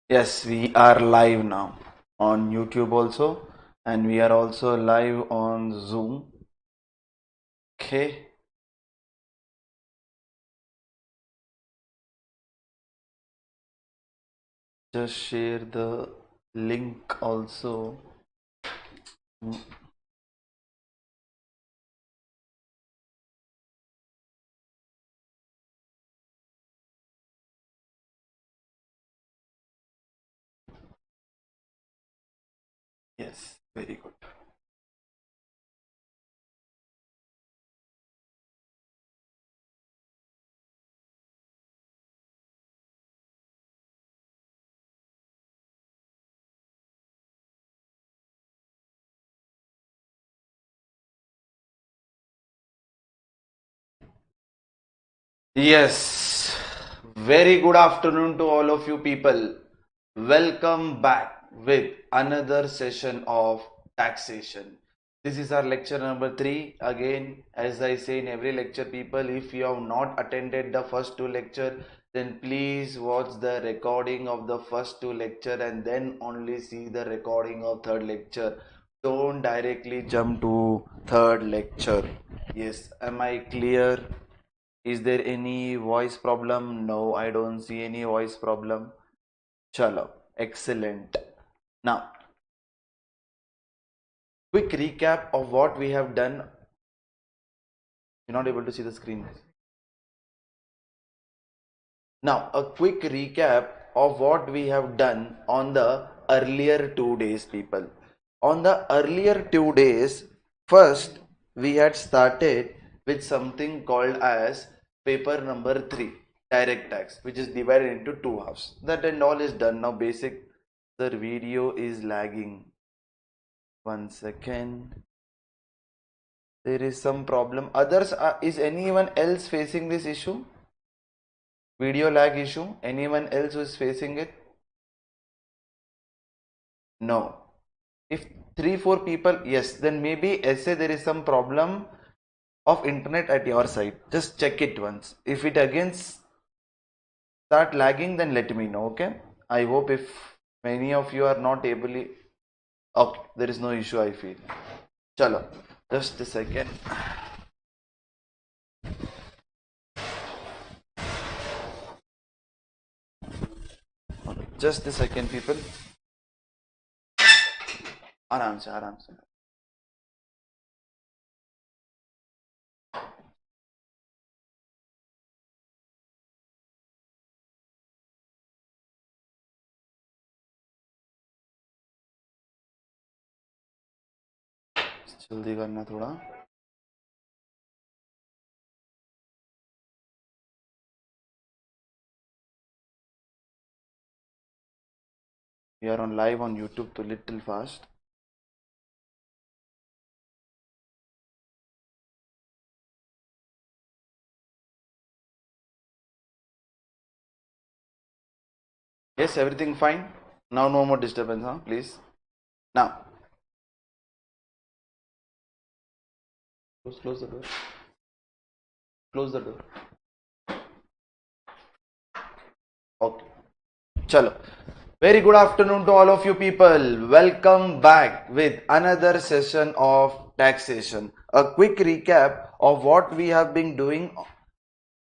Yes, we are live now on YouTube also, and we are also live on Zoom. Okay, just share the link also. Yes, very good. Yes, very good afternoon to all of you people. Welcome back with another session of taxation. This is our lecture number 3. Again, as I say in every lecture, people, if you have not attended the first two lecture, then please watch the recording of the first two lecture and then only see the recording of third lecture. Don't directly jump to third lecture. Yes, am I clear? Is there any voice problem? No, I don't see any voice problem. Chalo, excellent. Now, quick recap of what we have done. You're not able to see the screen. Now, a quick recap of what we have done on the earlier 2 days, people. On the earlier 2 days, first we had started with something called as paper number 3, direct tax, which is divided into two halves. That and all is done. Now, basic. The video is lagging. 1 second. There is some problem. Others is anyone else facing this issue? Video lag issue? Anyone else who is facing it? No. If 3-4 people, yes, then maybe essay there is some problem of internet at your side. Just check it once. If it again start lagging, then let me know. Okay. I hope if many of you are not able. Okay, there is no issue. I feel. Chalo. Just a second. Just a second, people. आराम से आराम से जल्दी करना थोड़ा we are on live on YouTube तो little fast yes everything fine now no more disturbance huh please now close the door close the door okay chalo very good afternoon to all of you people welcome back with another session of taxation a quick recap of what we have been doing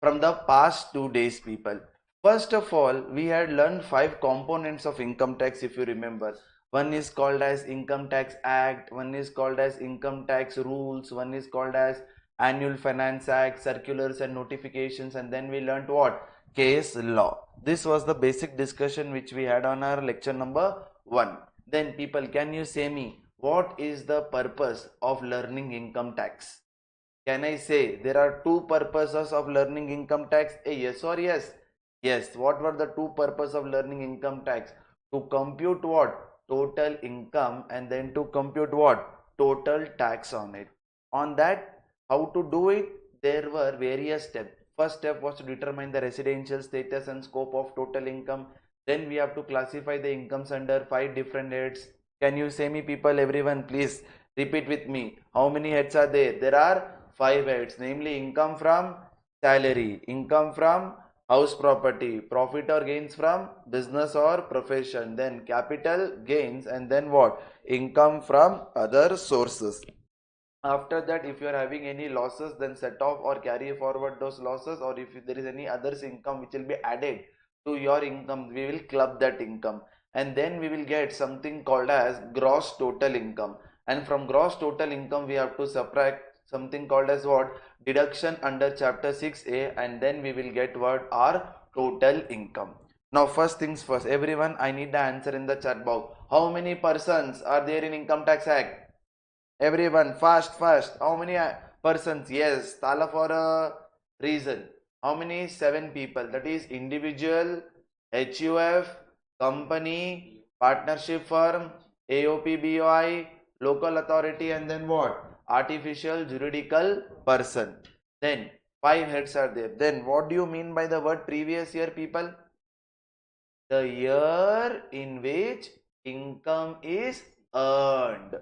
from the past 2 days people first of all we had learned 5 components of income tax if you remember one is called as income tax act one is called as income tax rules one is called as annual finance act circulars and notifications and then we learned what case law this was the basic discussion which we had on our lecture number 1 then people can you say me what is the purpose of learning income tax can I say there are two purposes of learning income tax? A yes or yes? Yes. What were the two purposes of learning income tax? To compute what? Total income and then to compute what? Total tax on it. On that, how to do it? There were various steps. First step was to determine the residential status and scope of total income. Then we have to classify the incomes under 5 different heads. Can you say me people, everyone, please repeat with me. How many heads are there? There are 5 heads, namely income from salary, income from House property, profit or gains from business or profession, then capital gains, and then what? Income from other sources. After that, if you are having any losses, then set off or carry forward those losses, or if there is any others income which will be added to your income, we will club that income, and then we will get something called as gross total income. And from gross total income we have to subtract something called as what? Deduction under chapter 6a, and then we will get what? Our total income. Now first things first, everyone, I need the answer in the chat box. How many persons are there in Income Tax Act? Everyone, fast, fast. How many persons? Yes, Tala for a reason. How many? 7 people. That is individual, HUF, company, partnership firm, AOP, BOI, local authority, and then what? Artificial juridical person. Then 5 heads are there. Then what do you mean by the word previous year, people? The year in which income is earned.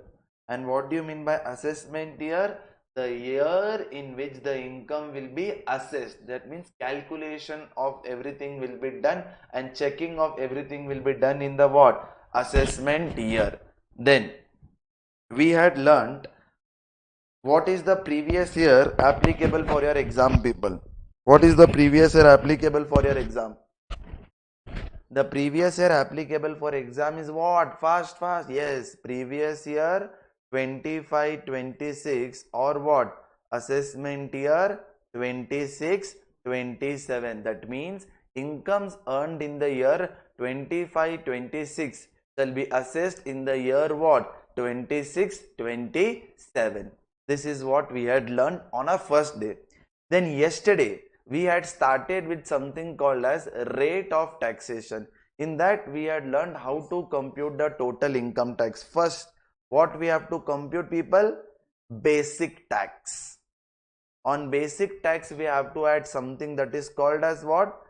And what do you mean by assessment year? The year in which the income will be assessed. That means calculation of everything will be done and checking of everything will be done in the what? Assessment year. Then we had learnt what is the previous year applicable for your exam, people. What is the previous year applicable for your exam? The previous year applicable for exam is what? Fast, fast. Yes, previous year 25-26 or what? Assessment year 26-27. That means incomes earned in the year 25-26 shall be assessed in the year what? 26-27. This is what we had learned on our first day. Then yesterday we had started with something called as rate of taxation. In that we had learned how to compute the total income tax. First, what we have to compute, people? Basic tax. On basic tax we have to add something that is called as what?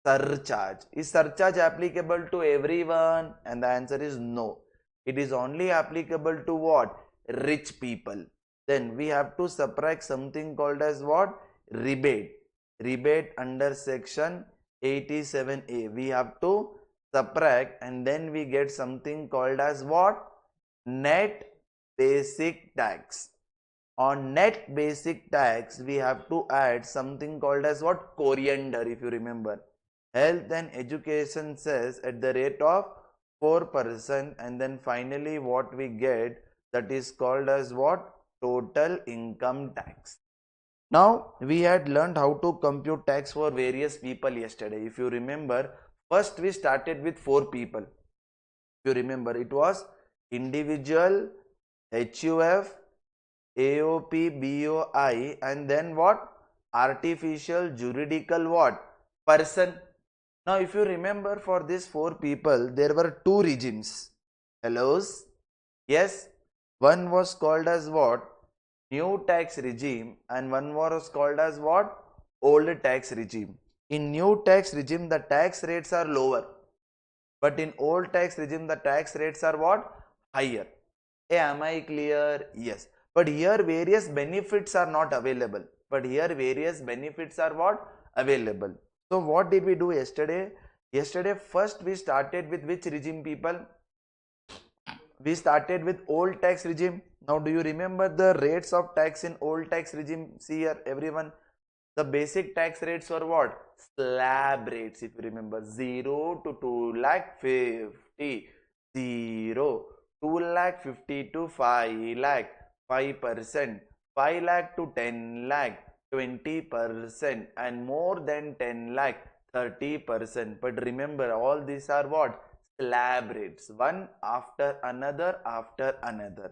Surcharge. Is surcharge applicable to everyone? And the answer is no. It is only applicable to what? Rich people. Then we have to subtract something called as what? Rebate. Rebate under section 87A. We have to subtract, and then we get something called as what? Net basic tax. On net basic tax we have to add something called as what? Coriander, if you remember. Health and education says at the rate of 4%, and then finally what we get, that is called as what? Total income tax. Now we had learned how to compute tax for various people yesterday. If you remember, first we started with 4 people. If you remember, it was individual, HUF, AOP, BOI, and then what? Artificial juridical what? Person. Now if you remember, for these 4 people there were 2 regimes. Hellos? Yes. One was called as what? New tax regime, and one was called as what? Old tax regime. In new tax regime the tax rates are lower, but in old tax regime the tax rates are what? Higher. Hey, am I clear? Yes. But here various benefits are not available. But here various benefits are what? Available. So what did we do yesterday? Yesterday first we started with which regime, people? We started with old tax regime. Now do you remember the rates of tax in old tax regime? See here, everyone. The basic tax rates were what? Slab rates, if you remember. 0 to 2,50,000. 0. 2,50,000 to 5,00,000. 5%. 5,00,000 to 10,00,000. 20%. And more than 10,00,000. 30%. But remember, all these are what? Slab rates. One after another after another.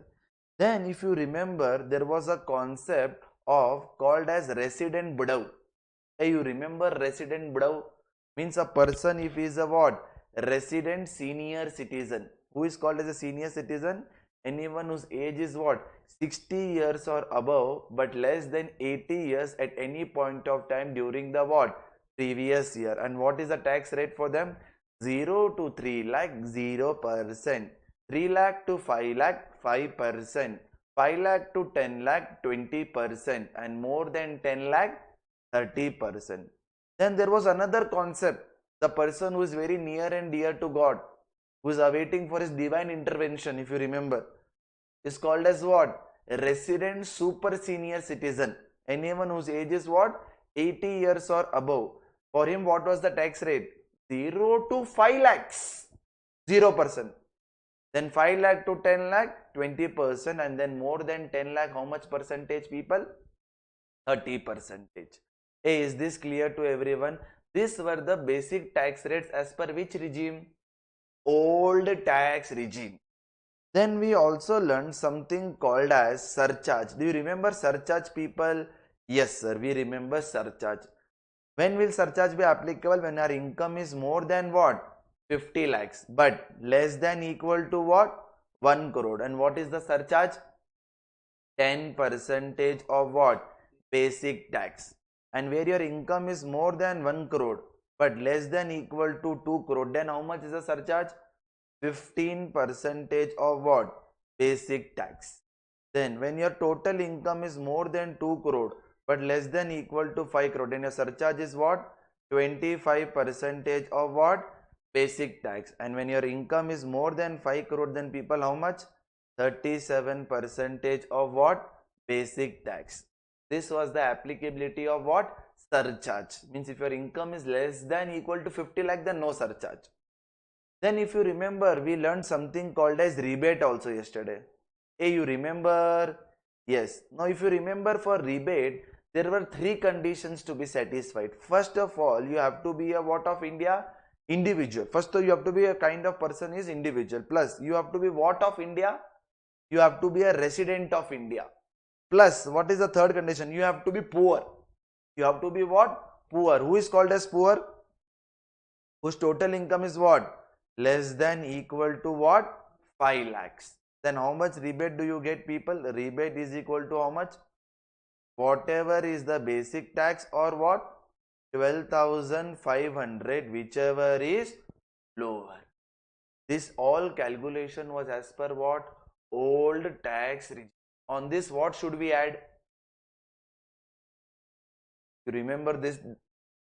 Then if you remember, there was a concept of called as resident budav. Hey, you remember resident budav? Means a person, if he is a what? Resident senior citizen. Who is called as a senior citizen? Anyone whose age is what? 60 years or above, but less than 80 years at any point of time during the what? Previous year. And what is the tax rate for them? 0 to 3,00,000, 0%. 3,00,000 to 5,00,000, 5%. 5,00,000 to 10,00,000, 20%. And more than 10,00,000, 30%. Then there was another concept, the person who is very near and dear to God, who is awaiting for his divine intervention, if you remember, is called as what? Resident super senior citizen. Anyone whose age is what? 80 years or above. For him, what was the tax rate? 0 to 5 lakhs, 0%. Then 5 lakh to 10 lakh, 20%, and then more than 10 lakh, how much percentage people? 30%. Hey, is this clear to everyone? These were the basic tax rates as per which regime? Old tax regime. Then we also learned something called as surcharge. Do you remember surcharge, people? Yes, sir, we remember surcharge. When will surcharge be applicable? When our income is more than what? 50 lakhs, but less than equal to what? 1 crore. And what is the surcharge? 10% of what? Basic tax. And where your income is more than 1 crore, but less than equal to 2 crore, then how much is the surcharge? 15% of what? Basic tax. Then when your total income is more than 2 crore, but less than equal to 5 crore, then your surcharge is what? 25% of what? Basic tax. And when your income is more than 5 crore, then people, how much? 37% of what? Basic tax. This was the applicability of what? Surcharge. Means if your income is less than equal to 50 lakh, then no surcharge. Then if you remember, we learned something called as rebate also yesterday. Hey, you remember? Yes. Now if you remember, for rebate, there were 3 conditions to be satisfied. First of all, you have to be a what of India? Individual. First of all, you have to be a kind of person is individual. Plus, you have to be what of India? You have to be a resident of India. Plus, what is the third condition? You have to be poor. You have to be what? Poor. Who is called as poor? Whose total income is what? Less than equal to what? 5 lakhs. Then how much rebate do you get, people? Rebate is equal to how much? Whatever is the basic tax, or what? 12,500, whichever is lower. This all calculation was as per what? Old tax regime. On this, what should we add? You remember this,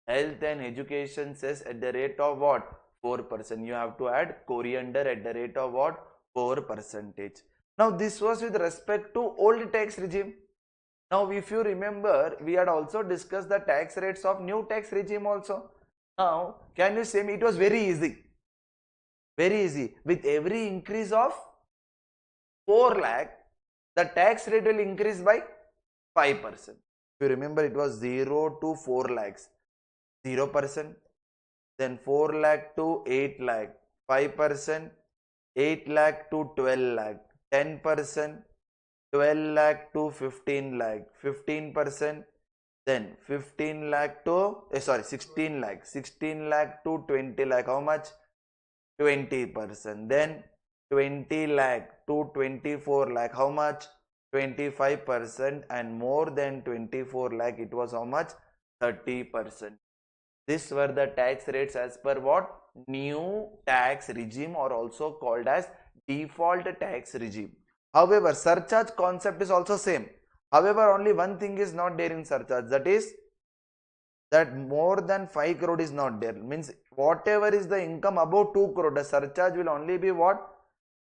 health and education says at the rate of what? 4%. You have to add coriander at the rate of what? 4%. Now this was with respect to old tax regime. Now if you remember, we had also discussed the tax rates of new tax regime also. Now can you say me, it was very easy. Very easy. With every increase of 4 lakh, the tax rate will increase by 5%. If you remember, it was 0 to 4 lakhs, 0%. Then 4 lakh to 8 lakh, 5%. 8 lakh to 12 lakh, 10%. 12 lakh to 15 lakh, 15%. Then 15 lakh to 16 lakh, 16 lakh to 20 lakh, how much? 20%. Then 20 lakh to 24 lakh, how much? 25%. And more than 24 lakh, it was how much? 30%. These were the tax rates as per what? New tax regime, or also called as default tax regime. However, surcharge concept is also same. However, only one thing is not there in surcharge, that is that more than 5 crore is not there. Means whatever is the income above 2 crore, the surcharge will only be what?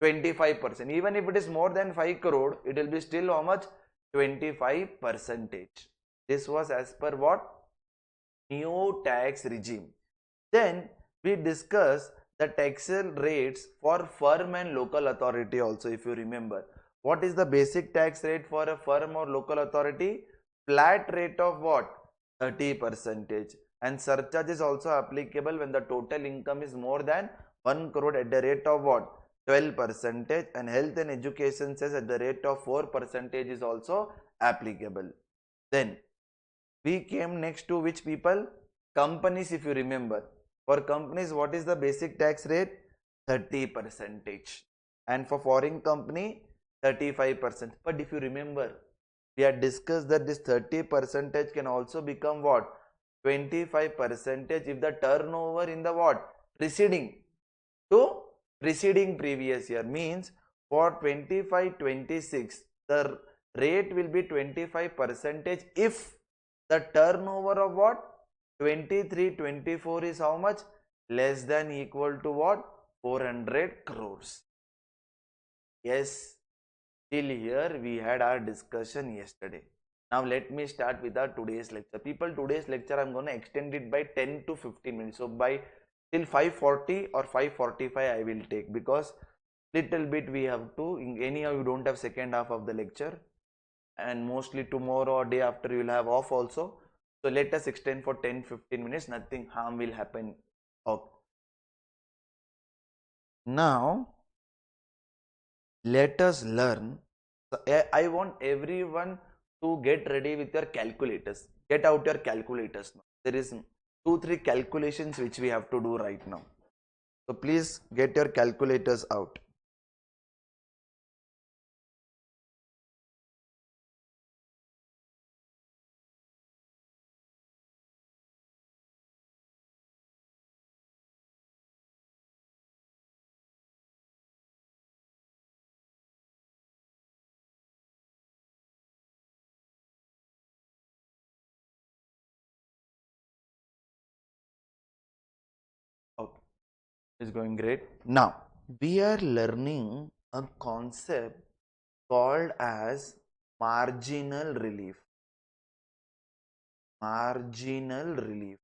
25%. Even if it is more than 5 crore, it will be still how much? 25%. This was as per what? New tax regime. Then we discuss the tax rates for firm and local authority also, if you remember. What is the basic tax rate for a firm or local authority? Flat rate of what? 30%. And surcharge is also applicable when the total income is more than 1 crore at the rate of what? 12%. And health and education says at the rate of 4% is also applicable. Then we came next to which, people? Companies, if you remember. For companies, what is the basic tax rate? 30%. And for foreign company, 35%. But if you remember, we had discussed that this 30% can also become what? 25% if the turnover in the what? Preceding previous year. Means for 25-26, the rate will be 25% if the turnover of what? 2324 is how much? Less than equal to what? 400 crores. Yes, till here we had our discussion yesterday. Now let me start with our today's lecture. People, today's lecture I'm going to extend it by 10 to 15 minutes. So by till 5:40 or 5:45 I will take, because little bit we have to, anyhow you don't have second half of the lecture, and mostly tomorrow or day after you will have off also. So let us extend for 10-15 minutes, nothing harm will happen. Okay. Now let us learn. I want everyone to get ready with your calculators. Get out your calculators now. There is 2-3 calculations which we have to do right now. So please get your calculators out. Okay, it's going great. Now we are learning a concept called as marginal relief. Marginal relief.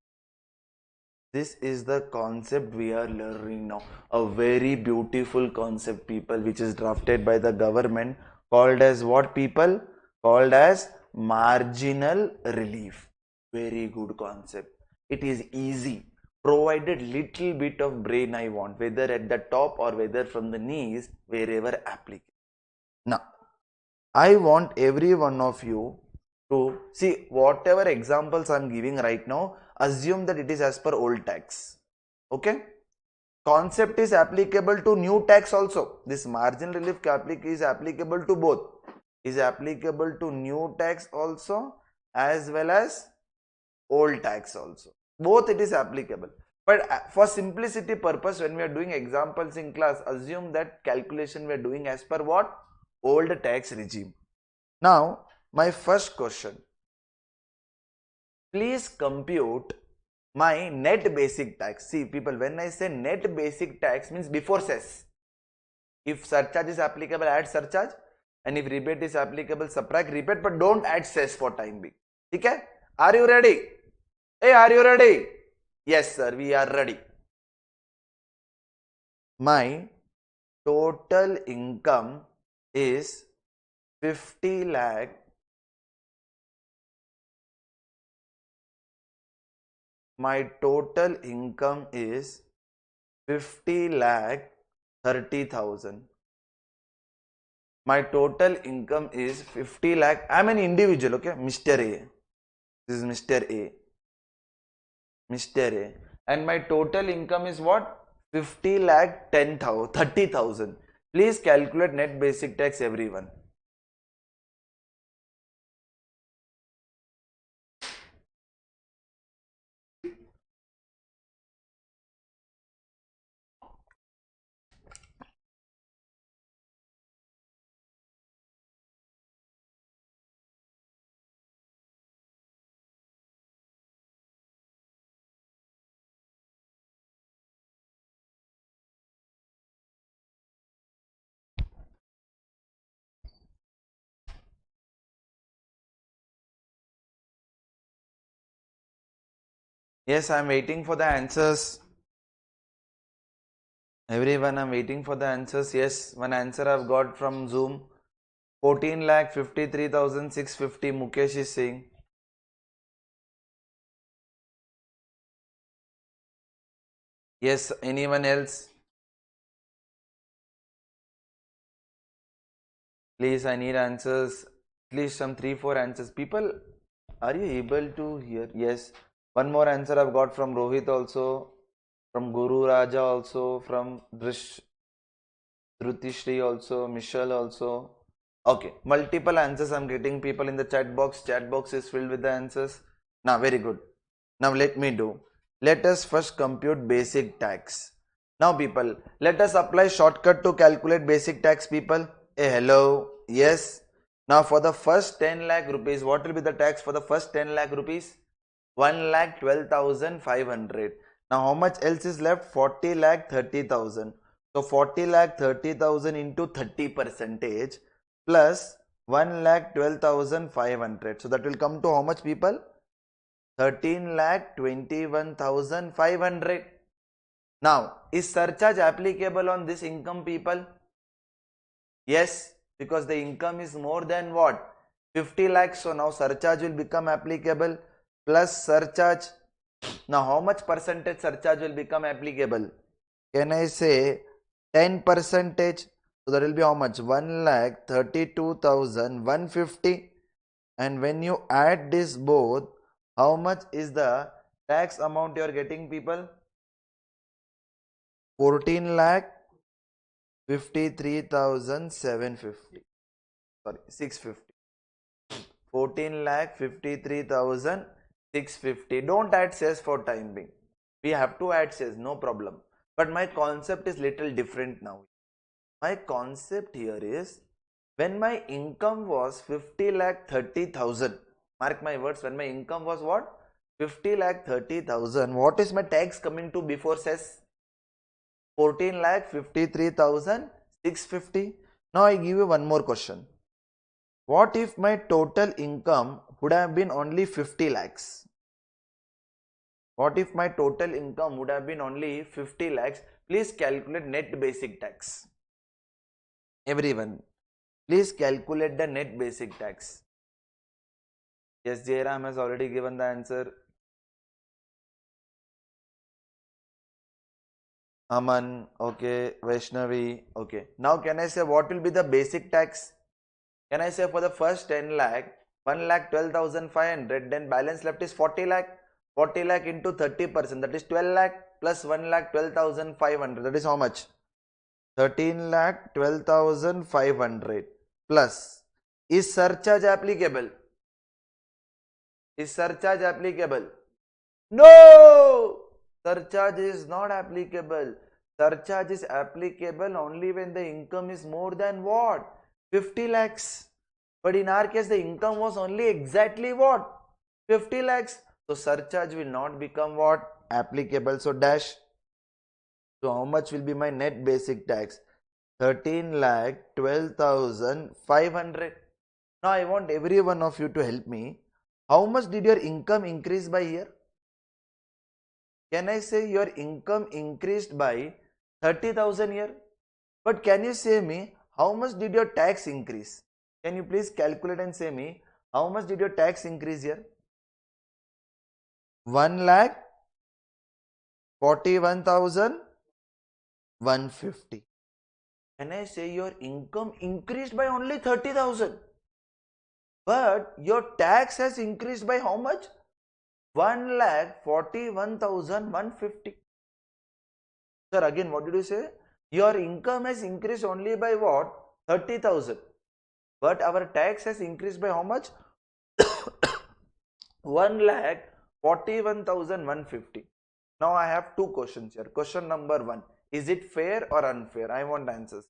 This is the concept we are learning now. A very beautiful concept, people, which is drafted by the government, called as what, people? Called as marginal relief. Very good concept. It is easy, provided little bit of brain I want, whether at the top or whether from the knees, wherever applicable. Now, I want every one of you to see whatever examples I am giving right now, assume that it is as per old tax. Okay? Concept is applicable to new tax also. This marginal relief is applicable to both. Is applicable to new tax also as well as old tax also. Both it is applicable. But for simplicity purpose, when we are doing examples in class, assume that calculation we are doing as per what? Old tax regime. Now, my first question. Please compute my net basic tax. See, people, when I say net basic tax, means before cess. If surcharge is applicable, add surcharge. And if rebate is applicable, subtract rebate. But don't add cess for time being. Okay? Are you ready? Hey, are you ready? Yes, sir, we are ready. My total income is 50 lakh. My total income is 50 lakh 30,000. My total income is 50 lakh. I'm an individual, okay? Mr. A. This is Mr. A. Mr. A. And my total income is what? 50 lakh 30,000. Please calculate net basic tax, everyone. Yes, I'm waiting for the answers. Everyone, I'm waiting for the answers. Yes, one answer I've got from Zoom. 14 lakh 53,650. Mukesh is saying. Yes, anyone else? Please, I need answers. At least some 3-4 answers. People, are you able to hear? Yes. One more answer I've got from Rohit also, from Guru Raja also, from Dhrutishri also, Michelle also. Okay, multiple answers I'm getting, people, in the chat box. Chat box is filled with the answers. Now, very good. Now let me do. Let us first compute basic tax. Now, people, let us apply shortcut to calculate basic tax, people. Hey, hello. Yes. Now for the first 10 lakh rupees, what will be the tax for the first 10 lakh rupees? 1,12,500. Now how much else is left? 40,30,000. So 40,30,000 into 30 percentage plus 1,12,500. So that will come to how much, people? 13,21,500. Now, is surcharge applicable on this income, people? Yes, because the income is more than what? 50 lakhs. So now surcharge will become applicable plus surcharge. Now how much percentage surcharge will become applicable? Can I say 10 percentage? So that will be how much? 1,32,150. And when you add this both, how much is the tax amount you are getting, people? 14,53,750. Sorry, 650. 14,53,650. Don't add cess for time being. We have to add cess, no problem. But my concept is little different now. My concept here is, when my income was 50,30,000, mark my words, when my income was what? 50,30,000, what is my tax coming to before cess? 14,53,650. Now I give you one more question. What if my total income would have been only 50 lakhs? What if my total income would have been only 50 lakhs? Please calculate net basic tax. Everyone, please calculate the net basic tax. Yes, Jairam has already given the answer. Aman, okay. Vaishnavi, okay. Now can I say what will be the basic tax? Can I say for the first 10 lakh, 1,12,500, then balance left is 40 lakh. 40 lakh into 30%, that is 12 lakh plus 1,12,500, that is how much? 13,12,500 plus. Is surcharge applicable? Is surcharge applicable? No! Surcharge is not applicable. Surcharge is applicable only when the income is more than what? 50 lakhs. But in our case, the income was only exactly what? 50 lakhs. So surcharge will not become what? Applicable. So dash. So how much will be my net basic tax? 13,12,500. Now I want every one of you to help me. How much did your income increase by here? Can I say your income increased by 30,000 here? But can you say me how much did your tax increase? Can you please calculate and say me how much did your tax increase here? 1,41,150. Can I say your income increased by only 30,000? But your tax has increased by how much? 1,41,150. Sir, again, what did you say? Your income has increased only by what? 30,000. But our tax has increased by how much? 1,41,150. Now I have two questions here. Question number one. Is it fair or unfair? I want answers.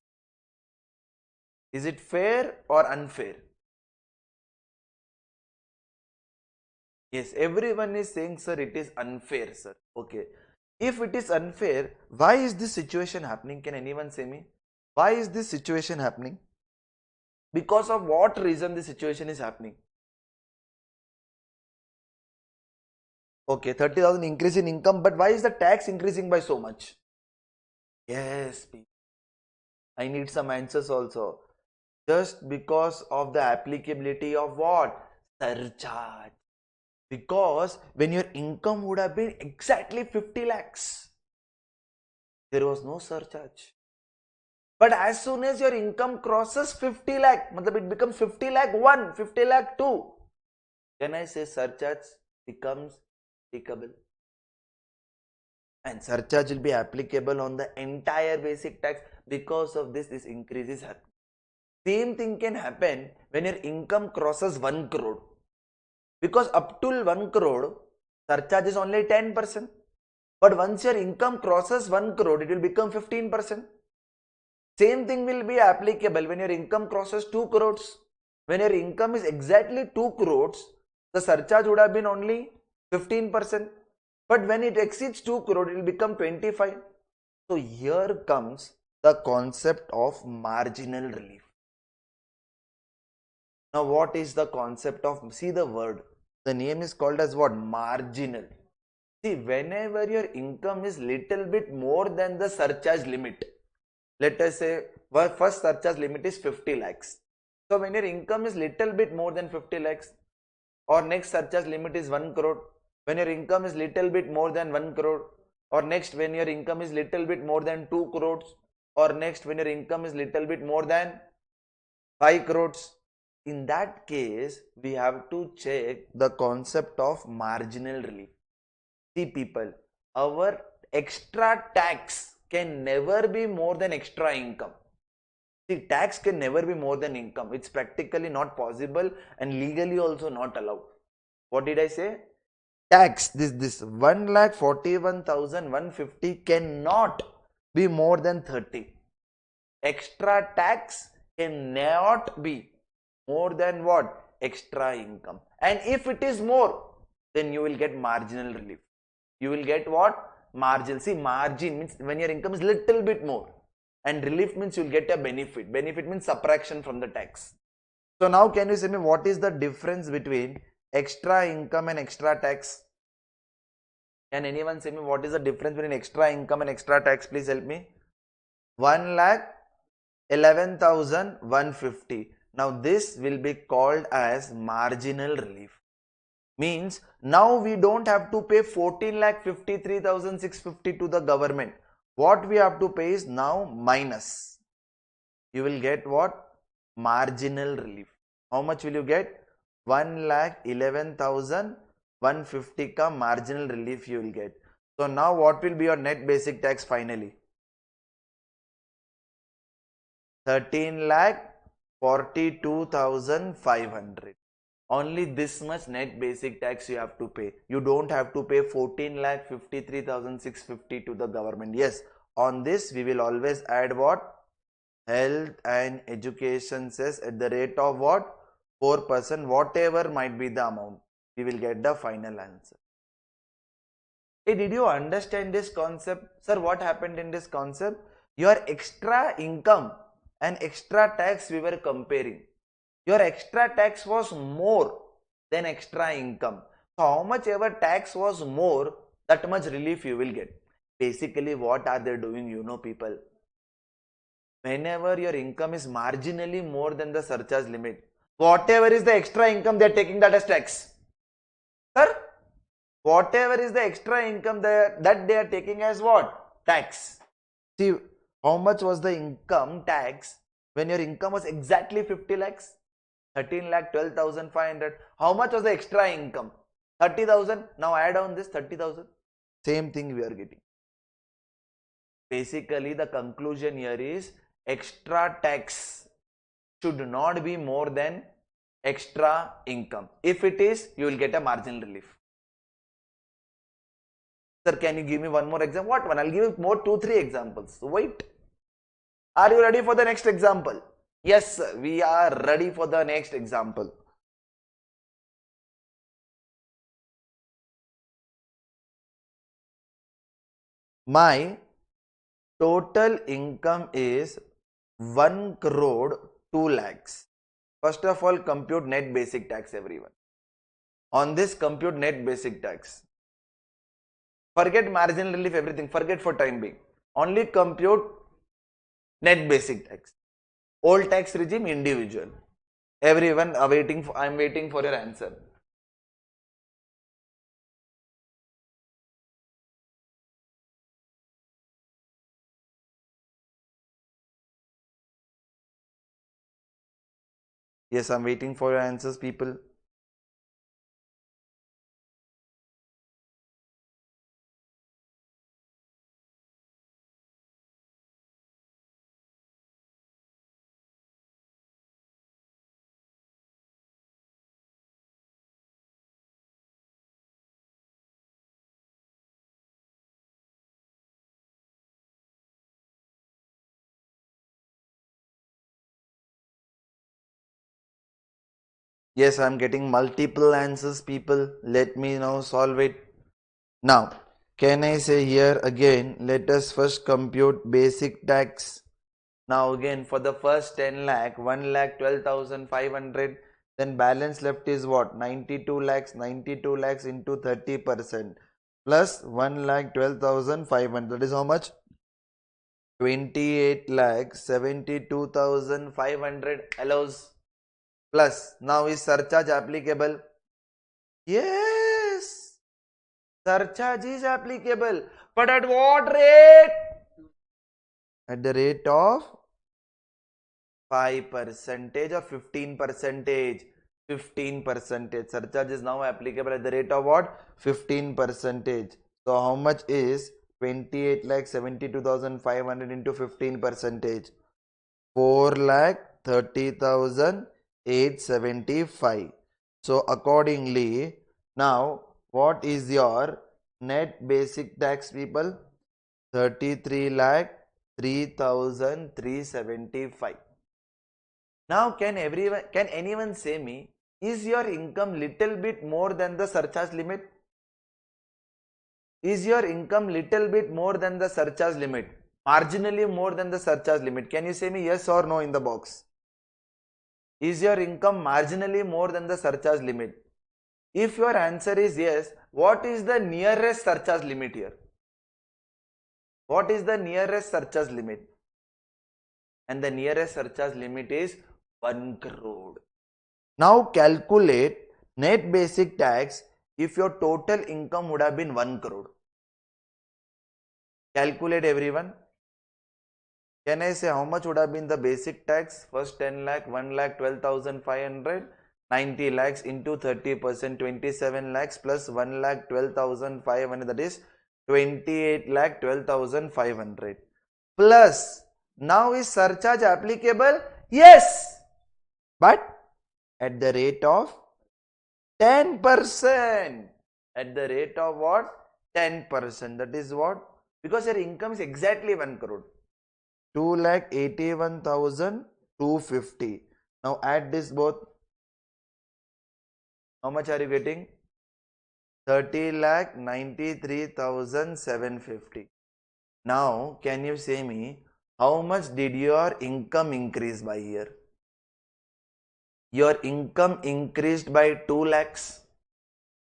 Is it fair or unfair? Yes, everyone is saying, sir, it is unfair, sir. Okay. If it is unfair, why is this situation happening? Can anyone say me? Why is this situation happening? Because of what reason this situation is happening? Okay, 30,000 increase in income, but why is the tax increasing by so much? Yes, I need some answers also. Just because of the applicability of what? Surcharge. Because when your income would have been exactly 50 lakhs, there was no surcharge. But as soon as your income crosses 50 lakh, it becomes 50 lakh 1, 50 lakh 2, then I say surcharge becomes applicable. And surcharge will be applicable on the entire basic tax. Because of this increase is happening. Same thing can happen when your income crosses 1 crore. Because up to 1 crore, surcharge is only 10%. But once your income crosses 1 crore, it will become 15%. Same thing will be applicable when your income crosses 2 crores. When your income is exactly 2 crores, the surcharge would have been only 15%. But when it exceeds 2 crore, it will become 25. So here comes the concept of marginal relief. Now what is the concept of, see the word, the name is called as what? Marginal. See, whenever your income is little bit more than the surcharge limit, let us say first surcharge limit is 50 lakhs. So when your income is little bit more than 50 lakhs, or next surcharge limit is 1 crore, when your income is little bit more than 1 crore, or next when your income is little bit more than 2 crores, or next when your income is little bit more than 5 crores, in that case we have to check the concept of marginal relief. See people, our extra tax can never be more than extra income. See, tax can never be more than income. It's practically not possible and legally also not allowed. What did I say? Tax, this 1,41,150 cannot be more than 30. Extra tax cannot be more than what? Extra income. And if it is more, then you will get marginal relief. You will get what? Margin. See, margin means when your income is little bit more, and relief means you will get a benefit. Benefit means subtraction from the tax. So now can you say me what is the difference between extra income and extra tax? Can anyone say me what is the difference between extra income and extra tax? Please help me. 1,11,150. Now this will be called as marginal relief. Means now we don't have to pay 14,53,650 to the government. What we have to pay is now minus. You will get what? Marginal relief. How much will you get? 1,11,150 ka marginal relief you will get. So now what will be your net basic tax finally? 13,42,500. Only this much net basic tax you have to pay. You don't have to pay 14,53,650 to the government. Yes, on this we will always add what? Health and education cess at the rate of what? 4%. Whatever might be the amount, we will get the final answer. Hey, did you understand this concept? Sir, what happened in this concept? Your extra income and extra tax we were comparing. Your extra tax was more than extra income. So how much ever tax was more, that much relief you will get. Basically what are they doing, you know people? Whenever your income is marginally more than the surcharge limit, whatever is the extra income they are taking that as tax. Sir, whatever is the extra income that they are taking as what? Tax. See, how much was the income tax when your income was exactly 50 lakhs? 13,12,500. How much was the extra income? 30,000. Now add on this 30,000. Same thing we are getting. Basically, the conclusion here is extra tax should not be more than extra income. If it is, you will get a marginal relief. Sir, can you give me one more example? What one? I'll give you more 2-3 examples. Wait. Are you ready for the next example? Yes, sir, we are ready for the next example. My total income is 1 crore 2 lakhs. First of all, compute net basic tax, everyone. On this, compute net basic tax. Forget marginal relief, everything. Forget for time being. Only compute net basic tax. Old tax regime, individual. Everyone awaiting. I'm waiting for your answer. Yes, I'm waiting for your answers, people. Yes, I'm getting multiple answers, people. Let me now solve it. Now, can I say here again, let us first compute basic tax. Now again, for the first 10 lakh, 1,12,500, then balance left is what? 92 lakhs, 92 lakhs into 30% plus 1,12,500. That is how much? 28 lakh 72,500 allows. Plus, now is surcharge applicable? Yes, surcharge is applicable. But at what rate? At the rate of 5% or 15%? 15%. Surcharge is now applicable at the rate of what? 15%. So how much is 28 lakh 72,500 into 15%? 4 lakh 30,875. So accordingly, now what is your net basic tax, people? 33 lakh 3,375. Now can anyone say me, is your income little bit more than the surcharge limit? Is your income little bit more than the surcharge limit? Marginally more than the surcharge limit? Can you say me yes or no in the box? Is your income marginally more than the surcharge limit? If your answer is yes, what is the nearest surcharge limit here? What is the nearest surcharge limit? And the nearest surcharge limit is 1 crore. Now calculate net basic tax if your total income would have been 1 crore. Calculate, everyone. Can I say how much would have been the basic tax? First 10 lakh, 1,12,500, 90 lakhs into 30%, 27 lakhs plus 1,12,500, that is 28 lakh 12,500. Plus, now is surcharge applicable? Yes, but at the rate of 10%. At the rate of what? 10%. That is what? Because your income is exactly 1 crore. 2,81,250. Now add this both. How much are you getting? 30,93,750. Now can you say me, how much did your income increase by here? Your income increased by 2 lakhs.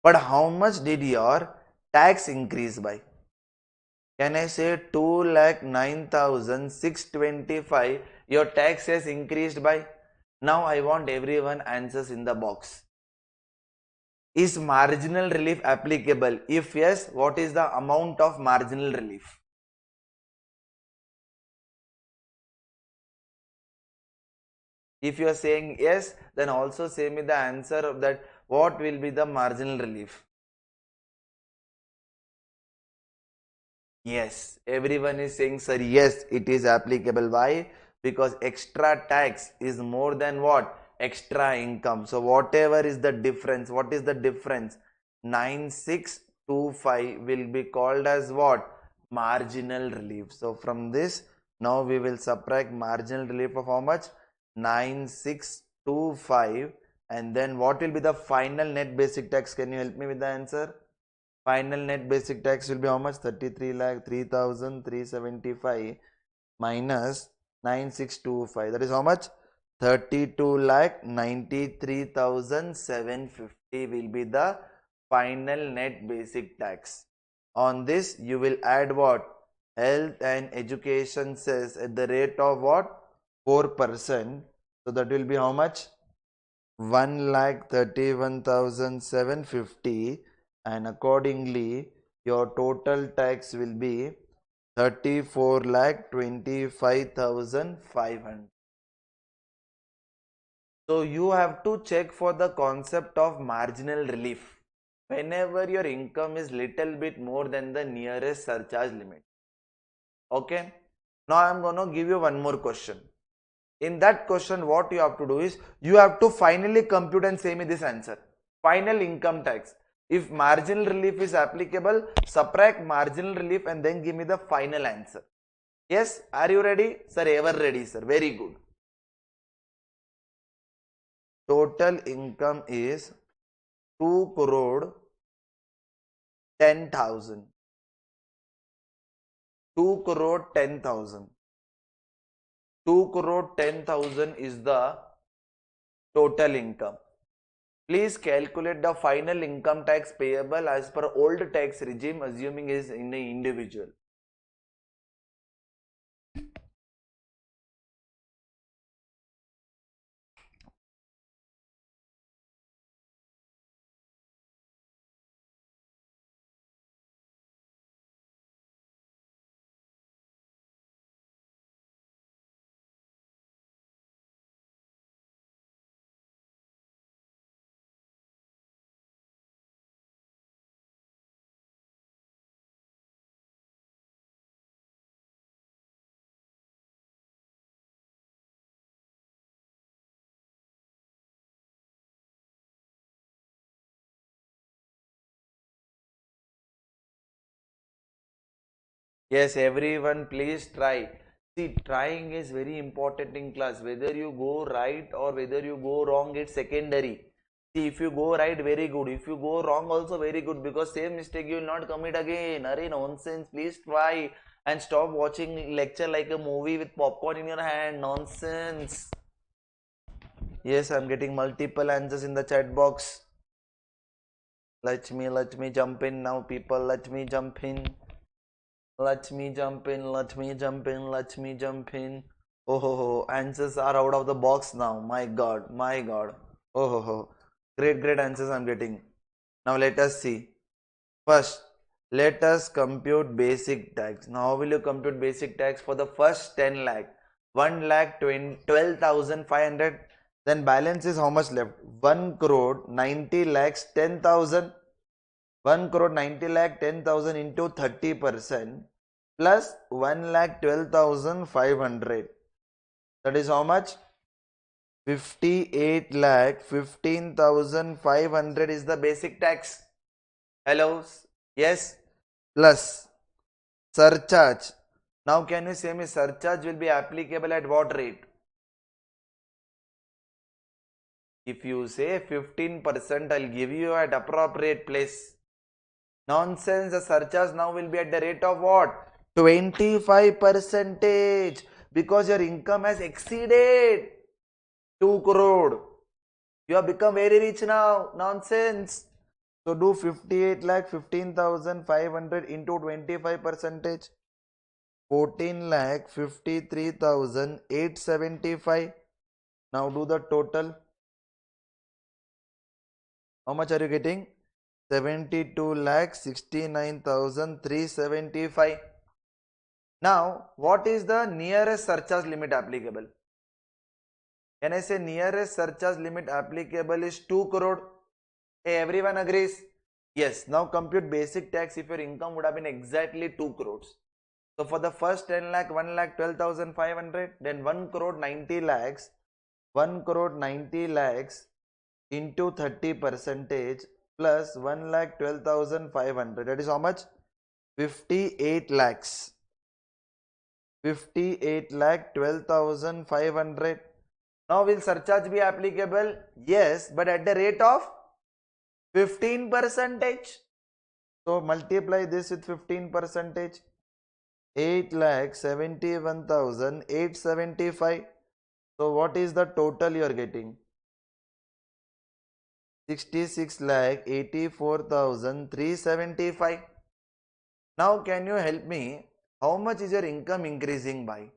But how much did your tax increase by? Can I say 2,09,625? Your tax has increased by. Now I want everyone answers in the box. Is marginal relief applicable? If yes, what is the amount of marginal relief? If you are saying yes, then also say me the answer of that. What will be the marginal relief? Yes, everyone is saying, sir, yes, it is applicable. Why? Because extra tax is more than what? Extra income. So whatever is the difference, what is the difference? 9625 will be called as what? Marginal relief. So from this, now we will subtract marginal relief of how much? 9625. And then what will be the final net basic tax? Can you help me with the answer? Final net basic tax will be how much? 33 lakh 3,375 minus 9625. That is how much? 32 lakh 93,750 will be the final net basic tax. On this you will add what? Health and education cess at the rate of what? 4%. So that will be how much? 1,31,750. And accordingly your total tax will be 34,25,500. So you have to check for the concept of marginal relief whenever your income is little bit more than the nearest surcharge limit. Okay, now I am going to give you one more question. In that question, what you have to do is you have to finally compute and say me this answer. Final income tax. If marginal relief is applicable, subtract marginal relief and then give me the final answer. Yes, are you ready? Sir, ever ready, sir. Very good. total income is 2 crore 10,000. 2 crore 10,000. 2 crore 10,000 is the total income. Please calculate the final income tax payable as per old tax regime, assuming is in an individual. Yes, everyone, please try. See, trying is very important in class. Whether you go right or whether you go wrong, it's secondary. See, if you go right, very good. If you go wrong, also very good, because same mistake you will not commit again. Arey, nonsense. Please try and stop watching lecture like a movie with popcorn in your hand. Nonsense. Yes, I'm getting multiple answers in the chat box. Let me jump in now, people. Let me jump in. Let me jump in, let me jump in, let me jump in. Oh ho ho, answers are out of the box now. My god, my god. Oh ho ho. Great answers I'm getting. Now let us see. First, let us compute basic tax. Now how will you compute basic tax for the first 10 lakh? 1 lakh 12,500. Then balance is how much left? 1 crore 90 lakhs 10,000. 1 crore 90 lakh 10,000 into 30% plus 1 lakh 12,500. That is how much? 58 lakh 15,500 is the basic tax. Hello? Yes? Plus surcharge. Now can you say me surcharge will be applicable at what rate? If you say 15%, I'll give you at appropriate place. Nonsense, the surcharge now will be at the rate of what? 25%, because your income has exceeded 2 crore. You have become very rich now. Nonsense. So do 58 lakh 15,500 into 25%. 14 lakh 53,875. Now do the total. How much are you getting? 72 lakh 69,375. Now, what is the nearest surcharge limit applicable? Can I say nearest surcharge limit applicable is 2 crore? Hey, everyone agrees? Yes. Now compute basic tax if your income would have been exactly 2 crores. So for the first 10 lakh, 1 lakh 12,500, then 1 crore 90 lakhs, 1 crore 90 lakhs into 30% plus 1 lakh 12,500. That is how much? 58 lakhs. 58 lakh 12,500. Now will surcharge be applicable? Yes, but at the rate of 15%. So multiply this with 15%. 8 lakh 71,875. So what is the total you are getting? 66 lakh 84,375. Now can you help me? How much is your income increasing by?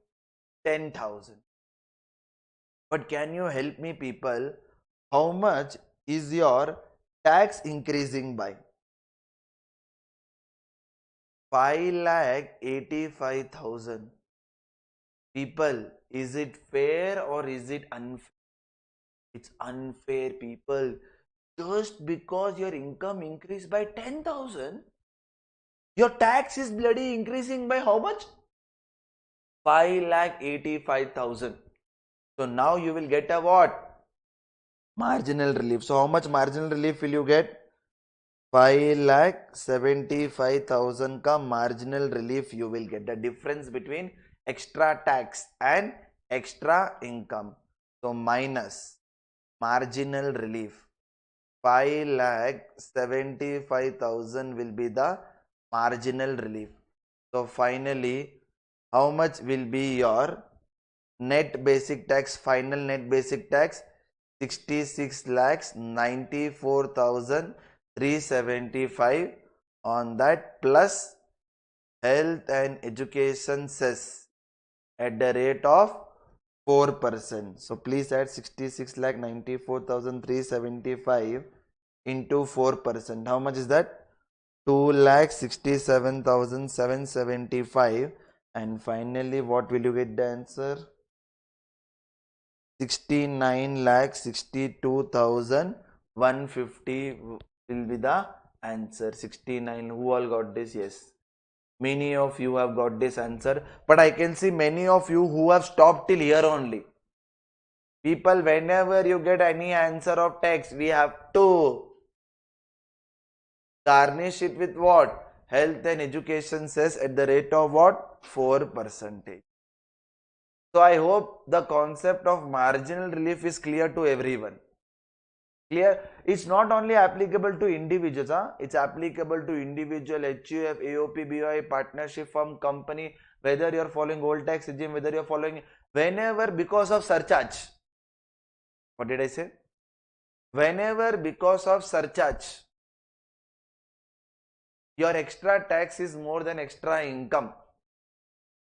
10,000. But can you help me, people? How much is your tax increasing by? 5,85,000. People, is it fair or is it unfair? It's unfair, people. Just because your income increased by 10,000, your tax is bloody increasing by how much? 5,85,000. So now you will get a what? Marginal relief. So how much marginal relief will you get? 5,75,000 ka marginal relief you will get. The difference between extra tax and extra income. So minus marginal relief. 5,75,000 will be the marginal relief. So finally, how much will be your net basic tax, final net basic tax? 66,94,375 on that, plus health and education cess at the rate of 4%. So please add 66,94,375 into 4%. How much is that? 2,67,775. And finally, what will you get the answer? 69,62,150 will be the answer. 69. Who all got this? Yes. Many of you have got this answer, but I can see many of you who have stopped till here only. People, whenever you get any answer of text, we have to garnish it with what? Health and education cess at the rate of what? 4%. So I hope the concept of marginal relief is clear to everyone. Clear? It's not only applicable to individuals, it's applicable to individual, HUF, AOP, BOI, partnership firm, company, whether you're following old tax regime, whether you're following, whenever because of surcharge. What did I say? Whenever because of surcharge, your extra tax is more than extra income,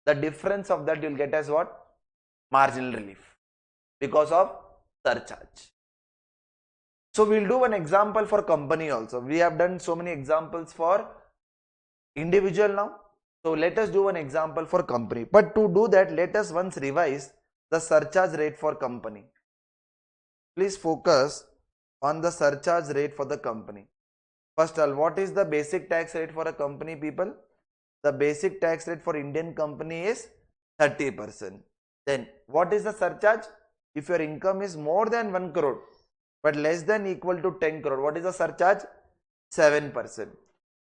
the difference of that you'll get as what? Marginal relief because of surcharge. So we'll do an example for company also. We have done so many examples for individual now. So let us do an example for company. But to do that, let us once revise the surcharge rate for company. Please focus on the surcharge rate for the company. First of all, what is the basic tax rate for a company, people? The basic tax rate for Indian company is 30%. Then what is the surcharge? If your income is more than 1 crore but less than equal to 10 crore, what is the surcharge? 7%.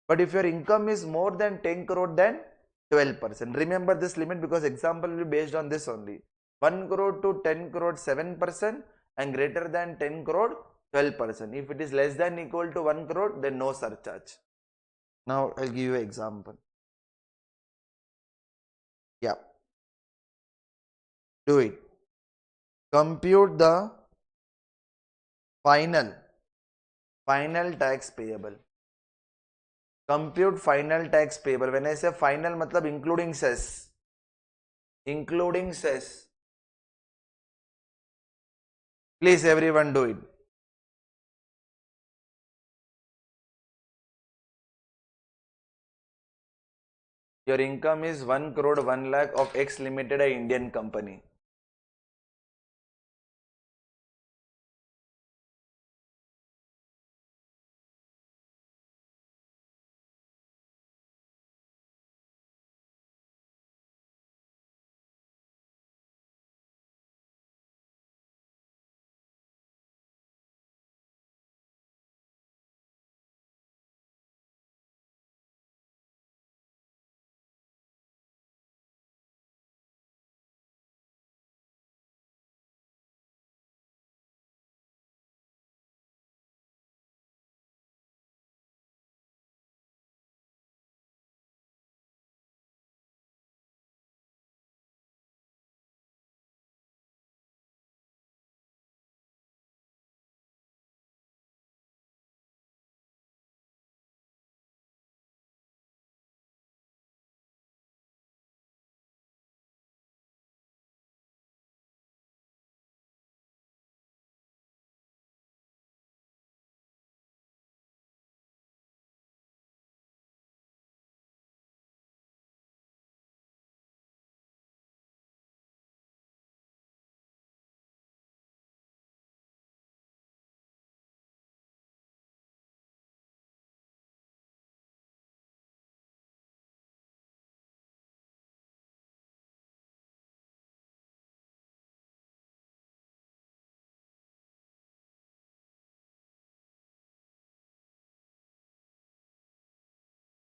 But if your income is more than 10 crore, then 12%. Remember this limit because example will be based on this only. 1 crore to 10 crore 7% and greater than 10 crore 12%. If it is less than equal to 1 crore, then no surcharge. Now I'll give you an example. Yeah. Do it. Compute the final tax payable. Compute final tax payable. When I say final, matlab including cess. Including cess. Please everyone do it. Your income is 1 crore 1 lakh of X Limited, a Indian company.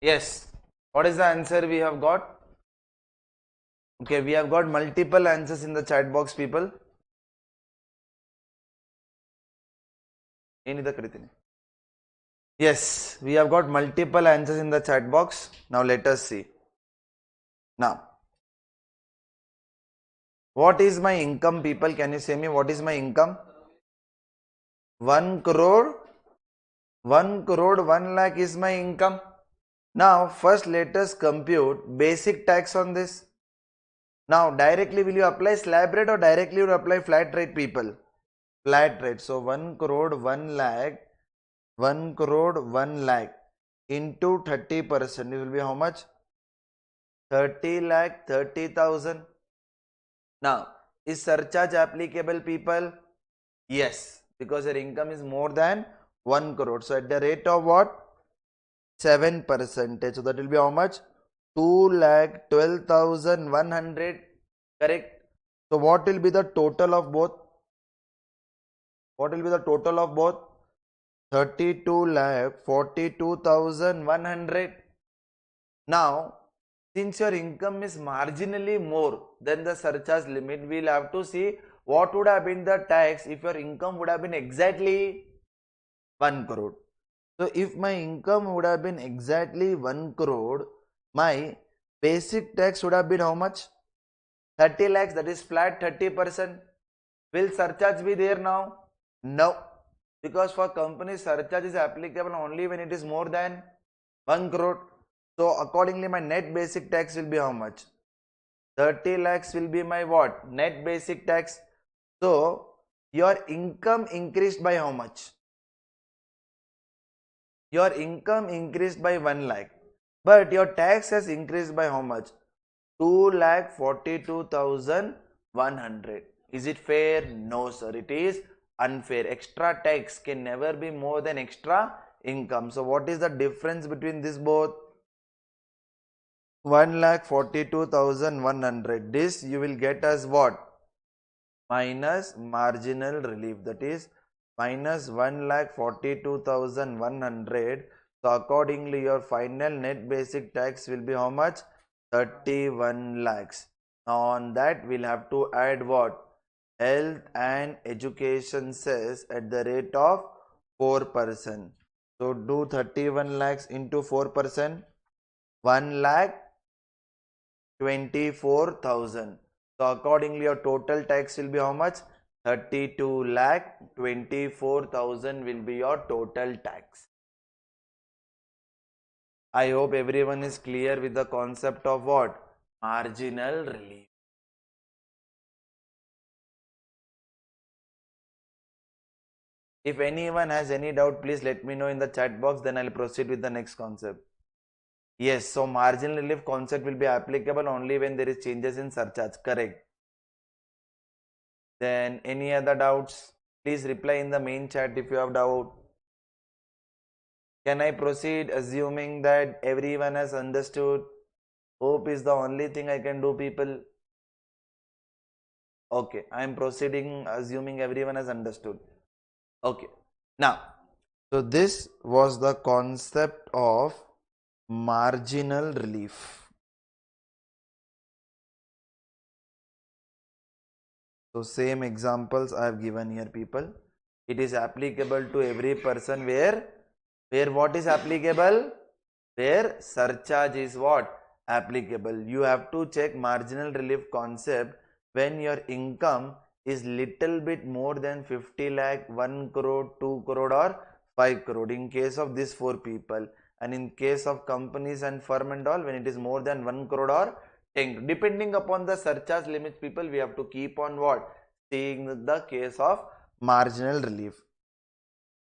Yes. What is the answer we have got? Okay, we have got multiple answers in the chat box, people. ಏನಿದೆ ಕರಿತೀನಿ. Yes, we have got multiple answers in the chat box. Now let us see. Now, what is my income, people? Can you say me what is my income? 1 crore, 1 crore, 1 lakh is my income. Now, first let us compute basic tax on this. Now, directly will you apply slab rate or directly will you apply flat rate, people? Flat rate. So, 1 crore, 1 lakh, 1 crore, 1 lakh into 30%. It will be how much? 30 lakh, 30,000. Now, is surcharge applicable, people? Yes, because your income is more than 1 crore. So, at the rate of what? 7%. So, that will be how much? 2,12,100. Correct. So, what will be the total of both? What will be the total of both? 32,42,100. Now, since your income is marginally more than the surcharge limit, we will have to see what would have been the tax if your income would have been exactly 1 crore. So, if my income would have been exactly 1 crore, my basic tax would have been how much? 30 lakhs, that is flat 30%. Will surcharge be there now? No, because for companies surcharge is applicable only when it is more than 1 crore. So, accordingly my net basic tax will be how much? 30 lakhs will be my what? Net basic tax. So, your income increased by how much? Your income increased by 1 lakh. But your tax has increased by how much? 2,42,100. Is it fair? No, sir. It is unfair. Extra tax can never be more than extra income. So, what is the difference between this both? 1,42,100. This you will get as what? Minus marginal relief. That is minus 1,42,100. So, accordingly, your final net basic tax will be how much? 31 lakhs. Now, on that, we'll have to add what? Health and education cess at the rate of 4%. So, do 31 lakhs into 4%. 1,24,000. So, accordingly, your total tax will be how much? 32,24,000 will be your total tax. I hope everyone is clear with the concept of what? Marginal relief. If anyone has any doubt, please let me know in the chat box, then I'll proceed with the next concept. Yes, so marginal relief concept will be applicable only when there is changes in surcharge. Correct. Then any other doubts? Please reply in the main chat if you have doubt. Can I proceed assuming that everyone has understood? Hope is the only thing I can do, people. Okay, I am proceeding assuming everyone has understood. Okay, now, so this was the concept of marginal relief. So, same examples I have given here, people. It is applicable to every person where what is applicable? Where surcharge is what? Applicable. You have to check marginal relief concept when your income is little bit more than 50 lakh, 1 crore, 2 crore or 5 crore in case of these 4 people, and in case of companies and firm and all when it is more than 1 crore or 10 crore. Depending upon the surcharge limits, people, we have to keep on what? Seeing the case of marginal relief.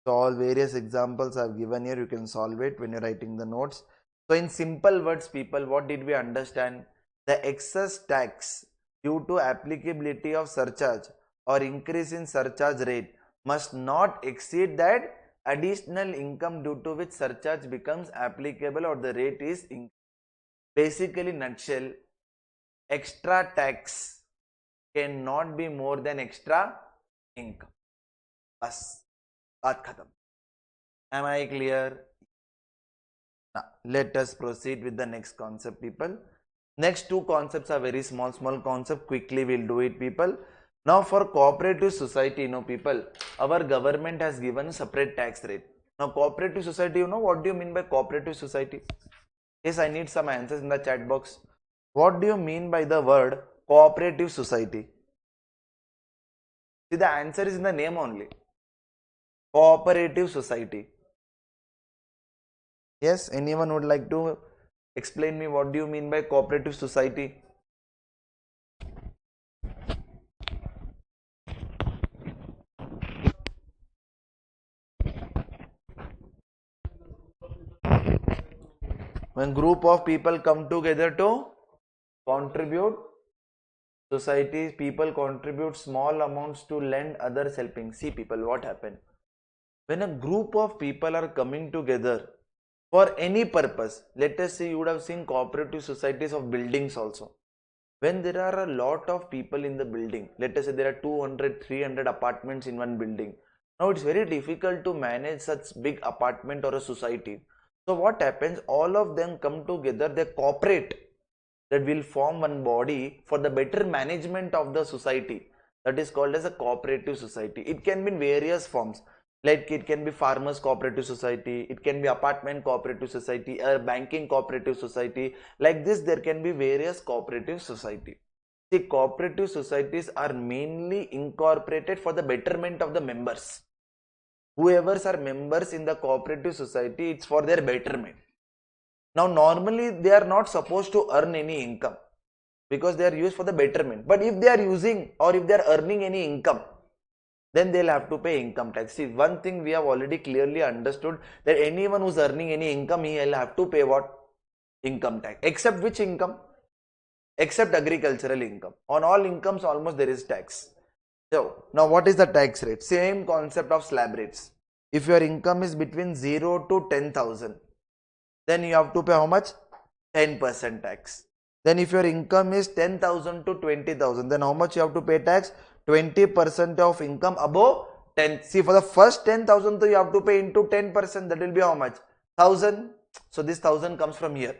So, all various examples I have given here, you can solve it when you are writing the notes. So, in simple words, people, what did we understand? The excess tax due to applicability of surcharge or increase in surcharge rate must not exceed that additional income due to which surcharge becomes applicable or the rate is increased. Basically, nutshell, extra tax cannot be more than extra income. Bas, baat khatam. Am I clear? Now, let us proceed with the next concept, people. Next two concepts are very small concept. Quickly we'll do it, people. Now for cooperative society, people, our government has given separate tax rate. Now cooperative society, what do you mean by cooperative society? Yes, I need some answers in the chat box. What do you mean by the word cooperative society? See, the answer is in the name only. Cooperative society. Yes, anyone would like to explain me what do you mean by cooperative society? When group of people come together to contribute, society, people contribute small amounts to lend, others helping. See people, what happened? When a group of people are coming together for any purpose, let us say you would have seen cooperative societies of buildings also. When there are a lot of people in the building, let us say there are 200, 300 apartments in one building. Now it's very difficult to manage such big apartment or a society. So what happens? All of them come together, they cooperate, that will form one body for the better management of the society. That is called as a cooperative society. It can be in various forms. Like it can be farmers cooperative society, it can be apartment cooperative society, a banking cooperative society. Like this, there can be various cooperative society. The cooperative societies are mainly incorporated for the betterment of the members. Whoever are members in the cooperative society, it's for their betterment. Now normally they are not supposed to earn any income because they are used for the betterment. But if they are using or if they are earning any income, then they'll have to pay income tax. See, one thing we have already clearly understood, that anyone who's earning any income, he'll have to pay what? Income tax. Except which income? Except agricultural income. On all incomes almost there is tax. So now what is the tax rate? Same concept of slab rates. If your income is between 0 to 10,000, then you have to pay how much? 10% tax. Then if your income is 10,000 to 20,000, then how much you have to pay tax? 20% of income above 10. See, for the first 10,000, you have to pay into 10%. That will be how much? 1,000. So this 1,000 comes from here.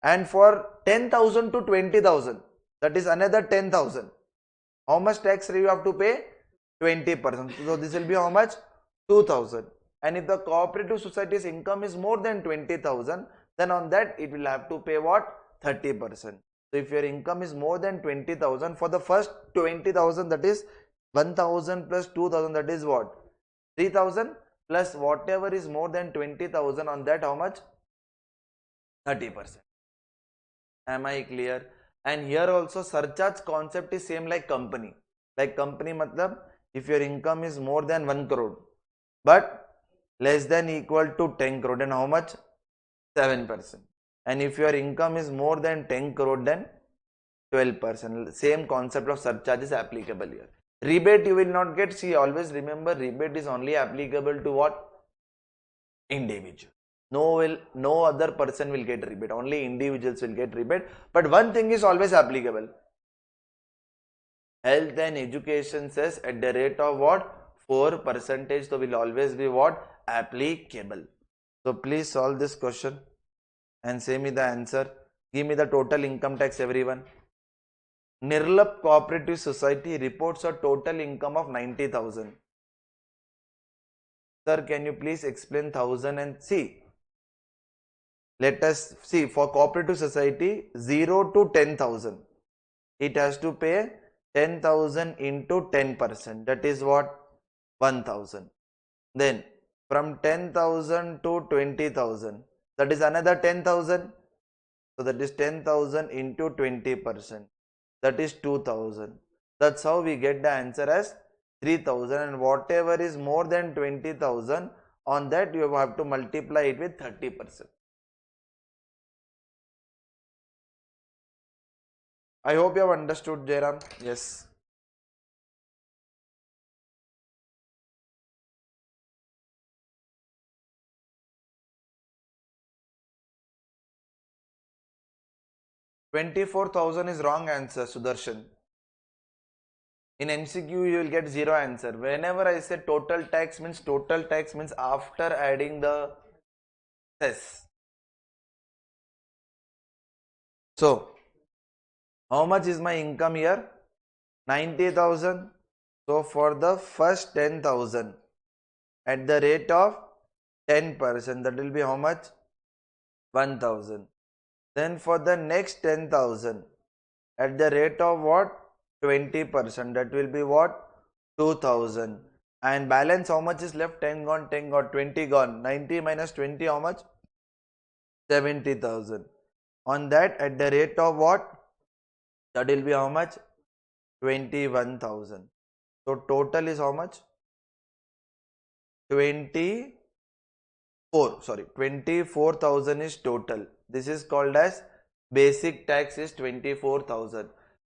And for 10,000 to 20,000, that is another 10,000. How much tax you have to pay? 20%. So this will be how much? 2,000. And if the cooperative society's income is more than 20,000, then on that it will have to pay what? 30%. So if your income is more than 20,000, for the first 20,000, that is 1,000 plus 2,000, that is what? 3,000, plus whatever is more than 20,000, on that how much? 30%. Am I clear? And here also surcharge concept is same like company. Like company matlab, if your income is more than 1 crore but less than equal to 10 crore, then how much? 7%. And if your income is more than 10 crore, then 12%. Same concept of surcharge is applicable here. Rebate you will not get. See, always remember, rebate is only applicable to what? Individual. No other person will get rebate. Only individuals will get rebate. But one thing is always applicable. Health and education says at the rate of what? 4%. So will always be what? Applicable. So please solve this question and say me the answer. Give me the total income tax, everyone. Nirlap Cooperative Society reports a total income of 90,000. Sir, can you please explain 1,000 and see? Let us see, for cooperative society 0 to 10,000. It has to pay 10,000 into 10%. That is what? 1,000. Then from 10,000 to 20,000. That is another 10,000. So that is 10,000 into 20%. That is 2,000. That's how we get the answer as 3,000. And whatever is more than 20,000, on that you have to multiply it with 30%. I hope you have understood, Jairam. Yes. $24,000 is wrong answer, Sudarshan. In MCQ, you will get 0 answer. Whenever I say total tax means after adding the cess. So, how much is my income here? 90,000. So for the first 10,000 at the rate of 10%, that will be how much? 1,000. Then for the next 10,000 at the rate of what? 20%, that will be what? 2,000. And balance how much is left? 10 gone, 10 gone, 20 gone. 90 minus 20 how much? 70,000. On that at the rate of what? That will be how much? 21,000. So total is how much? 24,000 is total. This is called as basic tax is 24,000.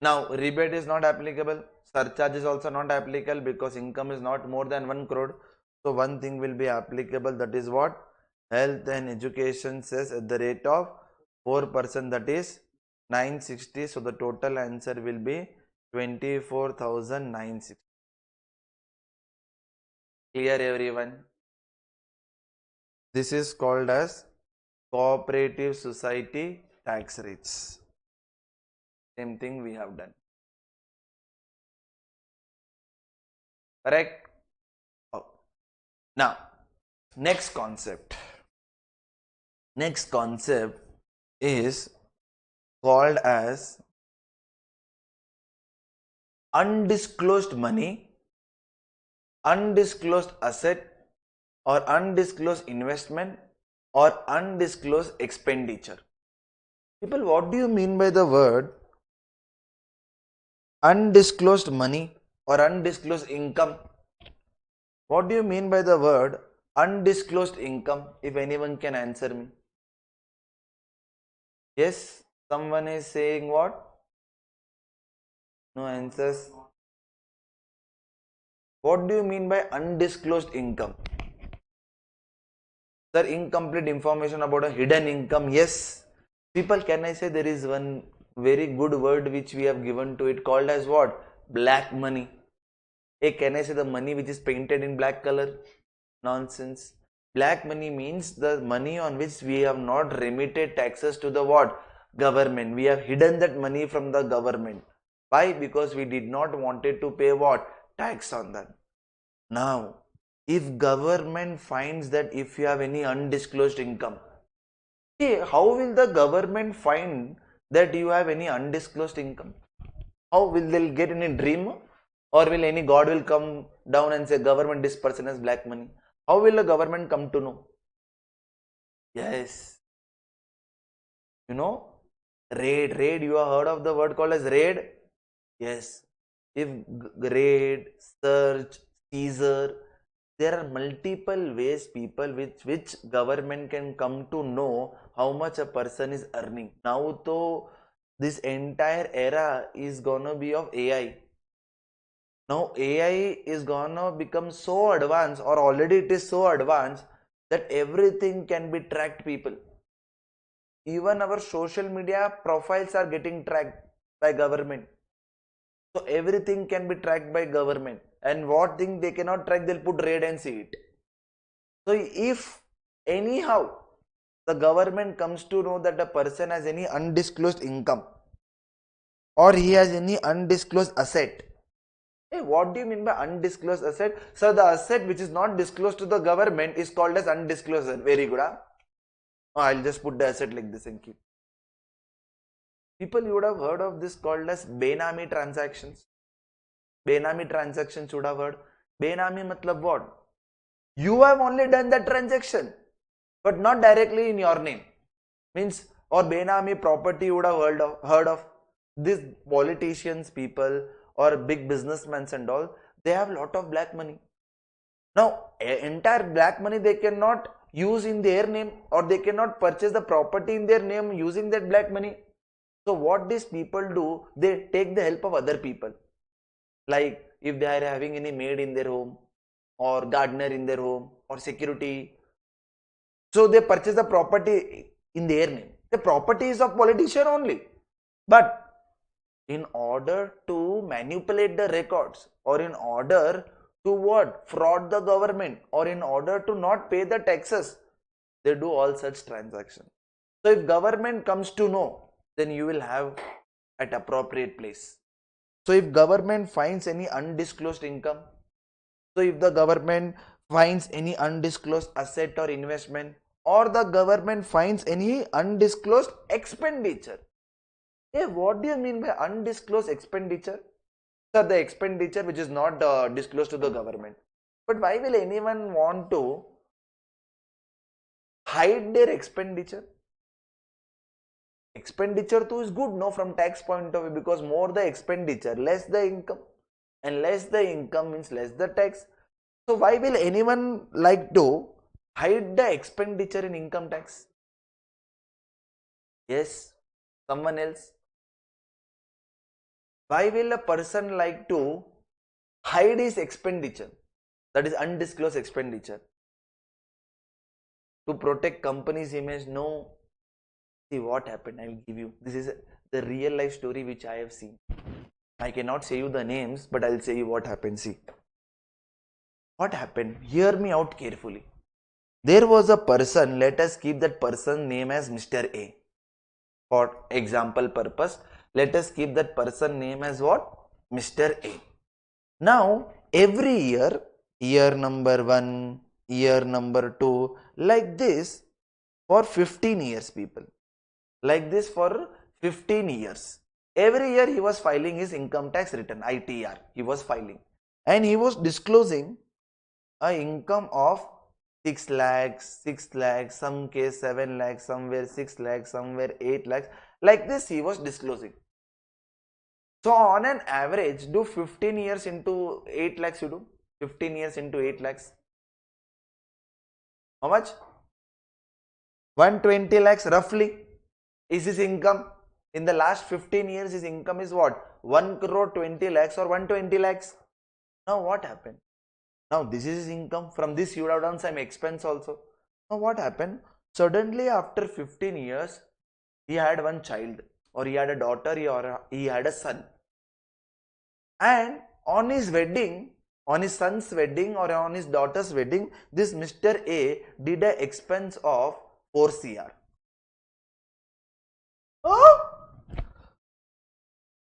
Now rebate is not applicable. Surcharge is also not applicable because income is not more than 1 crore. So one thing will be applicable, that is what? Health and education cess at the rate of 4%, that is 960. So the total answer will be 24,960. Clear everyone? This is called as cooperative society tax rates. Same thing we have done. Correct? Oh. Now, next concept. Next concept is called as undisclosed money, undisclosed asset, or undisclosed investment, or undisclosed expenditure. People, what do you mean by the word undisclosed money or undisclosed income? What do you mean by the word undisclosed income? If anyone can answer me. Yes, someone is saying what? No answers. What do you mean by undisclosed income? Sir, incomplete information about a hidden income. Yes. People, can I say there is one very good word which we have given to it called as what? Black money. Hey, can I say the money which is painted in black color? Nonsense. Black money means the money on which we have not remitted taxes to the what? Government. We have hidden that money from the government. Why? Because we did not wanted to pay what? Tax on that. Now, if government finds that if you have any undisclosed income, see, how will the government find that you have any undisclosed income? How will they get any dream? Or will any god will come down and say, government, this person has black money? How will the government come to know? Yes. You know, raid, you have heard of the word called as raid? Yes. If raid, search, seizure, there are multiple ways, people, which government can come to know how much a person is earning. Now, though, this entire era is gonna be of AI. Now AI is gonna become so advanced, or already it is so advanced, that everything can be tracked, people. Even our social media profiles are getting tracked by government. So everything can be tracked by government. And what thing they cannot track, they'll put raid and see it. So if anyhow the government comes to know that a person has any undisclosed income, or he has any undisclosed asset. Hey, what do you mean by undisclosed asset? So the asset which is not disclosed to the government is called as undisclosed. Very good, huh? Oh, I'll just put the asset like this and keep. People, you would have heard of this called as Benami transactions. Benami transactions you would have heard. Benami matlab what? You have only done that transaction, but not directly in your name. Means, or Benami property you would have heard of. These politicians, people, or big businessmen and all, they have lot of black money. Now, entire black money they cannot use in their name, or they cannot purchase the property in their name using that black money. So what these people do, they take the help of other people. Like if they are having any maid in their home, or gardener in their home, or security. So they purchase the property in their name. The property is of politician only. But in order to manipulate the records, or in order to what? Fraud the government, or in order to not pay the taxes, they do all such transactions. So if government comes to know, then you will have at appropriate place. So if government finds any undisclosed income, so if the government finds any undisclosed asset or investment, or the government finds any undisclosed expenditure. Hey, what do you mean by undisclosed expenditure? Sir, the expenditure which is not disclosed to the government. But why will anyone want to hide their expenditure? Expenditure too is good, no, from tax point of view, because more the expenditure, less the income, and less the income means less the tax. So why will anyone like to hide the expenditure in income tax? Yes, someone else. Why will a person like to hide his expenditure, that is undisclosed expenditure? To protect company's image? No. See what happened, I will give you. This is the real life story which I have seen. I cannot say you the names, but I will say you what happened. See what happened. Hear me out carefully. There was a person, let us keep that person name as Mr. A. For example purpose, let us keep that person name as what? Mr. A. Now every year, year number 1, year number 2, like this for 15 years, people. Like this for 15 years. Every year he was filing his income tax return, ITR. He was filing. And he was disclosing a income of 6 lakhs, 6 lakhs, some case 7 lakhs, somewhere 6 lakhs, somewhere 8 lakhs. Like this he was disclosing. So on an average, do 15 years into 8 lakhs you do? 15 years into 8 lakhs. How much? 120 lakhs roughly is his income. In the last 15 years, his income is what? 1 crore 20 lakhs or 120 lakhs. Now what happened? Now this is his income. From this you would have done some expense also. Now what happened? Suddenly after 15 years, he had one child, or he had a daughter, or he had a son. And on his wedding, on his son's wedding or on his daughter's wedding, this Mr. A did an expense of 4 CR. Oh!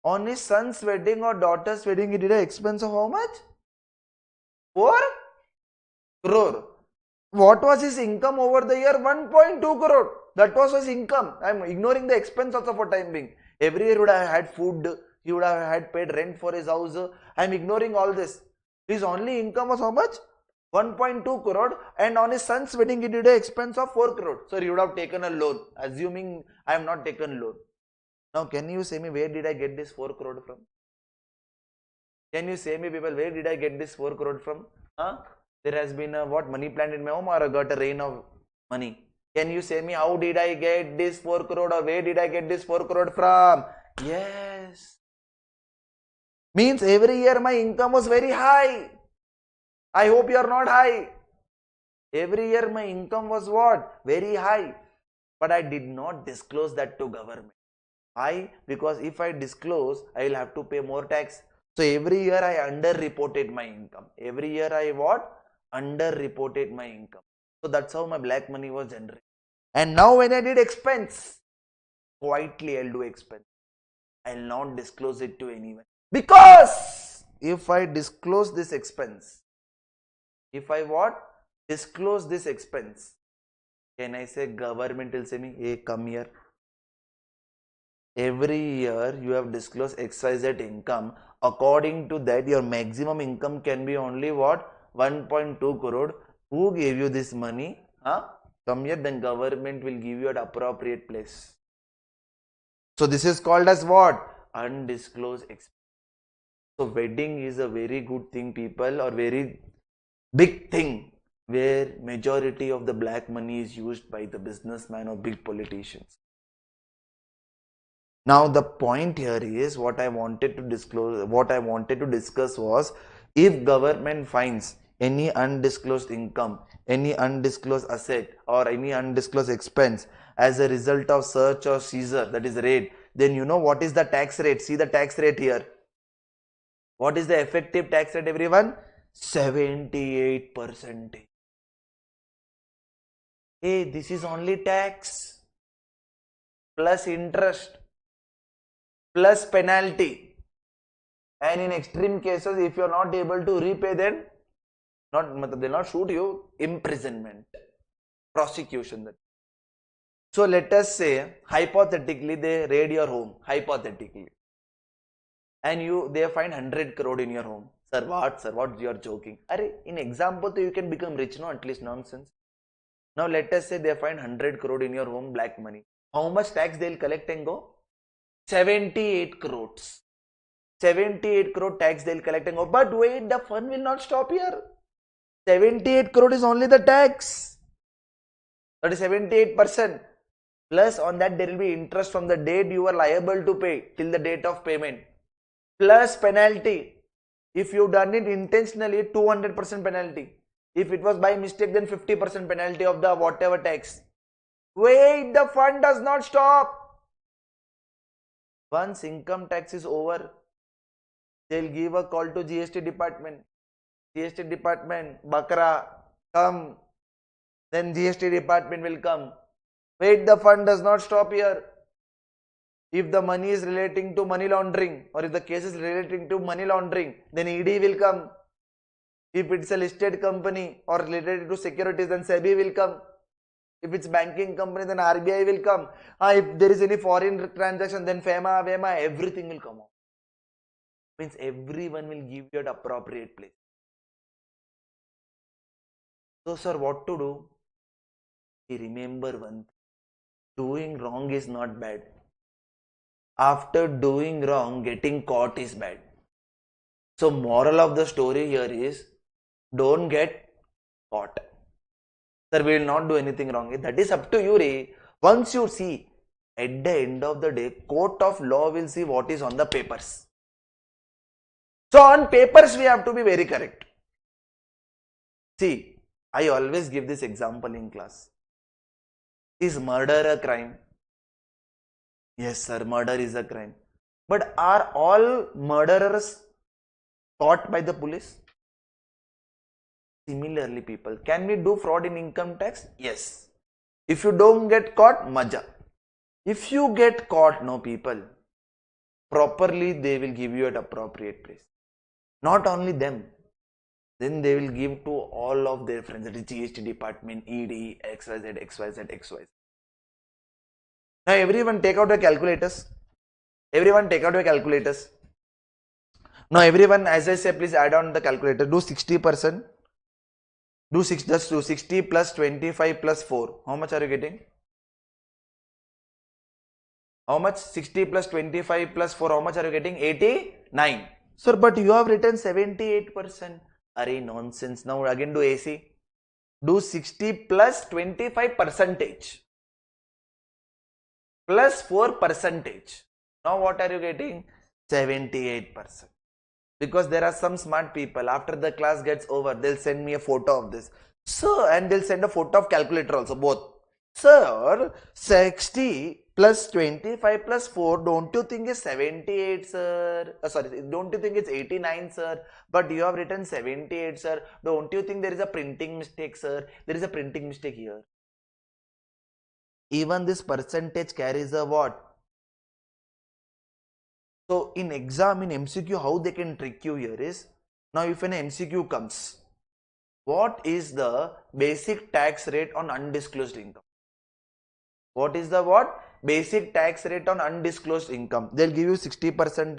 On his son's wedding or daughter's wedding, he did an expense of how much? 4 crore. What was his income over the year? 1.2 crore. That was his income. I am ignoring the expense also for time being. Every year he would have had food, he would have had paid rent for his house. I am ignoring all this. His only income was how much? 1.2 crore, and on his son's wedding he did an expense of 4 crore. So he would have taken a loan. Assuming I have not taken loan. Now can you say me where did I get this 4 crore from? Can you say me, people, where did I get this 4 crore from? Huh? There has been a what, money plant in my home, or I got a rain of money? Can you say me how did I get this 4 crore, or where did I get this 4 crore from? Yes. Means every year my income was very high. I hope you are not high. Every year my income was what? Very high. But I did not disclose that to government. Why? Because if I disclose, I will have to pay more tax. So every year I under-reported my income. Every year I what? Under-reported my income. So that's how my black money was generated. And now when I did expense, quietly I'll do expense. I'll not disclose it to anyone. Because if I disclose this expense, if I what? Disclose this expense, can I say government will say me, hey, come here. Every year you have disclosed XYZ income. According to that, your maximum income can be only what? 1.2 crore. Who gave you this money? Huh? Come here, then government will give you an appropriate place. So this is called as what? Undisclosed expense. So wedding is a very good thing, people, or very big thing where majority of the black money is used by the businessman or big politicians. Now the point here is what I wanted to discuss was, if government finds any undisclosed income, any undisclosed asset, or any undisclosed expense as a result of search or seizure, that is raid, then you know what is the tax rate. See the tax rate here. What is the effective tax rate, everyone? 78%. Hey, this is only tax plus interest plus penalty. And in extreme cases, if you are not able to repay, then they'll not shoot you, imprisonment, prosecution. So let us say, hypothetically, they raid your home, hypothetically, and they find 100 crore in your home. Sir, what? Sir, what? You are joking. In example, you can become rich, no? At least nonsense. Now let us say they find 100 crore in your home, black money. How much tax they'll collect and go? 78 crores. 78 crore tax they'll collect and go. But wait, the fun will not stop here. 78 crore is only the tax. That is 78%. Plus on that there will be interest from the date you are liable to pay till the date of payment. Plus penalty. If you done it intentionally, 200% penalty. If it was by mistake, then 50% penalty of the whatever tax. Wait, the fun does not stop. Once income tax is over, they'll give a call to GST department. GST department, Bakra, come. Then GST department will come. Wait, the fun does not stop here. If the money is relating to money laundering, or if the case is relating to money laundering, then ED will come. If it's a listed company or related to securities, then SEBI will come. If it's banking company, then RBI will come. If there is any foreign transaction, then FEMA, VEMA, everything will come out. Means everyone will give you at appropriate place. So sir, what to do? Remember one thing. Doing wrong is not bad. After doing wrong, getting caught is bad. So moral of the story here is, don't get caught. Sir, we will not do anything wrong. That is up to you, Ray. Once you see, at the end of the day, court of law will see what is on the papers. So on papers, we have to be very correct. See, I always give this example in class. Is murder a crime? Yes, sir, murder is a crime. But are all murderers caught by the police? Similarly, people, can we do fraud in income tax? Yes. If you don't get caught, maja. If you get caught, no people, properly they will give you at appropriate place. Not only them, then they will give to all of their friends, that is GST department, ED, XYZ, XYZ, XYZ. Now everyone take out your calculators. Everyone take out your calculators. Now everyone, as I say, please add on the calculator. Do 60%. Just do 60 plus 25 plus 4. How much are you getting? How much? 60 plus 25 plus 4. How much are you getting? 89. Sir, but you have written 78%. Arey, nonsense. Now again do AC. Do 60 plus 25 percentage. Plus 4 percentage. Now what are you getting? 78%. Because there are some smart people, after the class gets over, they'll send me a photo of this. Sir, and they'll send a photo of calculator also, both. Sir, 60 plus 25 plus 4, don't you think it's 78, sir? Sorry, don't you think it's 89, sir? But you have written 78, sir. Don't you think there is a printing mistake, sir? There is a printing mistake here. Even this percentage carries a what? So in exam, in MCQ, how they can trick you here is, now if an MCQ comes, what is the basic tax rate on undisclosed income? What is the what? Basic tax rate on undisclosed income. They'll give you 60%,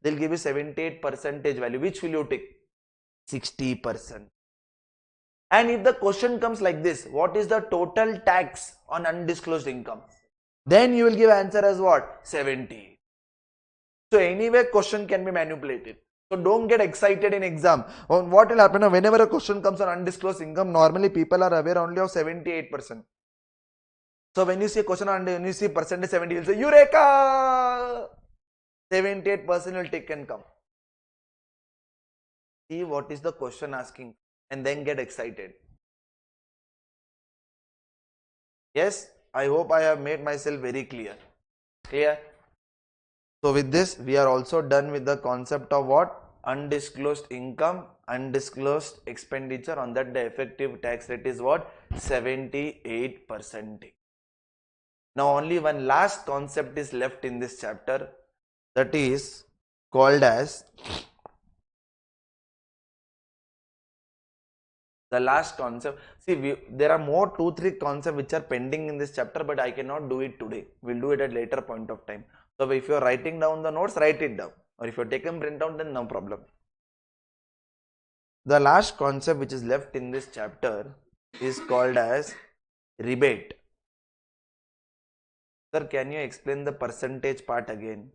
they'll give you 78% value. Which will you take? 60%. And if the question comes like this, what is the total tax on undisclosed income? Then you will give answer as what? 70. So anyway, question can be manipulated. So don't get excited in exam. What will happen whenever a question comes on undisclosed income, normally people are aware only of 78%. So when you see a question on, when you see percentage 70, you'll say, Eureka! 78% will take and come. See what is the question asking and then get excited. Yes, I hope I have made myself very clear. Clear? So with this, we are also done with the concept of what? Undisclosed income, undisclosed expenditure. On that, the effective tax rate is what? 78%. Now only one last concept is left in this chapter, that is called as the last concept. See, there are more 2-3 concepts which are pending in this chapter, but I cannot do it today. We'll do it at later point of time. So if you're writing down the notes, write it down. Or if you're taking print out, then no problem. The last concept which is left in this chapter is called as rebate. Sir, can you explain the percentage part again?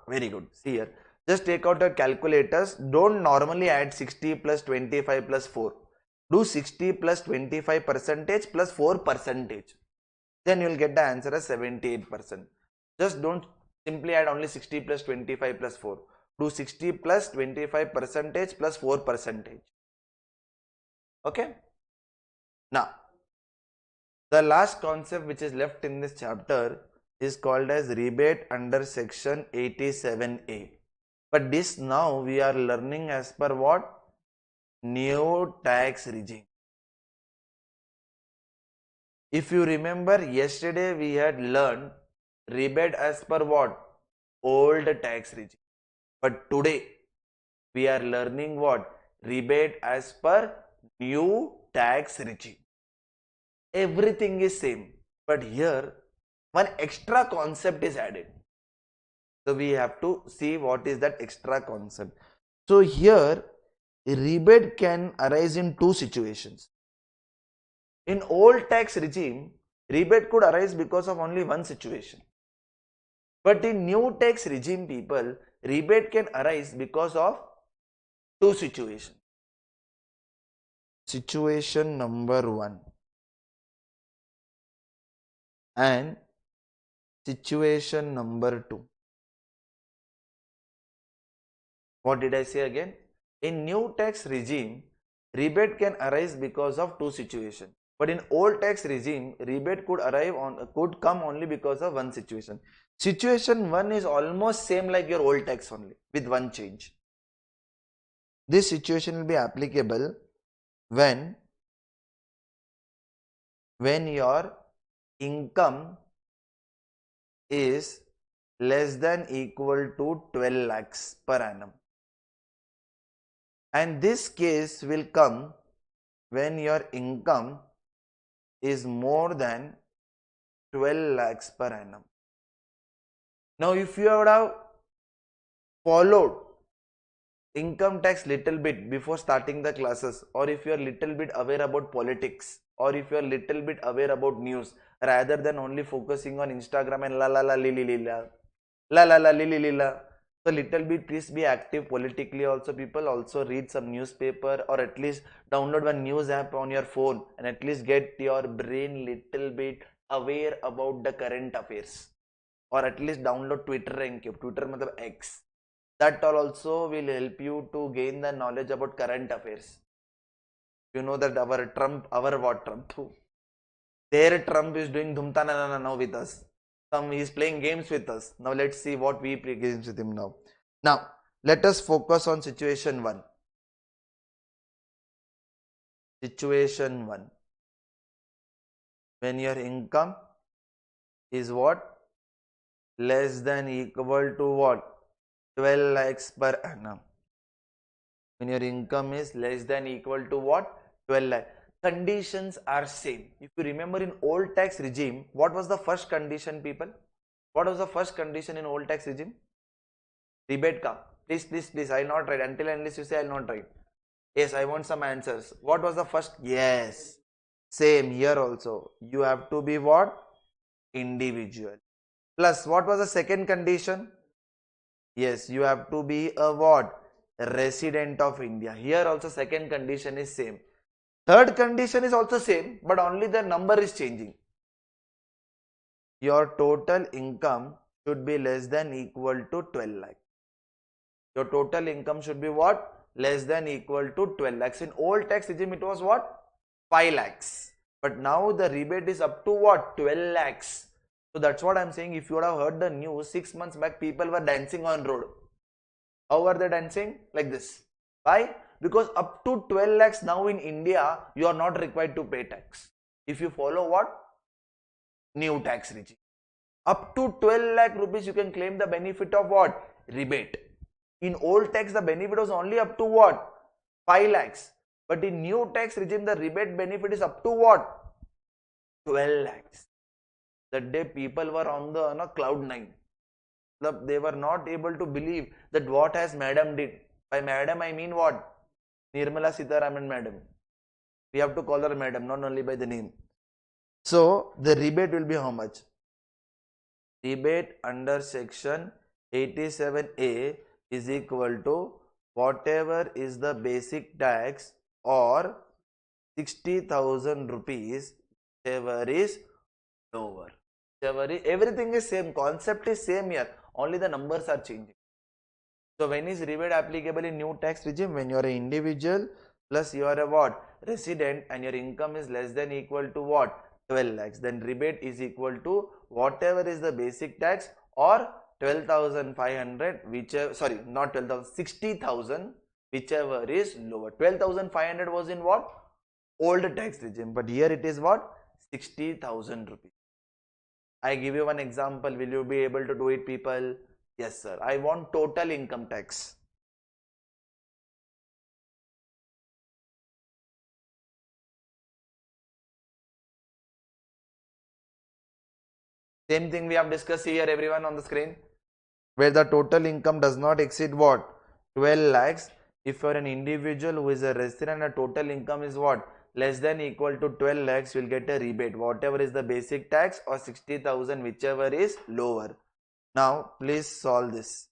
Very good. See here. Just take out your calculators. Don't normally add 60 plus 25 plus 4. Do 60 plus 25 percentage plus 4 percentage. Then you will get the answer as 78%. Just don't simply add only 60 plus 25 plus 4. Do 60 plus 25 percentage plus 4 percentage. Okay. Now, the last concept which is left in this chapter is called as rebate under section 87A. But this now we are learning as per what? New tax regime. If you remember, yesterday we had learned rebate as per what? Old tax regime. But today we are learning what? Rebate as per new tax regime. Everything is same, but here one extra concept is added. So we have to see what is that extra concept. So here rebate can arise in two situations. In old tax regime, rebate could arise because of only one situation. But in new tax regime, people, rebate can arise because of two situations. Situation number 1 and situation number 2. What did I say again? In new tax regime, rebate can arise because of two situations. But in old tax regime, rebate could come only because of one situation. Situation 1 is almost same like your old tax only, with one change. This situation will be applicable when your income is less than equal to 12 lakhs per annum. And this case will come when your income is more than 12 lakhs per annum. Now, if you would have followed income tax little bit before starting the classes, or if you are little bit aware about politics, or if you are little bit aware about news, rather than only focusing on Instagram and la la la li li li la, la la la li li li la. So little bit please be active politically also, people. Also read some newspaper, or at least download one news app on your phone, and at least get your brain little bit aware about the current affairs. Or at least download Twitter and Twitter matlab X. That also will help you to gain the knowledge about current affairs. You know that our Trump, their Trump is doing dhumta now with us. He is playing games with us. Now let's see what we play games with him now. Now let us focus on situation 1. Situation 1. When your income is what? Less than equal to what? 12 lakhs per annum. When your income is less than equal to what? 12 lakhs. Conditions are same. If you remember, in old tax regime, what was the first condition, people? What was the first condition in old tax regime? Rebate ka. Please, I'll not write. Until unless you say I'll not write. Yes, I want some answers. What was the first? Yes. Same here also. You have to be what? Individual. Plus, what was the second condition? Yes, you have to be a what? Resident of India. Here also second condition is same. Third condition is also same, but only the number is changing. Your total income should be less than equal to 12 lakhs. Your total income should be what? Less than equal to 12 lakhs. In old tax regime, it was what? 5 lakhs. But now the rebate is up to what? 12 lakhs. So that's what I'm saying. If you would have heard the news, 6 months back, people were dancing on road. How were they dancing? Like this. Why? Because up to 12 lakhs now in India, you are not required to pay tax. If you follow what? New tax regime. Up to 12 lakh rupees, you can claim the benefit of what? rebate. In old tax, the benefit was only up to what? 5 lakhs. But in new tax regime, the rebate benefit is up to what? 12 lakhs. That day people were on the cloud 9. They were not able to believe that what has madam did. By madam I mean what? Nirmala Sitharaman madam. We have to call her madam, not only by the name. So the rebate will be how much? Rebate under section 87A is equal to whatever is the basic tax or 60,000 rupees, whichever is lower. Everything is same, concept is same here, only the numbers are changing. So when is rebate applicable in new tax regime? When you are an individual plus you are a what? Resident and your income is less than equal to what? 12 lakhs. Then rebate is equal to whatever is the basic tax or 12,500, whichever, sorry, not 12,000, 60,000, whichever is lower. 12,500 was in what? Old tax regime, but here it is what? 60,000 rupees. I give you one example. Will you be able to do it, people? Yes, sir. I want total income tax. Same thing we have discussed here, everyone on the screen. Where the total income does not exceed what? 12 lakhs. If you are an individual who is a resident and total income is what? Less than equal to 12 lakhs, you will get a rebate. Whatever is the basic tax or 60,000, whichever is lower. Now, please solve this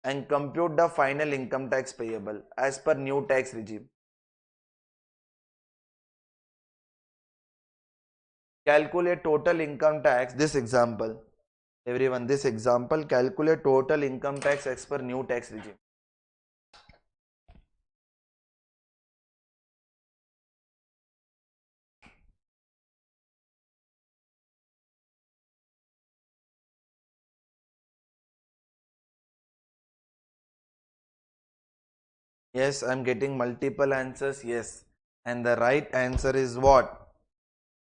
and compute the final income tax payable as per new tax regime. Calculate total income tax, this example. Everyone, this example, calculate total income tax as per new tax regime. Yes, I am getting multiple answers. Yes. And the right answer is what?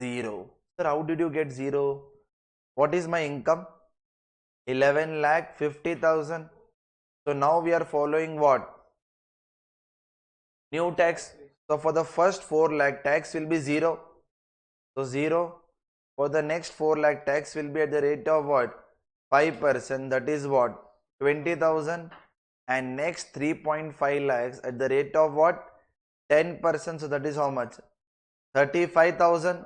0. Sir, how did you get 0? What is my income? 11 lakh 50,000. So now we are following what? New tax. So for the first 4 lakh tax will be 0. So 0. For the next 4 lakh tax will be at the rate of what? 5%. That is what? 20,000. And next 3.5 lakhs at the rate of what? 10%. So that is how much? 35,000.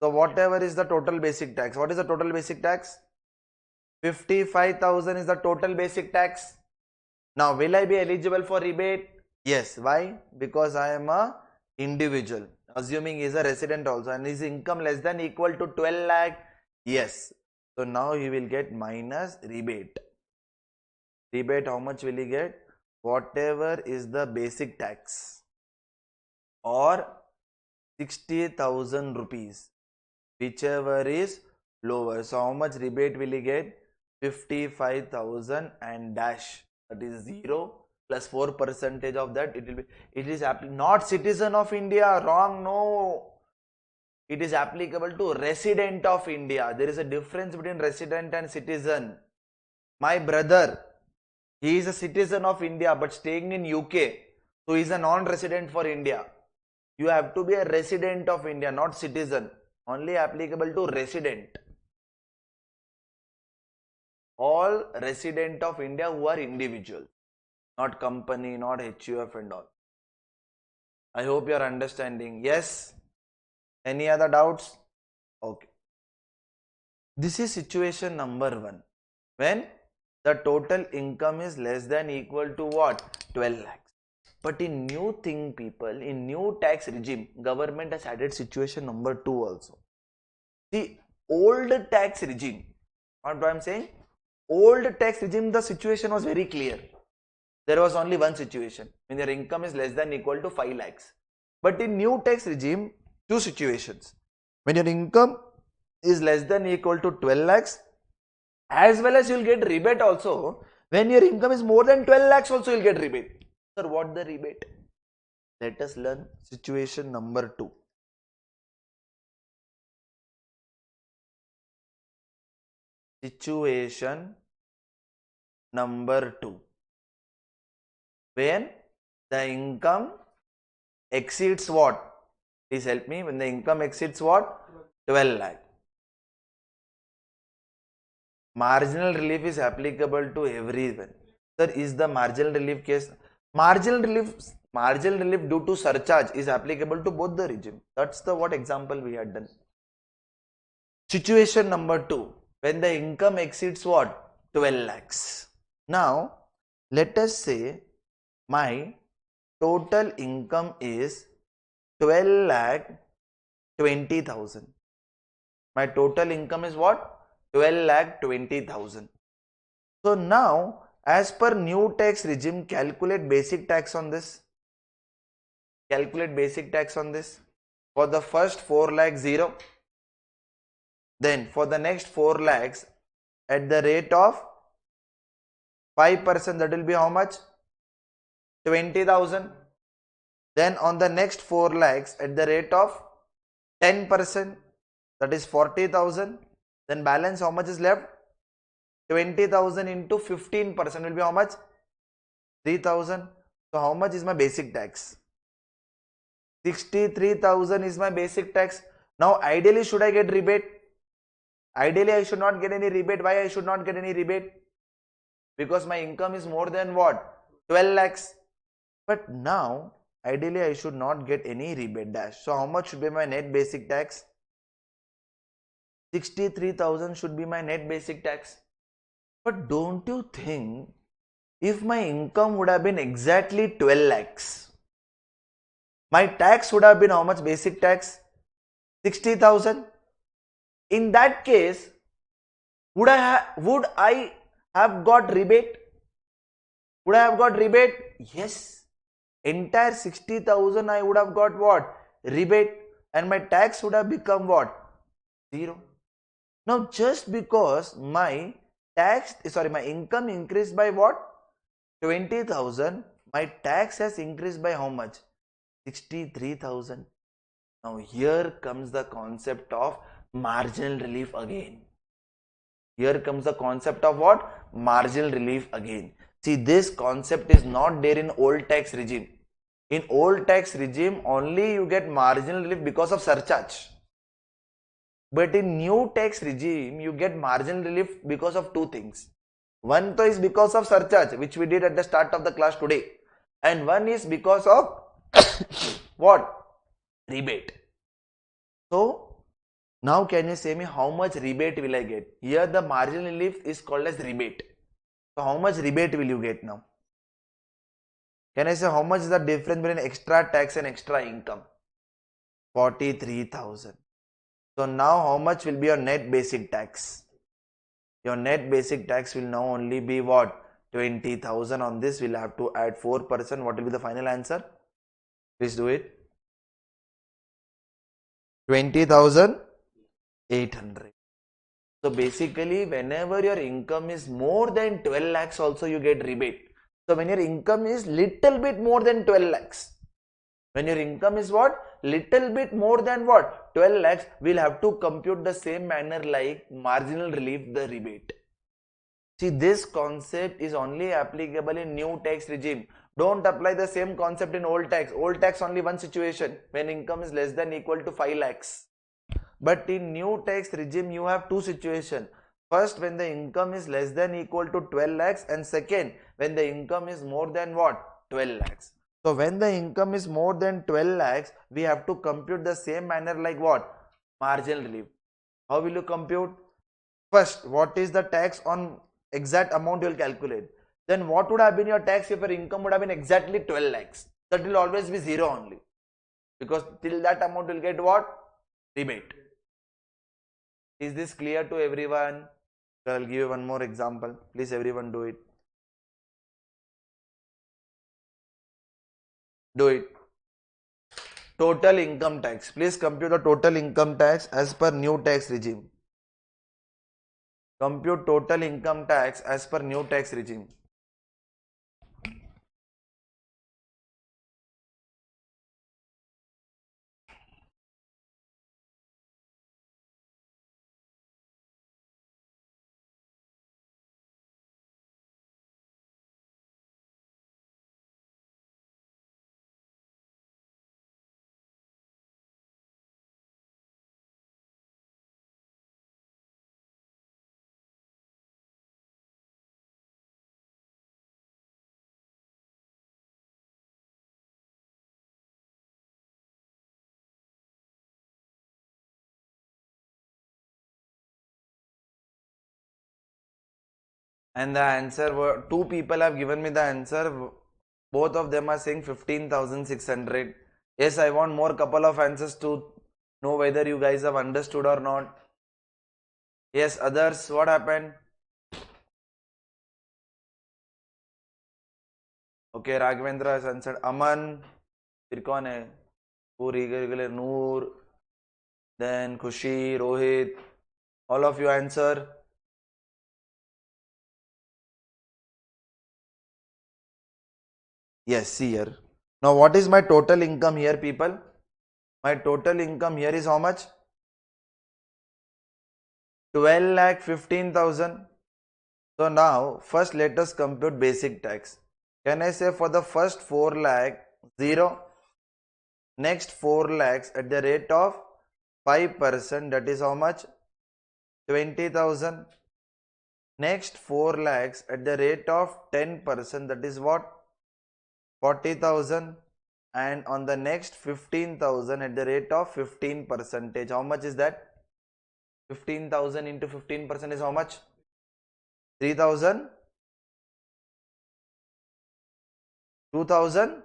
So whatever is the total basic tax. What is the total basic tax? 55,000 is the total basic tax. Now will I be eligible for rebate? Yes. Why? Because I am a individual. Assuming he is a resident also and his income less than equal to 12 lakh. Yes. So now he will get minus rebate. Rebate, how much will he get? Whatever is the basic tax or 60,000 rupees, whichever is lower. So how much rebate will he get? 55,000 and dash, that is 0 plus 4% of that. It is not citizen of India. Wrong. No, it is applicable to resident of India. There is a difference between resident and citizen. My brother, he is a citizen of India but staying in UK, so he is a non-resident for India. You have to be a resident of India, not citizen. Only applicable to resident. All resident of India who are individual, not company, not HUF and all. I hope you are understanding. Yes? Any other doubts? Okay. This is situation number 1. When the total income is less than equal to what? 12 lakhs. But in new thing, people, in new tax regime, government has added situation number 2 also. The old tax regime, what I am saying? Old tax regime, the situation was very clear. There was only one situation, when your income is less than equal to 5 lakhs. But in new tax regime, 2 situations. When your income is less than equal to 12 lakhs, as well as you will get rebate also. When your income is more than 12 lakhs also you will get rebate. Sir, what the rebate? Let us learn situation number 2. Situation number 2. When the income exceeds what? Please help me. When the income exceeds what? 12 lakh. Marginal relief is applicable to everyone. Sir, is the marginal relief case? Marginal relief due to surcharge is applicable to both the regime. That's the what example we had done. Situation number 2. When the income exceeds what? 12 lakhs. Now, let us say my total income is 12 lakh 20,000. My total income is what? 12 lakh 20,000. So now, as per new tax regime, calculate basic tax on this. Calculate basic tax on this. For the first 4 lakh 0. Then for the next 4 lakhs at the rate of 5%, that will be how much? 20,000. Then on the next 4 lakhs at the rate of 10%, that is 40,000. Then balance how much is left? 20,000 into 15% will be how much? 3,000. So how much is my basic tax? 63,000 is my basic tax. Now ideally should I get rebate? Ideally I should not get any rebate. Why I should not get any rebate? Because my income is more than what? 12 lakhs. But now ideally I should not get any rebate dash. So how much should be my net basic tax? 63,000 should be my net basic tax. But don't you think if my income would have been exactly 12 lakhs, my tax would have been how much basic tax? 60,000. In that case, would I have got rebate? Would I have got rebate? Yes. Entire 60,000 I would have got what? Rebate. And my tax would have become what? 0. Now just because my income increased by what? 20,000, my tax has increased by how much? 63,000. Now here comes the concept of marginal relief again. Here comes the concept of what? Marginal relief again. See, this concept is not there in old tax regime. In old tax regime, only you get marginal relief because of surcharge. But in new tax regime, you get marginal relief because of two things. One is because of surcharge, which we did at the start of the class today. And one is because of what? Rebate. So, now can you say me how much rebate will I get? Here the marginal relief is called as rebate. So, how much rebate will you get now? Can I say how much is the difference between extra tax and extra income? 43,000. So now how much will be your net basic tax? Your net basic tax will now only be what? 20,000. On this we'll have to add 4%. What will be the final answer? Please do it. 20,800. So basically whenever your income is more than 12 lakhs also you get rebate. So when your income is little bit more than 12 lakhs. When your income is what? Little bit more than what? 12 lakhs, we'll have to compute the same manner like marginal relief, the rebate. See, this concept is only applicable in new tax regime. Don't apply the same concept in old tax. Old tax only one situation, when income is less than equal to 5 lakhs. But in new tax regime, you have two situations. First, when the income is less than equal to 12 lakhs, and second, when the income is more than what? 12 lakhs. So when the income is more than 12 lakhs, we have to compute the same manner like what? Marginal relief. How will you compute? First, what is the tax on exact amount you will calculate. Then what would have been your tax if your income would have been exactly 12 lakhs? That will always be 0 only. Because till that amount will get what? Rebate. Is this clear to everyone? So I will give you one more example. Please everyone do it. Do it. Total income tax. Please compute the total income tax as per new tax regime. Compute total income tax as per new tax regime. And the answer were, two people have given me the answer. Both of them are saying 15,600. Yes, I want more couple of answers to know whether you guys have understood or not. Yes, others, what happened? Okay, Raghavendra has answered. Aman, फिर कौन है? पूरी Noor, then Khushi, Rohit, all of you answer. Yes, see here. Now what is my total income here, people? My total income here is how much? 12,15,000. So now first let us compute basic tax. Can I say for the first 4 lakh 0, next 4 lakhs at the rate of 5%, that is how much? 20,000. Next 4 lakhs at the rate of 10%, that is what? 40,000. And on the next 15,000 at the rate of 15%, how much is that? 15,000 into 15% is how much? 3,000? 2,000?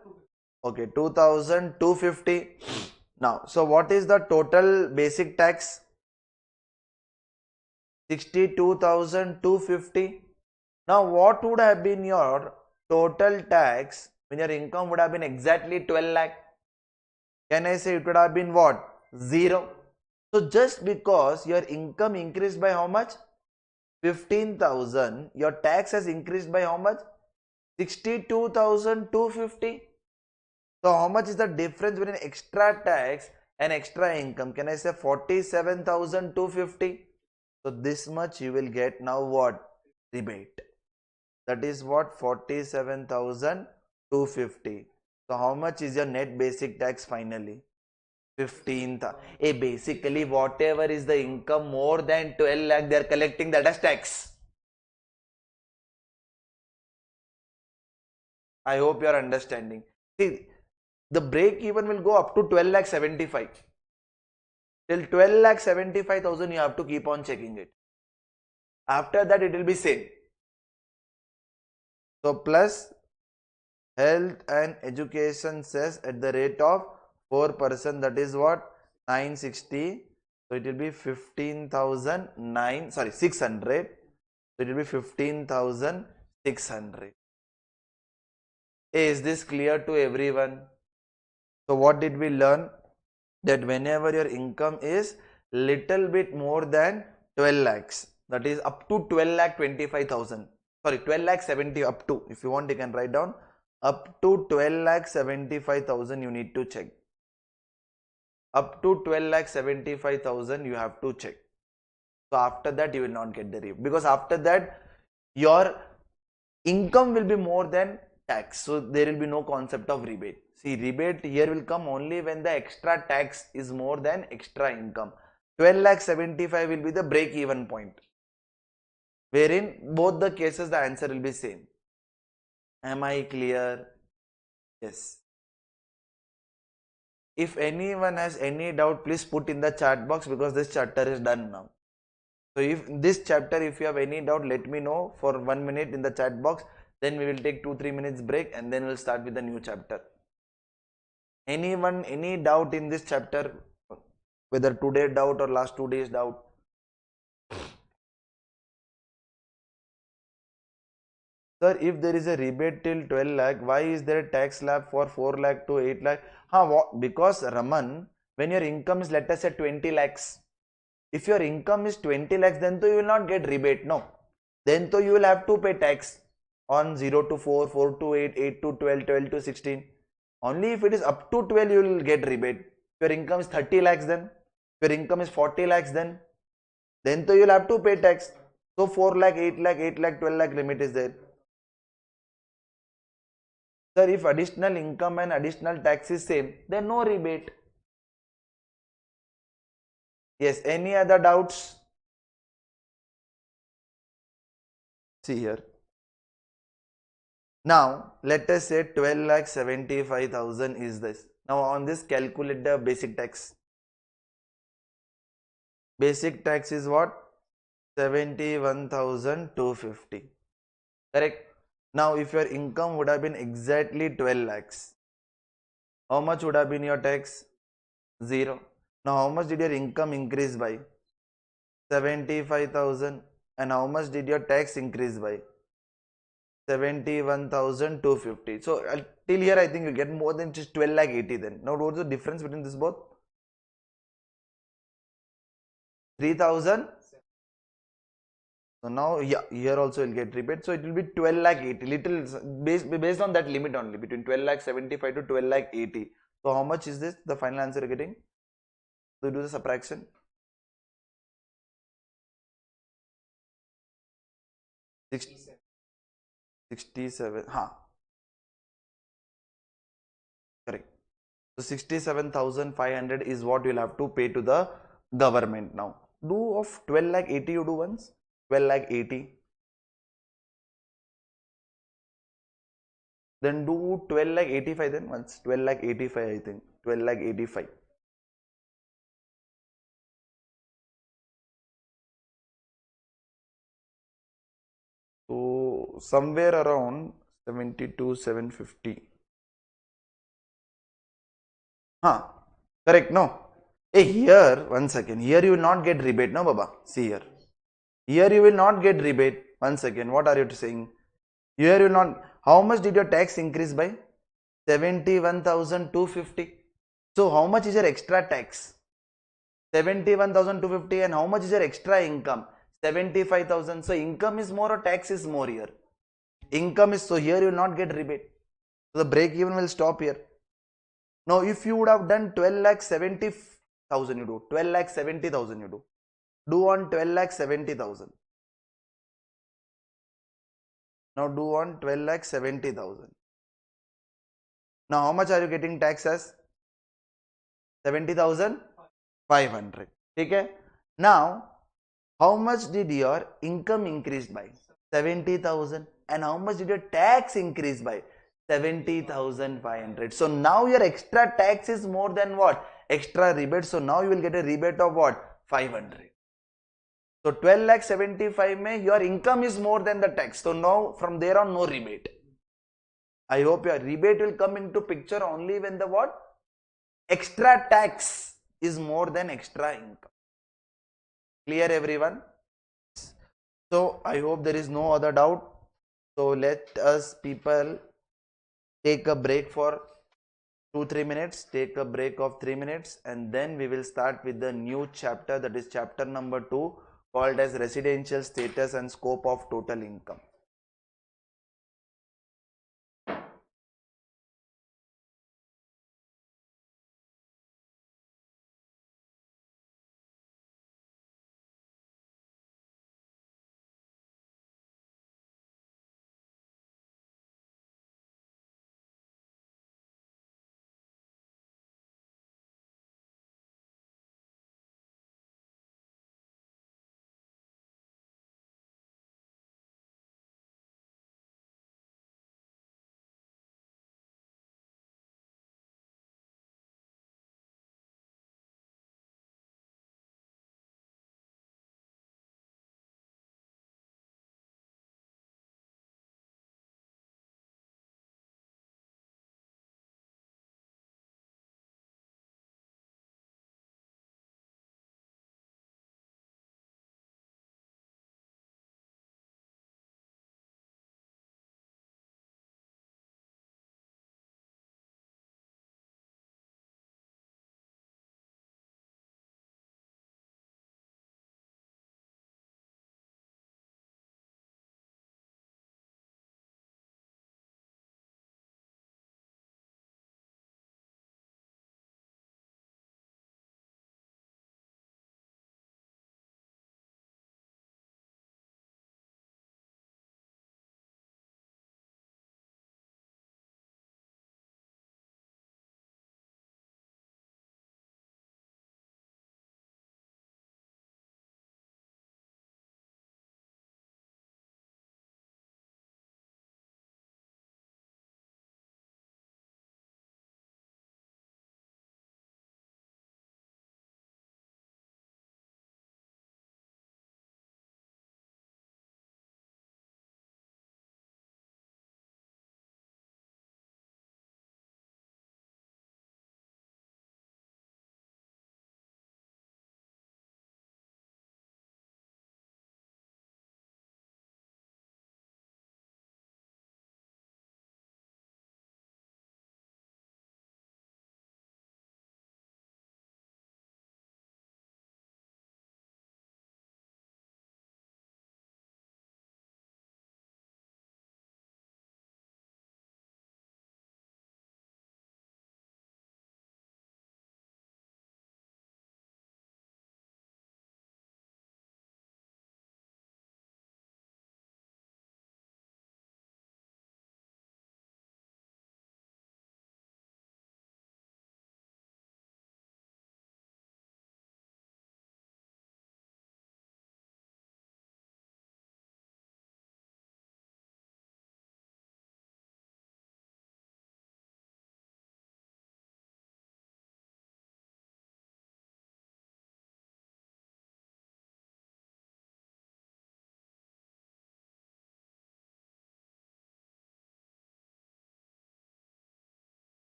Okay, 2,250. Now, so what is the total basic tax? 62,250. Now, what would have been your total tax when your income would have been exactly 12 lakh? Can I say it would have been what? 0. So, just because your income increased by how much? 15,000, your tax has increased by how much? 62,250. So how much is the difference between extra tax and extra income? Can I say 47,250? So this much you will get now what? Rebate. That is what? 47,250. So how much is your net basic tax finally? 15,000. Basically whatever is the income more than 12 lakh, they are collecting that as tax. I hope you are understanding. See, the break even will go up to 12 lakh 75. Till 12 lakh 75,000 you have to keep on checking it. After that it will be same. So plus health and education cess at the rate of 4%, that is what? 960. So it will be 600. So it will be 15,600. Is this clear to everyone? So what did we learn? That whenever your income is little bit more than 12 lakhs, that is up to 12 lakh 25,000, sorry 12 lakh 70, up to, if you want you can write down, up to 12 lakh 75,000 you need to check. Up to 12 lakh 75,000 you have to check. So after that you will not get the rebate, because after that your income will be more than tax, so there will be no concept of rebate. See, rebate here will come only when the extra tax is more than extra income. 12 lakh 75 will be the break even point, wherein both the cases the answer will be same. Am I clear? Yes. If anyone has any doubt, please put in the chat box, because this chapter is done now. So if this chapter, if you have any doubt, let me know for 1 minute in the chat box. Then we will take 2-3 minutes break and then we'll start with the new chapter. Anyone, any doubt in this chapter, whether today doubt or last 2 days doubt? Sir, if there is a rebate till 12 lakh, why is there a tax slab for 4 lakh to 8 lakh? Because Raman, when your income is, let us say 20 lakhs, if your income is 20 lakhs, then you will not get rebate, no. Then you will have to pay tax on 0 to 4, 4 to 8, 8 to 12, 12 to 16. Only if it is up to 12 you will get rebate. If your income is 30 lakhs, then if your income is 40 lakhs, then you will have to pay tax. So 4 lakh, 8 lakh, 8 lakh, 12 lakh limit is there. Sir, if additional income and additional tax is same, then no rebate. Yes, any other doubts? See here. Now, let us say 12 lakh 75,000 is this. Now, on this calculate the basic tax. Basic tax is what? 71,250. correct? Now, if your income would have been exactly 12 lakhs, how much would have been your tax? 0. Now, how much did your income increase by? 75,000. And how much did your tax increase by? 71,250. So, till here, I think you get more than just 12 lakh 80 then. Now, what's the difference between this both? 3,000. So now, yeah, here also you'll get rebate. So it will be 12 lakh 80. Little based on that limit only, between 12 lakh 75 to 12 lakh 80. So how much is this? The final answer you're getting? So do the subtraction. 67. Correct. So 67,500 is what you'll have to pay to the government now. Do of 12 lakh 80 you do once. 12 lakh 80. Then do 12 lakh 85 then once. 12 lakh 85 I think. 12 lakh 85. So somewhere around 72, 750. Correct, no? Hey, here, 1 second. Here you will not get rebate, no, Baba? See here. Here you will not get rebate. 1 second. What are you saying? Here you will not. How much did your tax increase by? 71,250. So how much is your extra tax? 71,250. And how much is your extra income? 75,000. So income is more or tax is more here? Income is, so here you will not get rebate. So the break even will stop here. Now if you would have done 12 lakh 70,000 you do. 12 lakh 70,000 you do. Do on 12 lakh 70,000. Now do on 12 lakh 70,000. Now how much are you getting tax as? 70,500. Okay. Now how much did your income increase by? 70,000. And how much did your tax increase by? 70,500. So now your extra tax is more than what? Extra rebate. So now you will get a rebate of what? 500. So 12 lakh 75 mein your income is more than the tax. So now from there on no rebate. I hope your rebate will come into picture only when the what? Extra tax is more than extra income. Clear everyone? So I hope there is no other doubt. So let us people take a break for 2-3 minutes, take a break of 3 minutes, and then we will start with the new chapter, that is chapter number 2, called as residential status and scope of total income.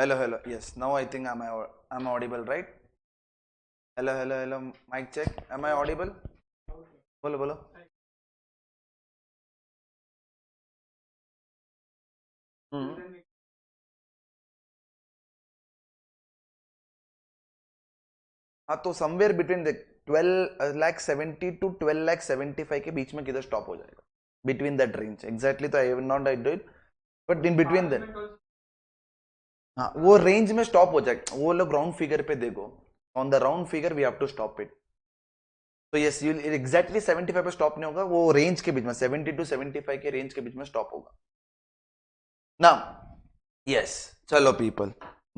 Hello. Yes, now I think I'm audible, right? Hello. Mic check. Am I audible? बोलो. हाँ तो somewhere between the 12,70,000 to 12,75,000 के बीच में किधर stop हो जाएगा, between that range exactly. तो I will not I do it, but in between that. हाँ वो रेंज में स्टॉप हो जाएगा. वो लोग राउंड फिगर पे देखो, on the round figure we have to stop it. तो यस यू एग्जैक्टली 75 पे स्टॉप नहीं होगा, वो रेंज के बीच में 70 to 75 के रेंज के बीच में स्टॉप होगा ना. यस चलो people,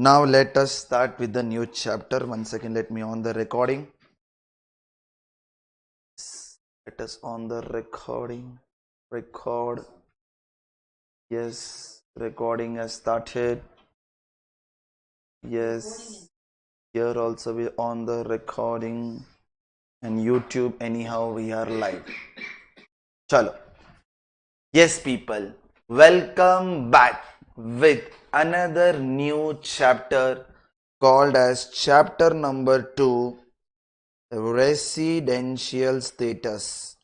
now let us start with the new chapter. One second, let me on the recording. Let us on the recording. Record. Yes, recording has started. Yes, here also we on the recording, and YouTube anyhow we are live. Chalo. Yes people, welcome back with another new chapter called as chapter number 2, residential status.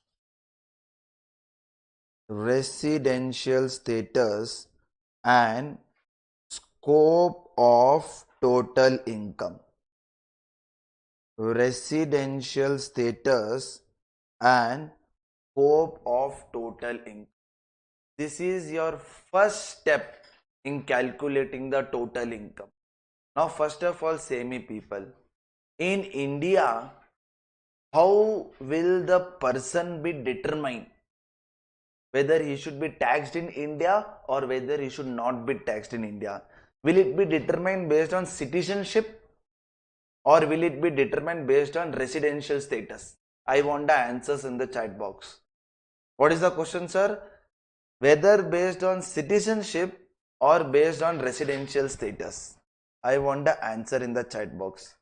Residential status and scope of total income. Residential status and scope of total income. This is your first step in calculating the total income. Now first of all, say me people, in India, how will the person be determined whether he should be taxed in India or whether he should not be taxed in India? Will it be determined based on citizenship or will it be determined based on residential status? I want the answers in the chat box. What is the question, sir? Whether based on citizenship or based on residential status? I want the answer in the chat box.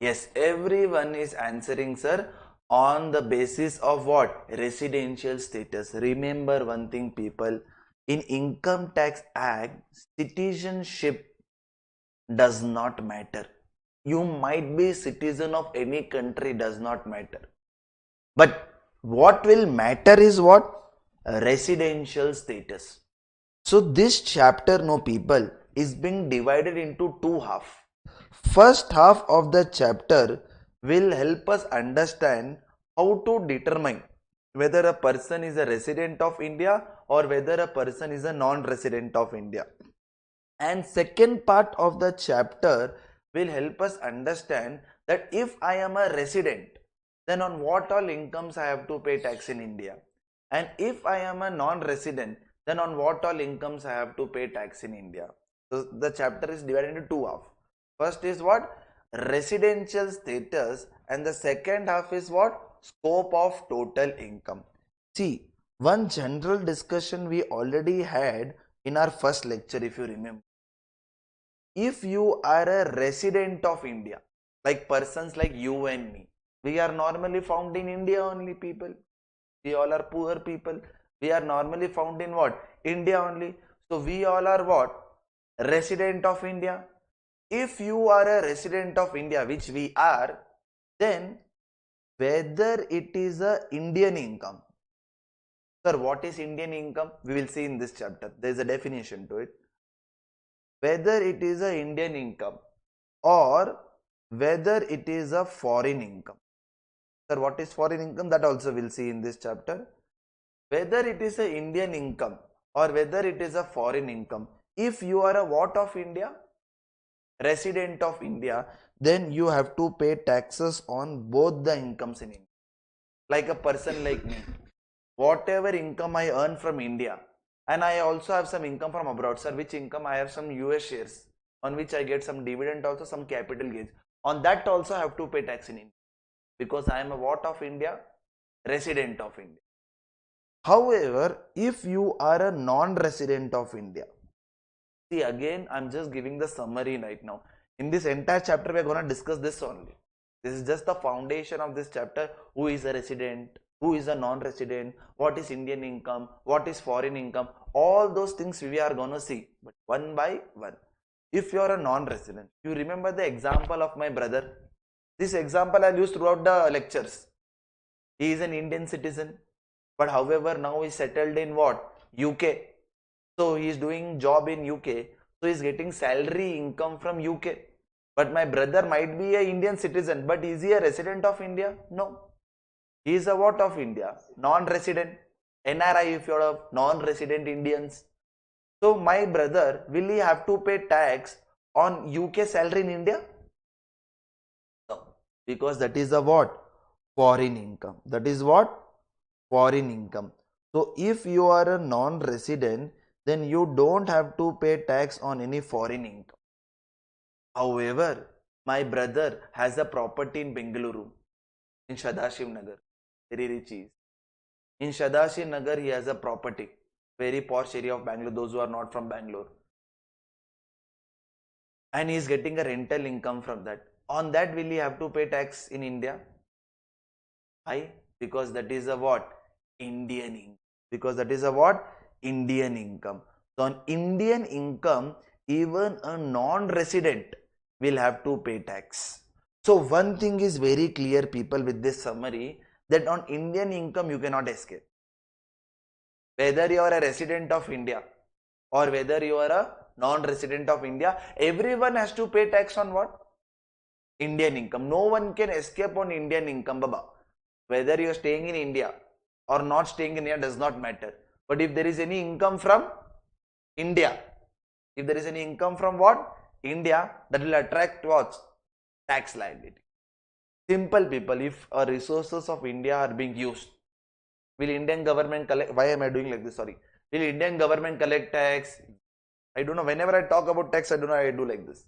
Yes, everyone is answering, sir, on the basis of what? Residential status. Remember one thing, people. In Income Tax Act, citizenship does not matter. You might be citizen of any country, does not matter. But what will matter is what? Residential status. So this chapter, no people, is being divided into two halves. First half of the chapter will help us understand how to determine whether a person is a resident of India or whether a person is a non-resident of India. And second part of the chapter will help us understand that if I am a resident, then on what all incomes I have to pay tax in India. And if I am a non-resident, then on what all incomes I have to pay tax in India. So the chapter is divided into two halves. First is what? Residential status, and the second half is what? Scope of total income. See, one general discussion we already had in our first lecture, if you remember. If you are a resident of India, like persons like you and me, we are normally found in India only, people. We all are poor people. We are normally found in what? India only. So we all are what? Resident of India. If you are a resident of India, which we are, then whether it is a Indian income. Sir, what is Indian income? We will see in this chapter. There is a definition to it. Whether it is a Indian income or whether it is a foreign income. Sir, what is foreign income? That also we'll see in this chapter. Whether it is a Indian income or whether it is a foreign income, if you are a what of India? Resident of India, then you have to pay taxes on both the incomes in India. Like a person like me, whatever income I earn from India, and I also have some income from abroad. Sir, which income? I have some US shares on which I get some dividend, also some capital gains. On that also I have to pay tax in India because I am a what of India? Resident of India. However, if you are a non-resident of India, see again, I'm just giving the summary right now. In this entire chapter, we are going to discuss this only. This is just the foundation of this chapter. Who is a resident? who is a non-resident, what is Indian income, what is foreign income, all those things we are going to see, but one by one. If you are a non-resident, you remember the example of my brother. This example I'll use throughout the lectures. He is an Indian citizen, but however now he settled in what? UK. So he is doing job in UK. So he is getting salary income from UK. But my brother might be a Indian citizen, but is he a resident of India? No. He is a what of India? Non-resident. NRI if you are of non-resident Indians. So my brother, will he have to pay tax on UK salary in India? No. Because that is a what? Foreign income. That is what? Foreign income. So if you are a non-resident, then you don't have to pay tax on any foreign income. However, my brother has a property in Bengaluru, in Sadashiv Nagar, very rich he is. In Sadashiv Nagar, he has a property, very posh area of Bangalore, those who are not from Bangalore. And he is getting a rental income from that. On that, will he have to pay tax in India? Why? Because that is a what? Indian income. Because that is a what? Indian income. So on Indian income, even a non-resident will have to pay tax. So one thing is very clear, people, with this summary, that on Indian income you cannot escape. Whether you are a resident of India or whether you are a non-resident of India, everyone has to pay tax on what? Indian income. No one can escape on Indian income, Baba. Whether you are staying in India or not staying in India does not matter. But if there is any income from India, if there is any income from what? India, that will attract what? Tax liability. Simple, people. If resources of India are being used, will Indian government collect? Why am I doing like this? Sorry. Will Indian government collect tax? I don't know. Whenever I talk about tax, I don't know. I do like this.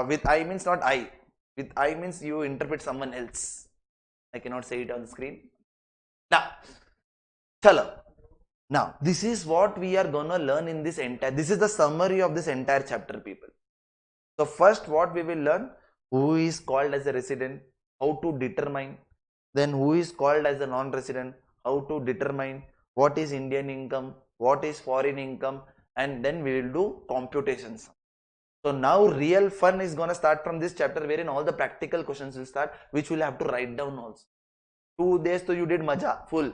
With I means not I. With I means you interpret someone else. I cannot say it on the screen. Now, chalo. Now, this is what we are gonna learn in this entire. This is the summary of this entire chapter, people. So first, what we will learn: who is called as a resident, how to determine. Then who is called as a non-resident, how to determine. What is Indian income, what is foreign income, and then we will do computations. So now real fun is gonna start from this chapter, wherein all the practical questions will start, which we'll have to write down also. 2 days so you did maja, full.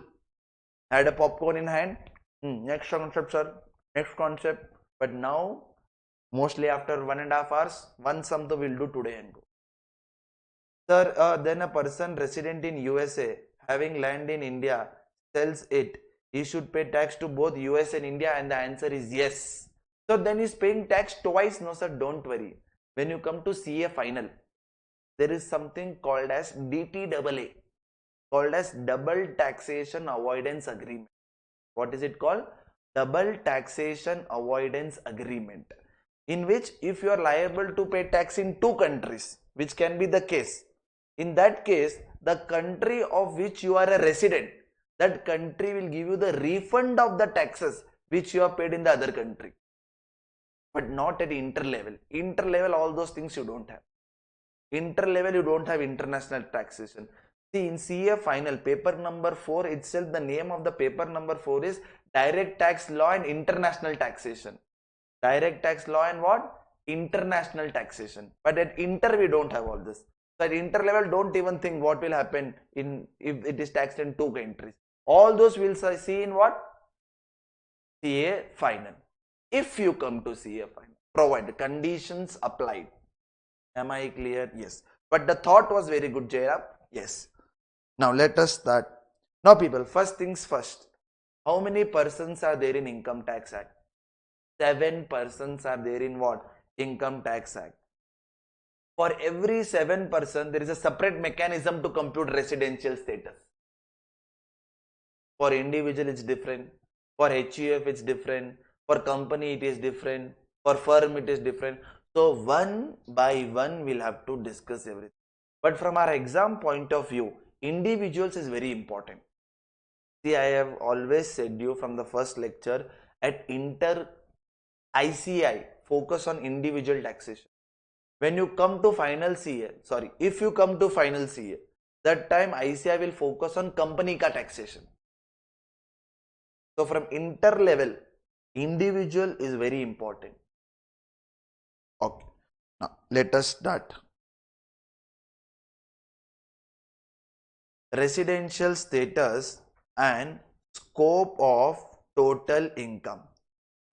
Had a popcorn in hand. Next concept, sir. Next concept. But now, mostly after 1.5 hours, one sum to we'll do today and go. Sir, then a person resident in USA having land in India sells it. He should pay tax to both US and India, and the answer is yes. So then he's paying tax twice. No, sir, don't worry. When you come to CA final, there is something called as DTAA, called as Double Taxation Avoidance Agreement. What is it called? Double Taxation Avoidance Agreement, in which if you are liable to pay tax in 2 countries, which can be the case, in that case, the country of which you are a resident, that country will give you the refund of the taxes which you have paid in the other country. But not at inter-level. Inter-level, all those things you don't have. Inter-level, you don't have international taxation. See, in CA final, paper number 4 itself, the name of the paper number 4 is Direct Tax Law and International Taxation. Direct Tax Law and what? International Taxation. But at inter, we don't have all this. So at inter-level, don't even think what will happen if it is taxed in 2 countries. All those we'll see in what? CA final. If you come to CA final, provide conditions applied. Am I clear? Yes. But the thought was very good, Jairam. Yes. Now let us start. Now people, first things first. How many persons are there in Income Tax Act? 7 persons are there in what? Income Tax Act. For every 7 person, there is a separate mechanism to compute residential status. For individual, it's different. For HUF, it's different. For company, it is different. For firm, it is different. So one by one, we'll have to discuss everything. But from our exam point of view, individuals is very important. See, I have always said you from the first lecture, at ICAI, focus on individual taxation. When you come to final CA, if you come to final CA, that time ICAI will focus on company ka taxation. So from inter level, individual is very important. Okay, now let us start. Residential status and scope of total income.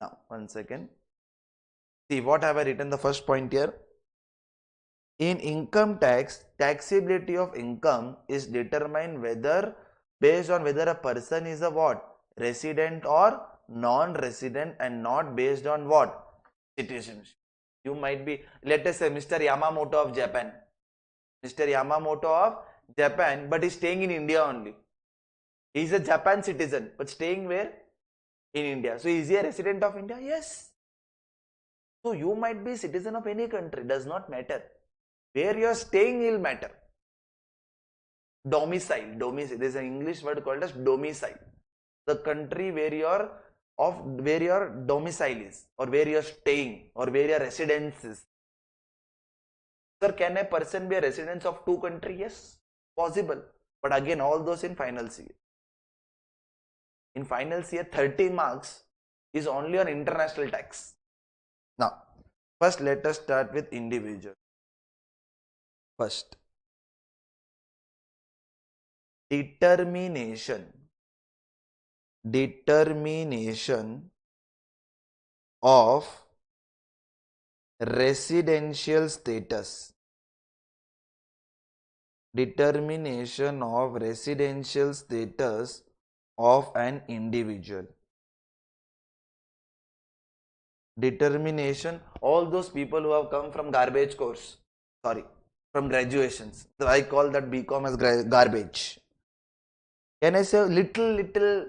Now, one second. See what have I written the first point here. In income tax, taxability of income is determined whether based on whether a person is a what? Resident or non-resident, and not based on what? Citizenship. You might be, let us say Mr. Yamamoto of Japan. Mr. Yamamoto of Japan, but he's staying in India only. He's a Japan citizen, but staying where? In India. So is he a resident of India? Yes. So you might be citizen of any country, does not matter. Where you are staying will matter. Domicile. There is an English word called as domicile. The country where your domicile is, or where you are staying, or where your residence is. Sir, can a person be a resident of two countries? Yes, possible. But again, all those in final CA. In final CA, 30 marks is only on international tax. Now, first let us start with individual. First, determination of residential status. Determination of residential status of an individual. Determination, all those people who have come from garbage course, from graduations. So I call that BCom as garbage. Can I say little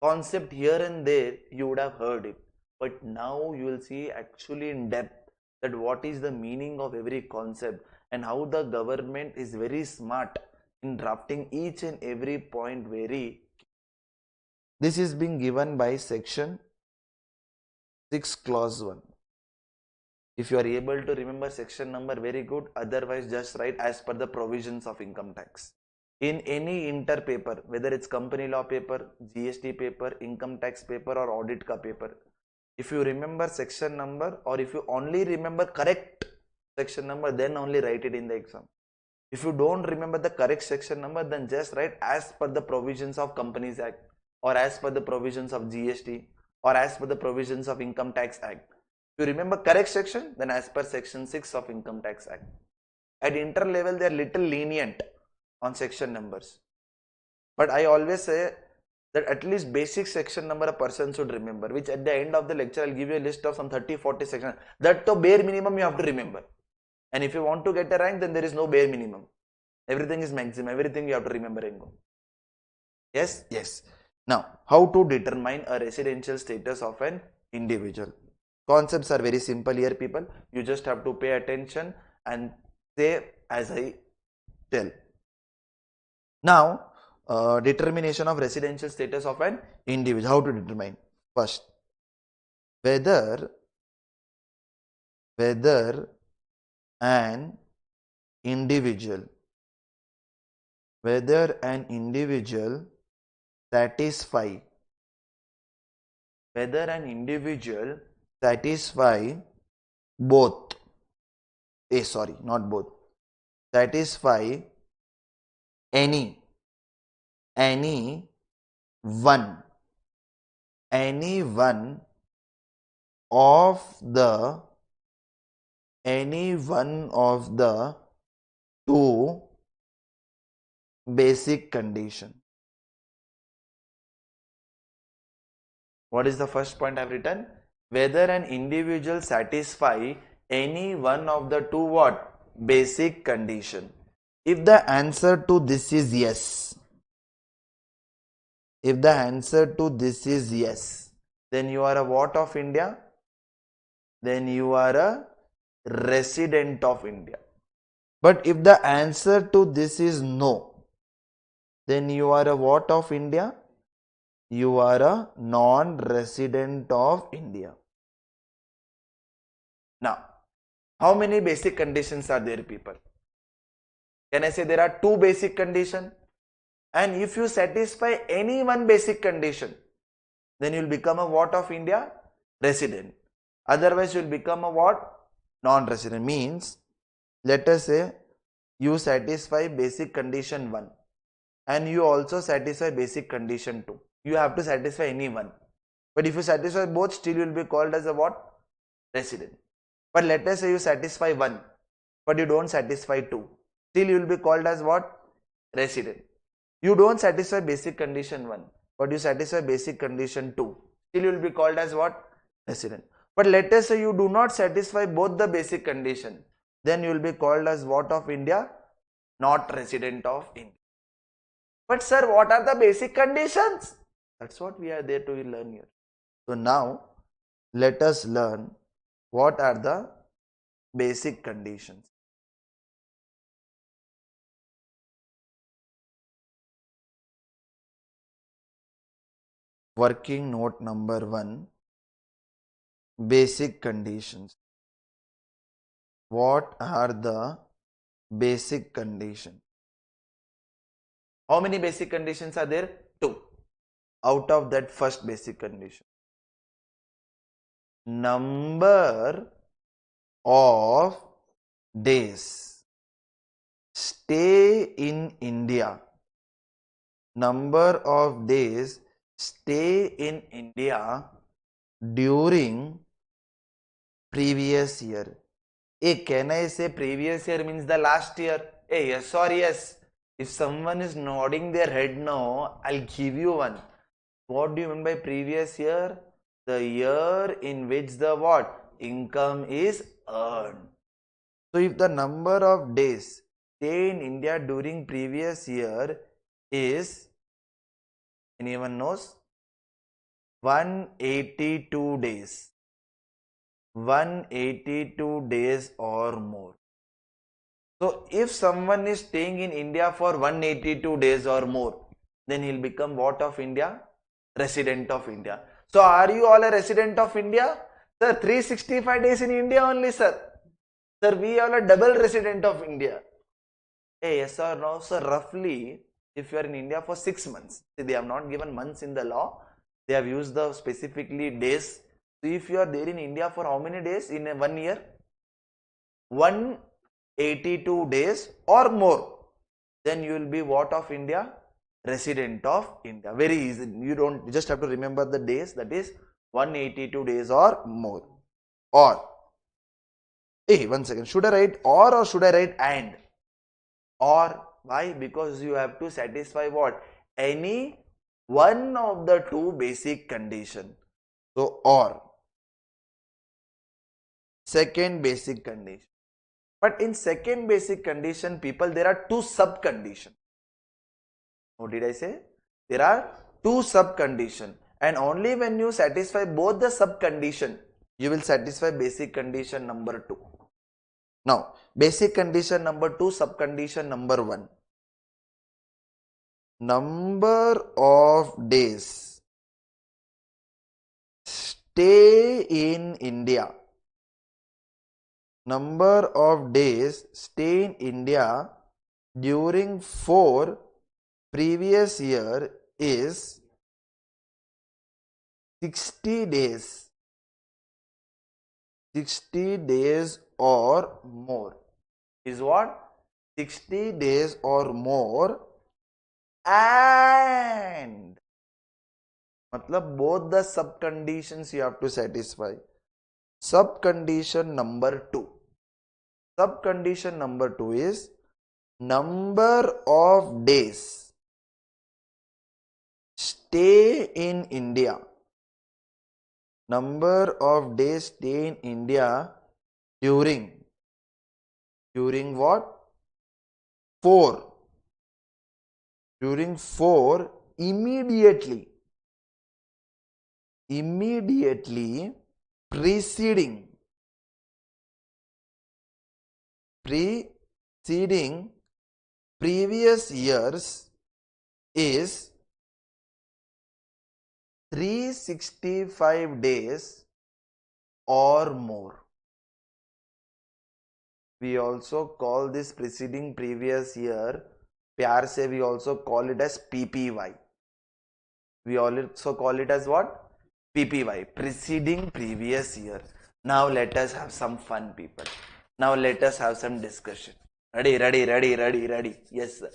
concept here and there, you would have heard it. But now you will see actually in depth that what is the meaning of every concept and how the government is very smart in drafting each and every point very. This is being given by section 6 clause 1. If you are able to remember section number, very good. Otherwise just write as per the provisions of income tax. In any inter paper, whether it's company law paper, GST paper, income tax paper or audit ka paper, if you remember section number, or if you only remember correct section number, then only write it in the exam. If you don't remember the correct section number, then just write as per the provisions of Companies Act, or as per the provisions of GST, or as per the provisions of Income Tax Act. If you remember correct section, then as per section 6 of Income Tax Act. At inter level, they are little lenient on section numbers. But I always say that at least basic section number a person should remember, which at the end of the lecture, I'll give you a list of some 30-40 sections. That to bare minimum you have to remember. And if you want to get a rank, then there is no bare minimum. Everything is maximum. Everything you have to remember and go. Yes? Yes. Now, how to determine a residential status of an individual? Concepts are very simple here, people. You just have to pay attention and say as I tell. Now, determination of residential status of an individual. How to determine? First, whether an individual satisfy both satisfy any one of the two basic condition. What is the first point I have written? Whether an individual satisfy any one of the two what? Basic condition. If the answer to this is yes, then you are a what of India? Then you are a resident of India. But if the answer to this is no, then you are a what of India? You are a non-resident of India. Now, how many basic conditions are there, people? Can I say there are two basic conditions? And if you satisfy any one basic condition, then you will become a what of India? Resident. Otherwise, you will become a what? Non-resident. Means, let us say you satisfy basic condition 1 and you also satisfy basic condition 2. You have to satisfy any one. But if you satisfy both, still you will be called as a what? Resident. But let us say you satisfy 1, but you don't satisfy 2. Still you will be called as what? Resident. You don't satisfy basic condition 1, but you satisfy basic condition 2. Still you will be called as what? Resident. But let us say you do not satisfy both the basic condition. Then you will be called as what of India? Not resident of India. But sir, what are the basic conditions? That's what we are there to learn here. So now, let us learn what are the basic conditions. Working note number 1, basic conditions. What are the basic conditions? How many basic conditions are there? 2. Out of that first basic condition, number of days stay in India. Number of days stay in India during previous year. Hey, can I say previous year means the last year? Hey, yes or yes? If someone is nodding their head no, I'll give you one. What do you mean by previous year? The year in which the what? Income is earned. So if the number of days stay in India during previous year is, anyone knows? 182 days. 182 days or more. So if someone is staying in India for 182 days or more, then he'll become what of India? Resident of India. So are you all a resident of India? Sir, 365 days in India only, sir. Sir, we are a double resident of India. Hey, yes or no? So roughly, if you are in India for 6 months, see, they have not given months in the law. They have used the specifically days. So if you are there in India for how many days in 1 year? 182 days or more. Then you will be what of India? Resident of India. Very easy. You just have to remember the days, that is 182 days or more. Or, hey, 1 second, should I write or should I write and? Or, why? Because you have to satisfy what? Any one of the two basic condition. So, or. Second basic condition. But in second basic condition, people, there are two sub conditions. What did I say? There are two sub conditions, and only when you satisfy both the sub condition, you will satisfy basic condition number 2. Now, basic condition number 2, sub condition number 1. Number of days stay in India. Number of days stay in India during 4 previous year is 60 days. 60 days or more. Is what? 60 days or more, and matlab both the sub conditions you have to satisfy. Sub condition number 2. Sub condition number 2 is number of days stay in India. Number of days stay in India during what? 4. During 4 immediately preceding previous years is 365 days or more. We also call this preceding previous year, प्यार से we also call it as PPY. We also call it as what? PPY, preceding previous year. Now let us have some fun, people. Now let us have some discussion. Ready. Yes, sir.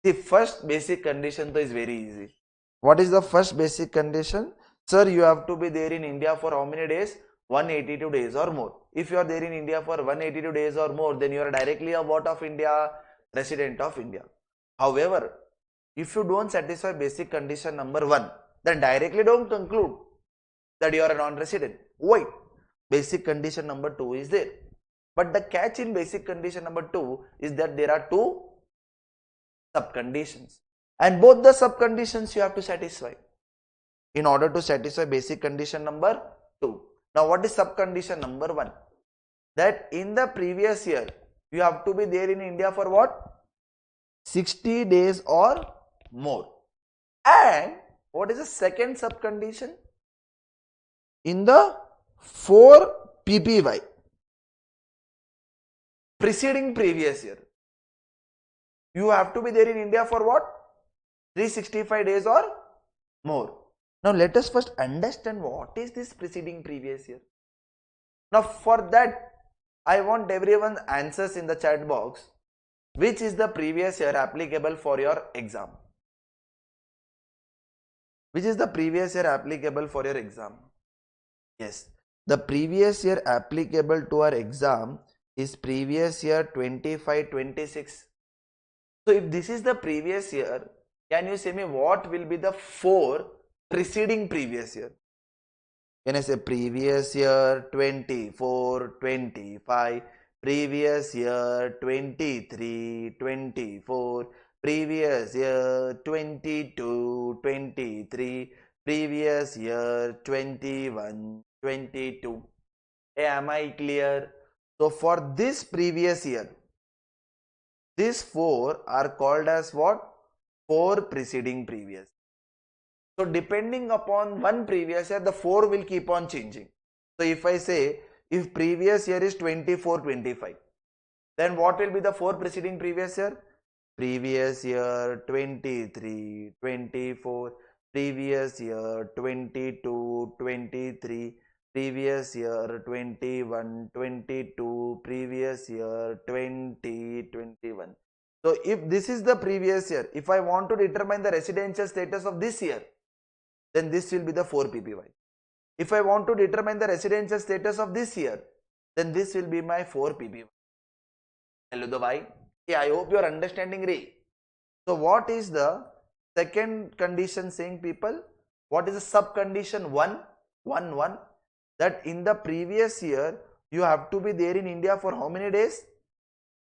The first basic condition though is very easy. What is the first basic condition? Sir, you have to be there in India for how many days? 182 days or more. If you are there in India for 182 days or more, then you are directly a what of India? Resident of India. However, if you don't satisfy basic condition number 1, then directly don't conclude that you are a non-resident. Why? Basic condition number 2 is there. But the catch in basic condition number 2 is that there are 2 sub-conditions. And both the sub-conditions you have to satisfy in order to satisfy basic condition number 2. Now what is sub-condition number 1? That in the previous year, you have to be there in India for what? 60 days or more. And what is the second sub-condition? In the 4 PPY, preceding previous year, you have to be there in India for what? 365 days or more. Now let us first understand what is this preceding previous year. Now for that, I want everyone's answers in the chat box. Which is the previous year applicable for your exam? Which is the previous year applicable for your exam? Yes, the previous year applicable to our exam is previous year 25-26. So if this is the previous year, can you say me what will be the 4 preceding previous year? Can I say previous year 24-25, previous year 23-24, previous year 22-23, previous year 21-22. Hey, am I clear? So for this previous year, these 4 are called as what? 4 preceding previous. So depending upon one previous year, the 4 will keep on changing. So if I say, if previous year is 24-25, then what will be the 4 preceding previous year? Previous year 23-24, previous year 22-23, previous year 21-22, previous year 20-21. So if this is the previous year, if I want to determine the residential status of this year, then this will be the 4 PPY. If I want to determine the residential status of this year, then this will be my 4 PPY. Hello, the bhai. Yeah, I hope you are understanding, Ray. So what is the second condition saying, people? What is the sub condition 1? That in the previous year, you have to be there in India for how many days?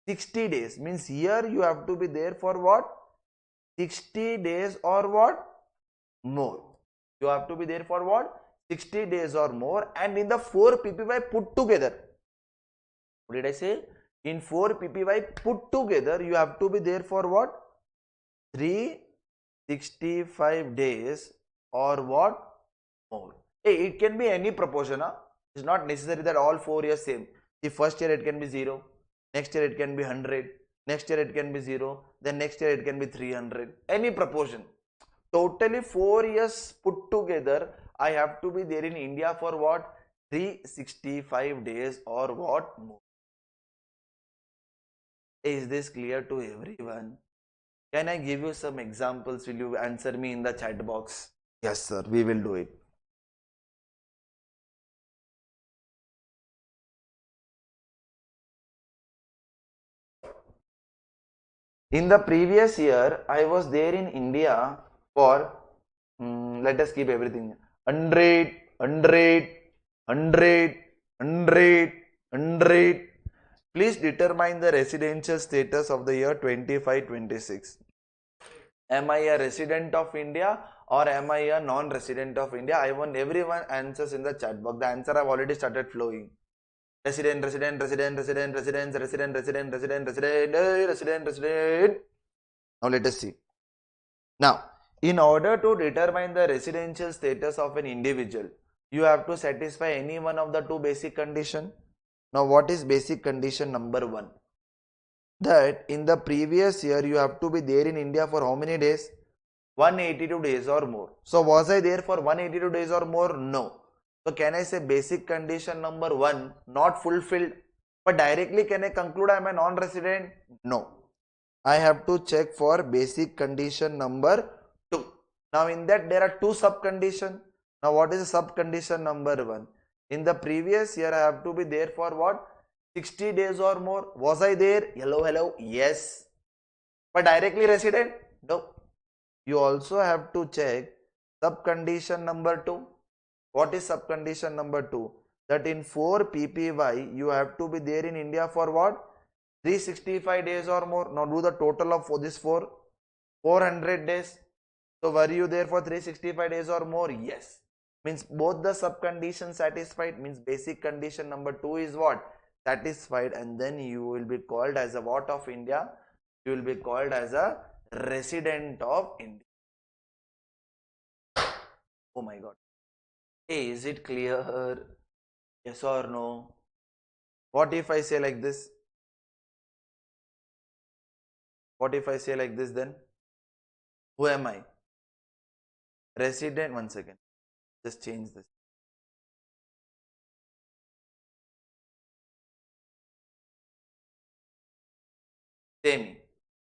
60 days. Means here you have to be there for what? 60 days or what? More. You have to be there for what? 60 days or more, and in the 4 PPY put together. What did I say? In 4 PPY put together, you have to be there for what? 365 days or what? More. Hey, it can be any proportion. It's not necessary that all 4 years same. The first year it can be 0, next year it can be 100, next year it can be 0, then next year it can be 300. Any proportion. Totally 4 years put together, I have to be there in India for what? 365 days or what more. Is this clear to everyone? Can I give you some examples? Will you answer me in the chat box? Yes, sir, we will do it. In the previous year, I was there in India for, let us keep everything, 100. Please determine the residential status of the year 25-26. Am I a resident of India or am I a non-resident of India? I want everyone answers in the chat box. The answer have already started flowing. Resident. Now let us see. Now, in order to determine the residential status of an individual, you have to satisfy any one of the 2 basic conditions. Now what is basic condition number 1? That in the previous year you have to be there in India for how many days? 182 days or more. So was I there for 182 days or more? No. So can I say basic condition number 1 not fulfilled? But directly can I conclude I am a non-resident? No. I have to check for basic condition number 2. Now in that there are 2 sub-conditions. Now what is the sub-condition number 1? In the previous year I have to be there for what? 60 days or more. Was I there? Hello. Yes. But directly resident? No. You also have to check sub-condition number 2. What is sub-condition number 2? That in 4 PPY you have to be there in India for what? 365 days or more. Now do the total of this 400 days. So were you there for 365 days or more? Yes. Means both the sub-conditions satisfied. Means basic condition number 2 is what? Satisfied, and then you will be called as a what of India? You will be called as a resident of India. Oh my god. Hey, is it clear? Yes or no? What if I say like this? What if I say like this then? Who am I? Resident. One second. Just change this. Say me.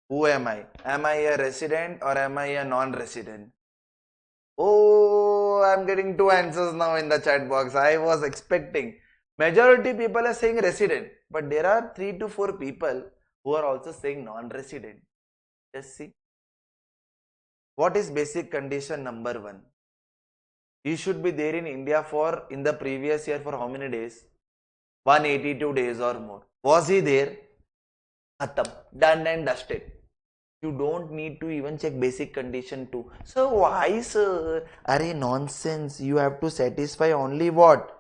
Who am I? Am I a resident or am I a non-resident? Oh, I'm getting 2 answers now in the chat box. I was expecting. Majority people are saying resident, but there are 3 to 4 people who are also saying non-resident. Just see. What is basic condition number 1? You should be there in India for in the previous year for how many days? 182 days or more. Was he there? Khatam. Done and dusted. You don't need to even check basic condition 2. So why, sir? Arey, nonsense. You have to satisfy only what?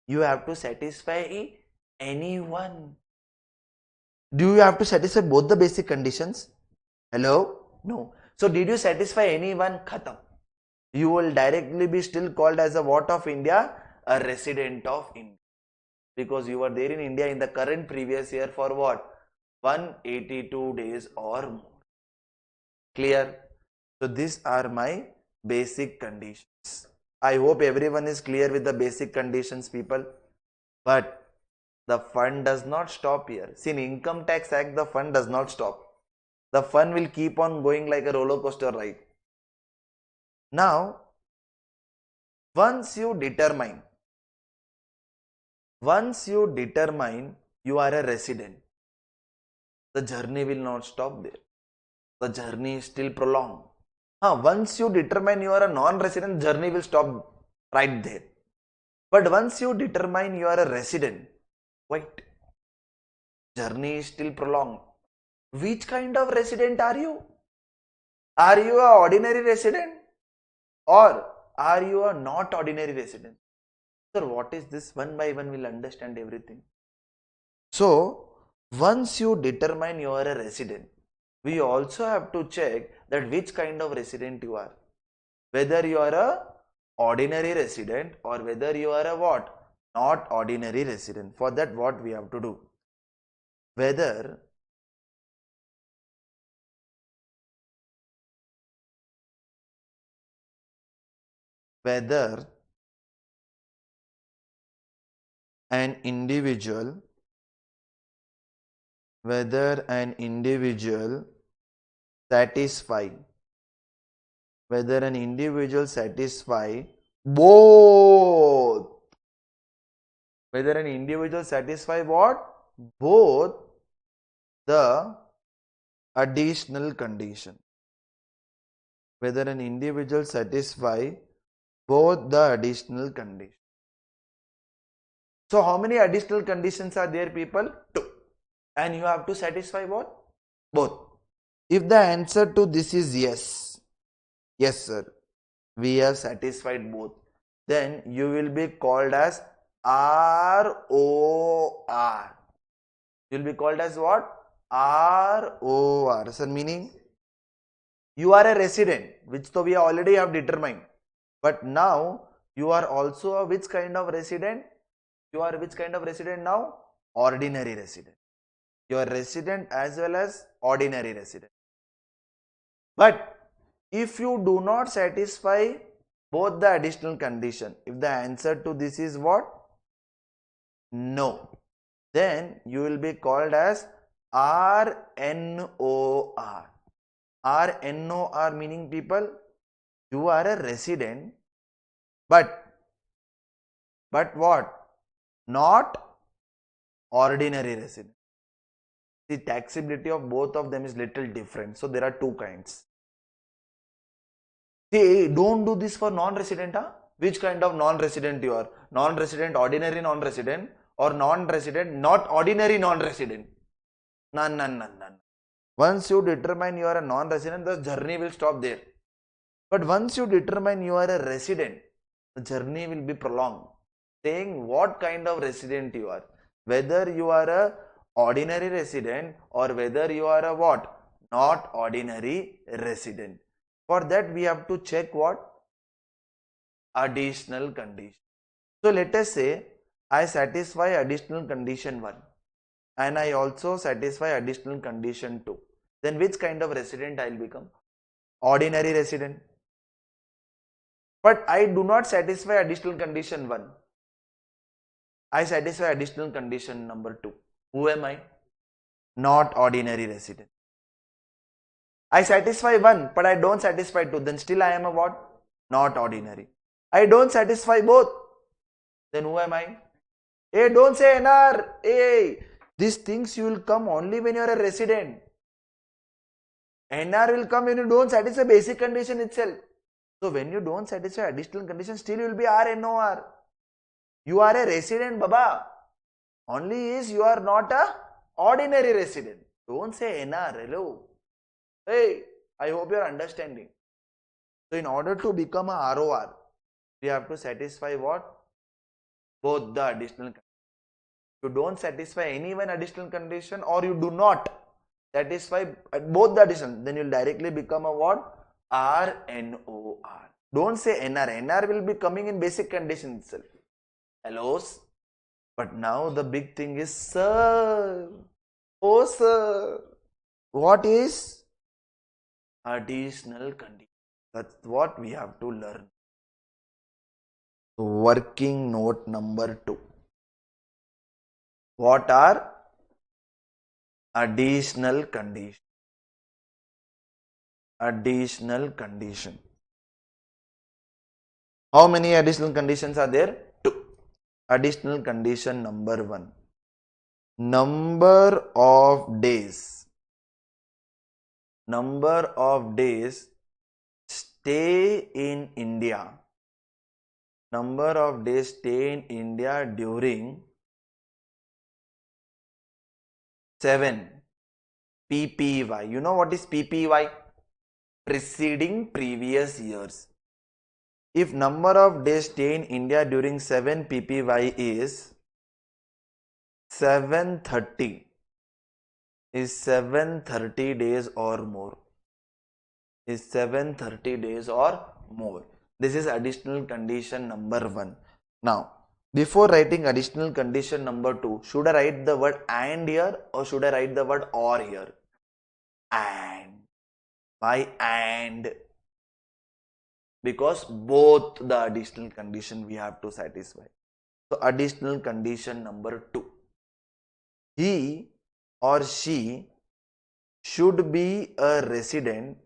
You have to satisfy anyone. Do you have to satisfy both the basic conditions? Hello? No. So did you satisfy anyone? Khatam. You will directly be still called as a what of India? A resident of India. Because you were there in India in the current previous year for what? 182 days or more. Clear? So these are my basic conditions. I hope everyone is clear with the basic conditions, people. But the fun does not stop here. See, in Income Tax Act, the fun does not stop. The fun will keep on going like a roller coaster ride. Now, once you determine you are a resident, the journey will not stop there. The journey is still prolonged. Once you determine you are a non-resident, journey will stop right there. But once you determine you are a resident, wait, journey is still prolonged. Which kind of resident are you? Are you a ordinary resident or are you a not ordinary resident? Sir, what is this? One by one we'll understand everything. So, once you determine you are a resident, we also have to check that which kind of resident you are. Whether you are a ordinary resident or whether you are a what? Not ordinary resident. For that, what we have to do? Whether an individual satisfy both. Whether an individual satisfy what? Both the additional condition. Whether an individual satisfy both the additional conditions. So how many additional conditions are there, people? 2. And you have to satisfy what? Both. If the answer to this is yes, yes sir, we have satisfied both, then you will be called as ROR. You will be called as what? ROR. Sir, meaning you are a resident, which so we already have determined. But now you are also a which kind of resident? You are which kind of resident now? Ordinary resident. You are resident as well as ordinary resident. But if you do not satisfy both the additional condition, if the answer to this is what? No. Then you will be called as RNOR. RNOR meaning people, you are a resident, but what? Not ordinary resident. The taxability of both of them is little different. So there are two kinds. See, don't do this for non-resident. Huh? Which kind of non-resident you are? Non-resident, ordinary non-resident, or non-resident, not ordinary non-resident? None. Once you determine you are a non-resident, the journey will stop there. But once you determine you are a resident, the journey will be prolonged. Saying what kind of resident you are. Whether you are a ordinary resident or whether you are a what? Not ordinary resident. For that we have to check what? Additional condition. So let us say I satisfy additional condition 1 and I also satisfy additional condition 2. Then which kind of resident I will become? Ordinary resident. But I do not satisfy additional condition 1. I satisfy additional condition number 2. Who am I? Not ordinary resident. I satisfy 1 but I don't satisfy 2. Then still I am a what? Not ordinary. I don't satisfy both. Then who am I? Hey, don't say NR. Hey, these things you will come only when you are a resident. NR will come when you don't satisfy basic condition itself. So when you don't satisfy additional condition, still you will be RNOR. You are a resident, Baba. Only is you are not a ordinary resident. Don't say NR. Hello. Hey, I hope you are understanding. So in order to become a ROR, we have to satisfy what? Both the additional conditions. You don't satisfy any one additional condition or you do not satisfy both the addition, then you will directly become a what? RNOR. Don't say NR. NR will be coming in basic condition itself. Hello? But now the big thing is, sir. Oh, sir. What is additional condition? That's what we have to learn. Working note number 2. What are additional conditions? Additional condition. How many additional conditions are there? 2. Additional condition number 1. Number of days. Number of days stay in India. Number of days stay in India during 7 PPY. You know what is PPY? Preceding previous years. If number of days stay in India during 7 PPY is 730, is 730 days or more. Is 730 days or more. This is additional condition number 1. Now, before writing additional condition number 2, should I write the word and here or should I write the word or here? And. Why and? Because both the additional condition we have to satisfy. So, additional condition number 2. He or she should be a resident,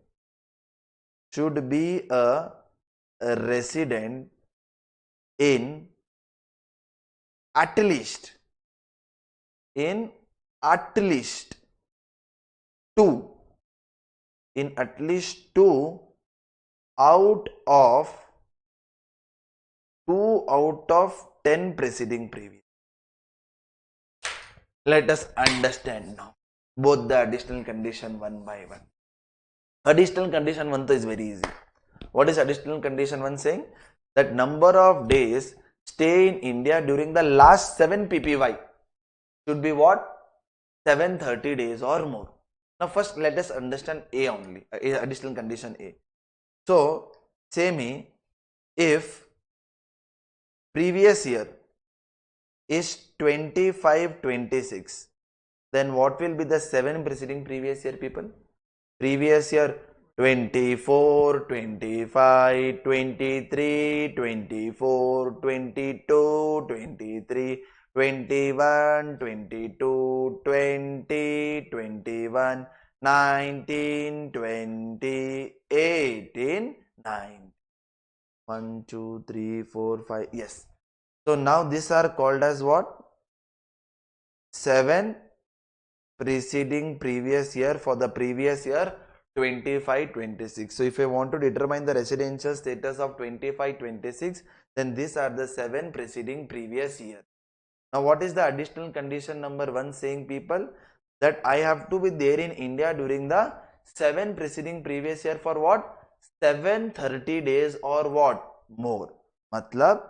in at least 2 out of 10 preceding previous. Let us understand now both the additional condition one by one. Additional condition 1 is very easy. What is additional condition 1 saying? That number of days stay in India during the last 7 PPY should be what? 730 days or more. Now first let us understand A only, additional condition A. So say me, if previous year is 25-26. Then what will be the 7 preceding previous year, people? Previous year 24, 25, 23, 24, 22, 23, 21, 22, 20, 21, 19, 20, 18, 9. 1, 2, 3, 4, 5. Yes. So now these are called as what? 7 preceding previous year for the previous year 25-26. So if I want to determine the residential status of 25-26, then these are the 7 preceding previous year. Now what is the additional condition number 1 saying, people? That I have to be there in India during the 7 preceding previous year for what? 730 days or what? More. Matlab,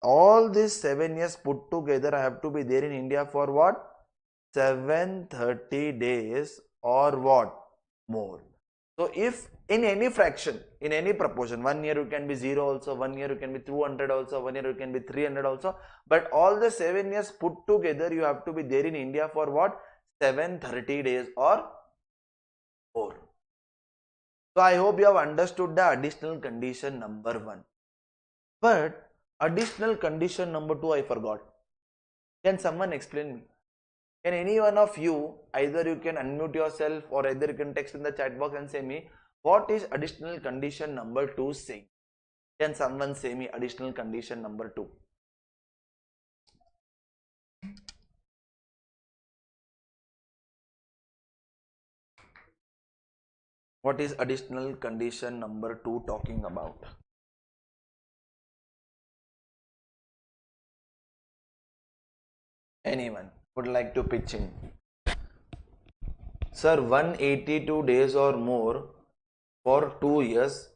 all these 7 years put together, I have to be there in India for what? 730 days or what? More. So if in any fraction, in any proportion, 1 year you can be 0 also, 1 year you can be 200 also, 1 year you can be 300 also, but all the 7 years put together, you have to be there in India for what? 730 days or more. So I hope you have understood the additional condition number 1. But additional condition number 2 I forgot. Can someone explain me? Can any one of you, either you can unmute yourself or either you can text in the chat box and say me, what is additional condition number 2 saying? Can someone say me additional condition number 2? What is additional condition number 2 talking about? Anyone would like to pitch in? Sir, 182 days or more for 2 years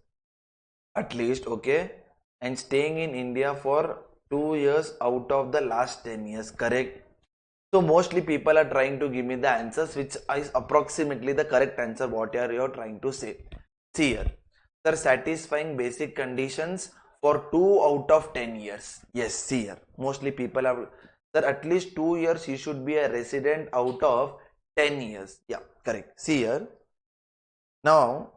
at least, okay, and staying in India for 2 years out of the last 10 years, correct? So mostly people are trying to give me the answers which is approximately the correct answer what you are trying to say. See here, sir, satisfying basic conditions for 2 out of 10 years. Yes, see here, mostly people have, sir, at least 2 years he should be a resident out of 10 years. Yeah, correct. See here, now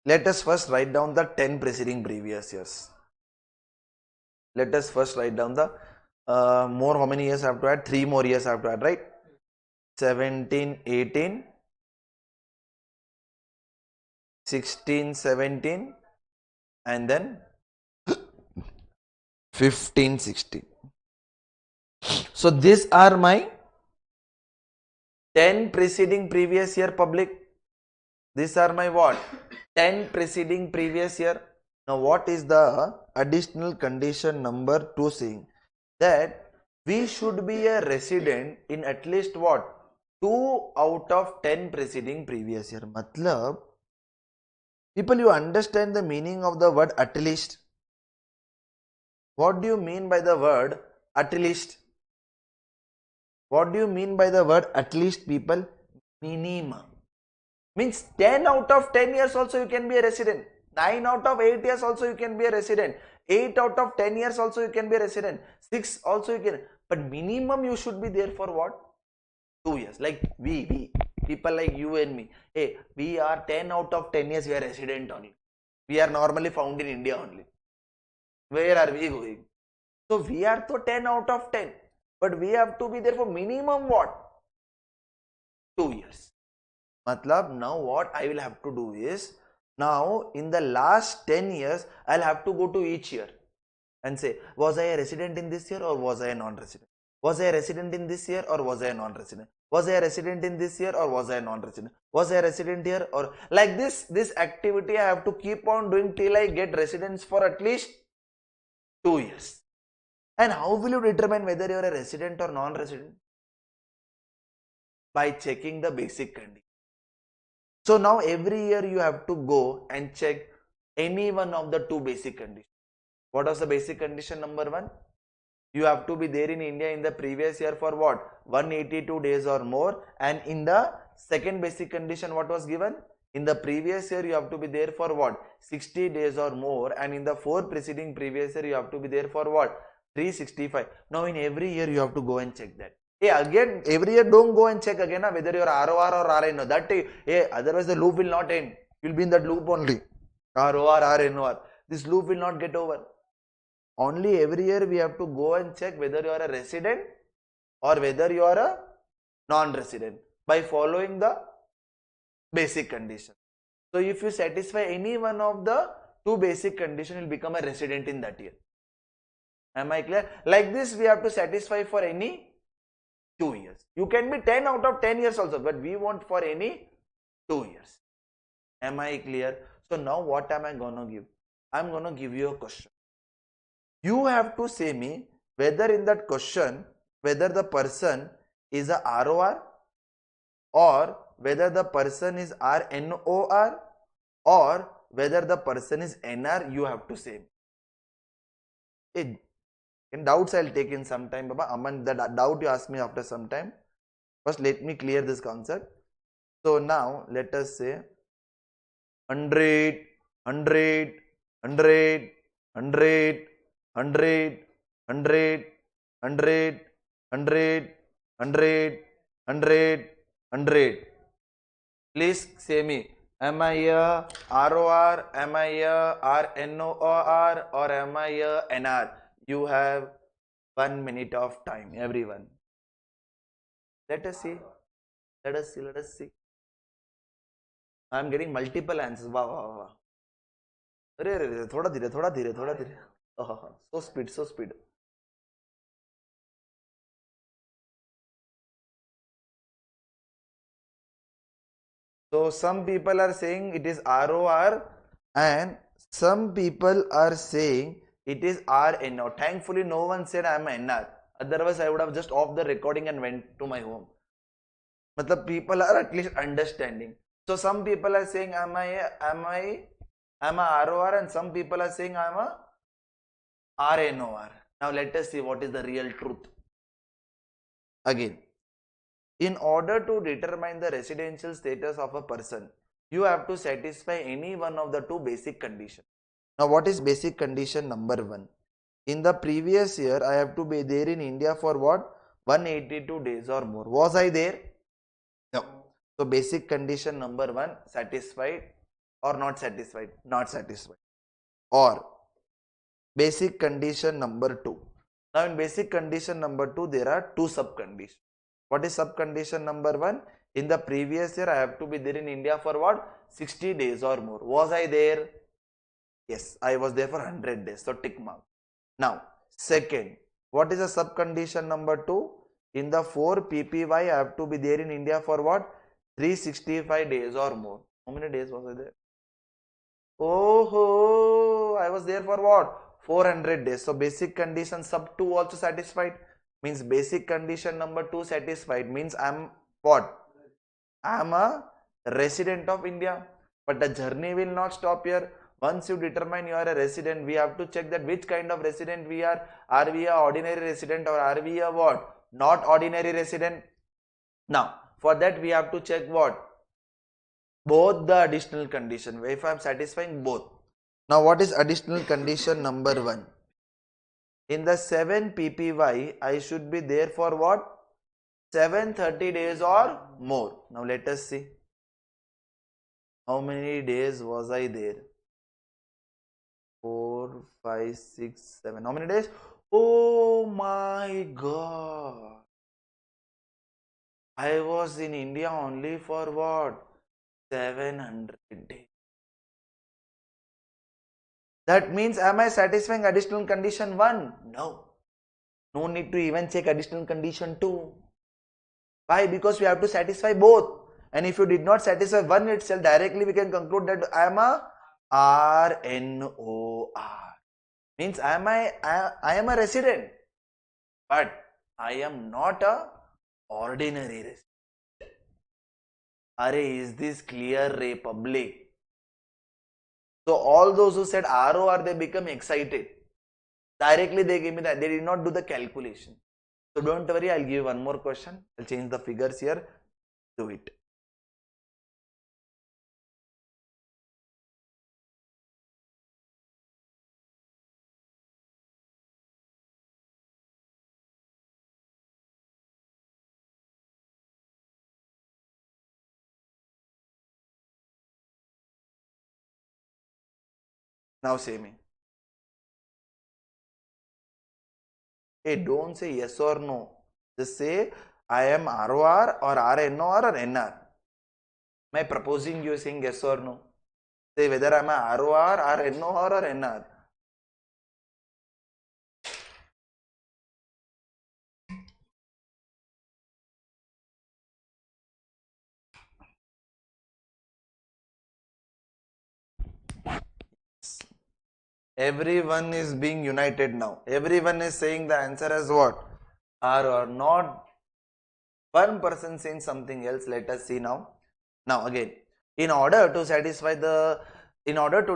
let us first write down the 10 preceding previous years. Let us first write down the more, how many years I have to add? 3 more years I have to add, right? 17, 18, 16, 17, and then 15, 16. So these are my 10 preceding previous year, public. These are my what? 10 preceding previous year. Now what is the additional condition number 2 saying? That we should be a resident in at least what? 2 out of 10 preceding previous year. Matlab, people, you understand the meaning of the word at least? What do you mean by the word at least? What do you mean by the word at least, people? Minimum. Means 10 out of 10 years also you can be a resident. 9 out of 8 years also you can be a resident. 8 out of 10 years also you can be a resident. 6 also you can. But minimum you should be there for what? 2 years. Like we people like you and me. Hey, we are 10 out of 10 years we are resident only. We are normally found in India only. Where are we going? So we are to 10 out of 10. But we have to be there for minimum what? 2 years. Matlab, now what I will have to do is, now in the last 10 years, I'll have to go to each year and say, was I a resident in this year or was I a non-resident? Was I a resident in this year or was I a non-resident? Was I a resident in this year or was I a non-resident? Was I a resident here or like this activity I have to keep on doing till I get residence for at least 2 years. And how will you determine whether you are a resident or non-resident? By checking the basic condition. So now every year you have to go and check any one of the 2 basic conditions. What was the basic condition number 1? You have to be there in India in the previous year for what? 182 days or more. And in the second basic condition, what was given? In the previous year you have to be there for what? 60 days or more. And in the 4 preceding previous year you have to be there for what? 365. Now in every year you have to go and check that. Hey, again, every year don't go and check again whether you're ROR or RNO. That otherwise the loop will not end. You'll be in that loop only. ROR, RNOR. This loop will not get over. Only every year we have to go and check whether you are a resident or whether you are a non-resident by following the basic condition. So if you satisfy any one of the two basic conditions, you will become a resident in that year. Am I clear? Like this, we have to satisfy for any 2 years. You can be 10 out of 10 years also, but we want for any 2 years. Am I clear? So now what am I going to give? I am going to give you a question. You have to say me whether in that question, whether the person is a ROR or whether the person is RNOR or whether the person is NR. You have to say. In doubts I'll take in some time, Baba. Aman, the doubt you ask me after some time. First let me clear this concept. So now let us say 100, 100, 100, 100, 100, 100, 100, 100, 100, 100, 100. Please say me. Am I a ROR? Am I a RNOR? Or am I a NR? You have 1 minute of time, everyone. Let us see. Let us see. Let us see. I am getting multiple answers. Wow, wow, wow. अरे थोड़ा धीरे थोड़ा धीरे थोड़ा धीरे. So speed, so speed. So some people are saying it is ROR and some people are saying it is RNO. Thankfully no one said I am NR. Otherwise I would have just off the recording and went to my home. Matlab people are at least understanding. So some people are saying am I ROR and some people are saying I am a RNOR. Now let us see what is the real truth. Again, in order to determine the residential status of a person, you have to satisfy any one of the two basic conditions. Now what is basic condition number 1? In the previous year, I have to be there in India for what? 182 days or more. Was I there? No. So basic condition number 1 satisfied or not satisfied? Not satisfied. Or basic condition number 2. Now in basic condition number 2, there are two sub conditions. What is sub condition number 1? In the previous year, I have to be there in India for what? 60 days or more. Was I there? Yes, I was there for 100 days. So tick mark. Now, second, what is the sub condition number 2? In the 4 PPY, I have to be there in India for what? 365 days or more. How many days was I there? Oh, I was there for what? 400 days. So basic condition sub 2 also satisfied. Means basic condition number 2 satisfied. Means I am what? I am a resident of India. But the journey will not stop here. Once you determine you are a resident, we have to check that which kind of resident we are. Are we a ordinary resident or are we a what? Not ordinary resident. Now, for that we have to check what? Both the additional condition. If I am satisfying both. Now, what is additional condition number 1? In the 7 PPY, I should be there for what? 730 days or more. Now, let us see. How many days was I there? 4, 5, 6, 7. How many days? Oh my God. I was in India only for what? 700 days. That means, am I satisfying additional condition 1? No. No need to even check additional condition 2. Why? Because we have to satisfy both. And if you did not satisfy one itself, directly we can conclude that I am a RNOR. Means I am a resident. But I am not a ordinary resident. Arey, is this clear, Ray, public? So all those who said ROR, they become excited. Directly they gave me that. They did not do the calculation. So don't worry, I'll give one more question. I'll change the figures here. Do it. Now say me. Hey, don't say yes or no. Just say I am ROR or RNO or NR. Am I proposing you saying yes or no? Say whether I am a ROR, RNO or NR. Everyone is being united now. Everyone is saying the answer as what? ROR. Not one person saying something else. Let us see now. Now again, in order to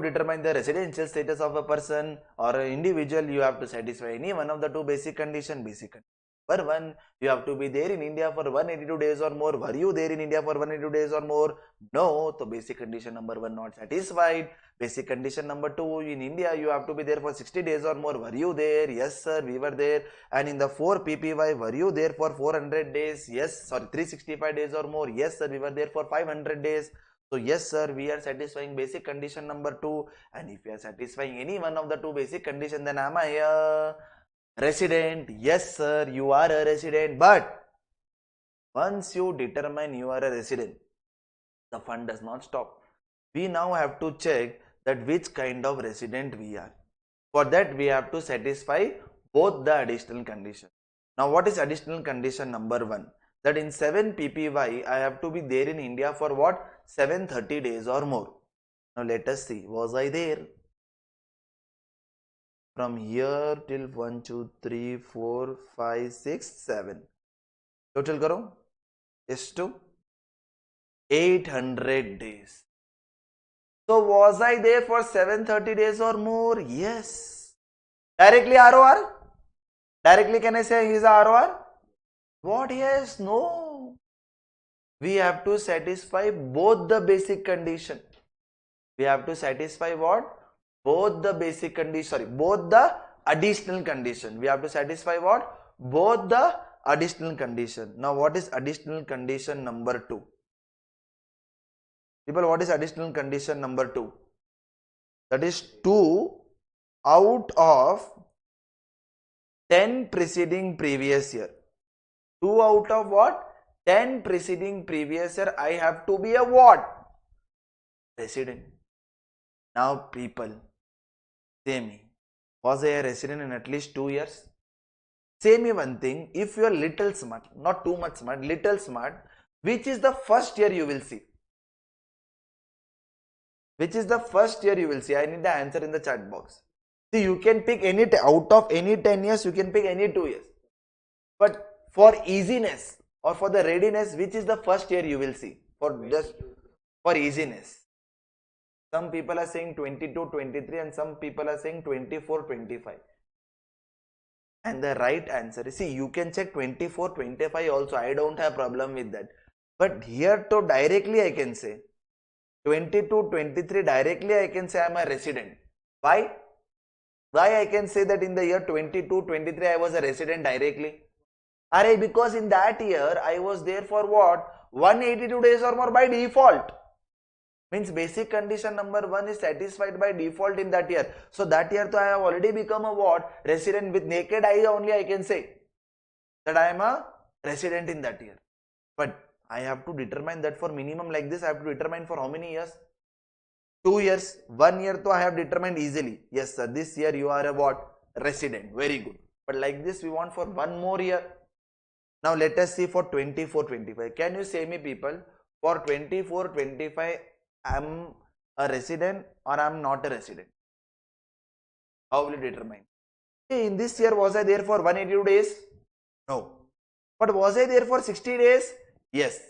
determine the residential status of a person or an individual, you have to satisfy any one of the two basic conditions. Number one, you have to be there in India for 182 days or more. Were you there in India for 182 days or more? No. So basic condition number one not satisfied. Basic condition number two, in India you have to be there for 60 days or more. Were you there? Yes sir, we were there. And in the 4 PPY, were you there for 400 days? Yes, sorry, 365 days or more. Yes sir, we were there for 500 days. So yes sir, we are satisfying basic condition number 2. And if we are satisfying any one of the two basic conditions, then am I a resident? Yes sir, you are a resident. But once you determine you are a resident, the fun does not stop. We now have to check that which kind of resident we are. For that we have to satisfy both the additional conditions. Now what is additional condition number 1? That in 7 PPY I have to be there in India for what? 730 days or more. Now let us see, was I there? From here till 1, 2, 3, 4, 5, 6, 7. Total karo is to 800 days. So was I there for 730 days or more? Yes. Directly ROR? Directly can I say he is a ROR? What? Yes, no. We have to satisfy both the basic condition. We have to satisfy what? Both the basic condition, sorry, both the additional condition. We have to satisfy what? Both the additional condition. Now what is additional condition number 2? People, what is additional condition number 2? That is 2 out of 10 preceding previous year. 2 out of what? 10 preceding previous year I have to be a what? Resident. Now people, say me, was I a resident in at least 2 years? Say me one thing, if you are little smart, not too much smart, little smart, which is the first year you will see? Which is the first year you will see? I need the answer in the chat box. See, you can pick any, out of any 10 years, you can pick any 2 years. But for easiness or for the readiness, which is the first year you will see? For just for easiness. Some people are saying 22, 23 and some people are saying 24, 25. And the right answer is, see, you can check 24, 25 also. I don't have problem with that. But here to directly I can say 22, 23 directly I can say I am a resident. Why? Why I can say that in the year 22, 23 I was a resident directly? Because in that year I was there for what? 182 days or more by default. Means basic condition number 1 is satisfied by default in that year. So that year I have already become a what? Resident. With naked eye only I can say that I am a resident in that year. But I have to determine that for minimum like this I have to determine for how many years? 2 years. 1 year to I have determined easily. Yes sir, this year you are a what? Resident. Very good. But like this we want for 1 more year. Now let us see for 24, 25. Can you say me people, for 24, 25 I am a resident or I am not a resident? How will you determine? In this year was I there for 182 days? No. But was I there for 60 days? Yes.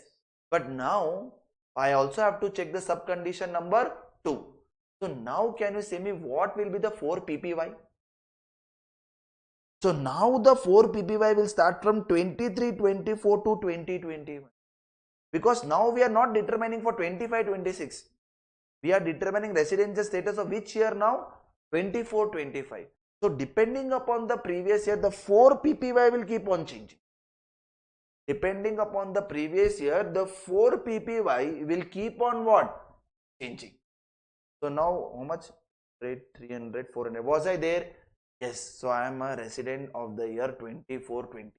But now I also have to check the sub condition number 2. So now can you say me what will be the 4 PPY? So now the 4 PPY will start from 23, 24 to 2021. Because now we are not determining for 25, 26. We are determining residential status of which year now? 24, 25. So depending upon the previous year, the 4 PPY will keep on changing. Depending upon the previous year, the 4 PPY will keep on what? Changing. So now how much? 300, 400. Was I there? Yes. So I am a resident of the year 2420.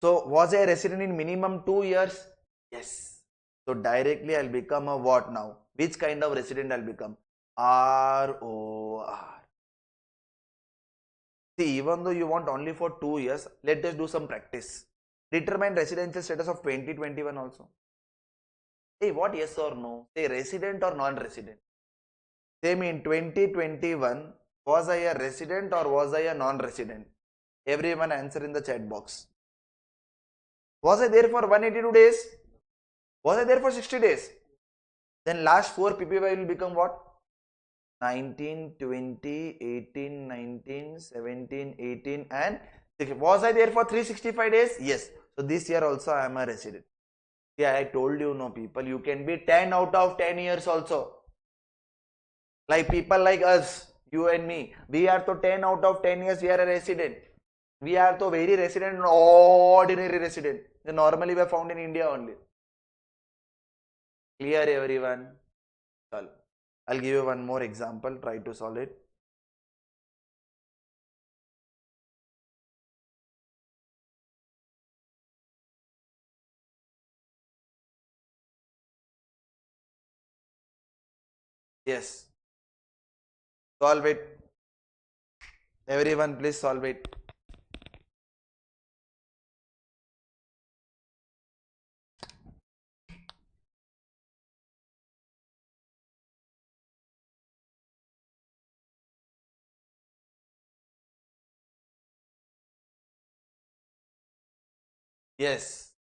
So was I a resident in minimum 2 years? Yes. So directly I'll become a what now? Which kind of resident I'll become? ROR. See, even though you want only for 2 years, let us do some practice. Determine residential status of 2021 also. Hey, what yes or no? Say resident or non-resident. Say me in 2021, was I a resident or was I a non-resident? Everyone answer in the chat box. Was I there for 182 days? Was I there for 60 days? Then last 4 PPY will become what? 19, 20, 18, 19, 17, 18 and 16. Was I there for 365 days? Yes. So this year also I am a resident. Yeah, I told you no people, you can be 10 out of 10 years also. Like people like us, you and me, we are to 10 out of 10 years we are a resident. We are to very resident, ordinary resident. Normally we are found in India only. Clear everyone? I'll give you one more example, try to solve it. Yes. Solve it. Everyone please solve it. Yes.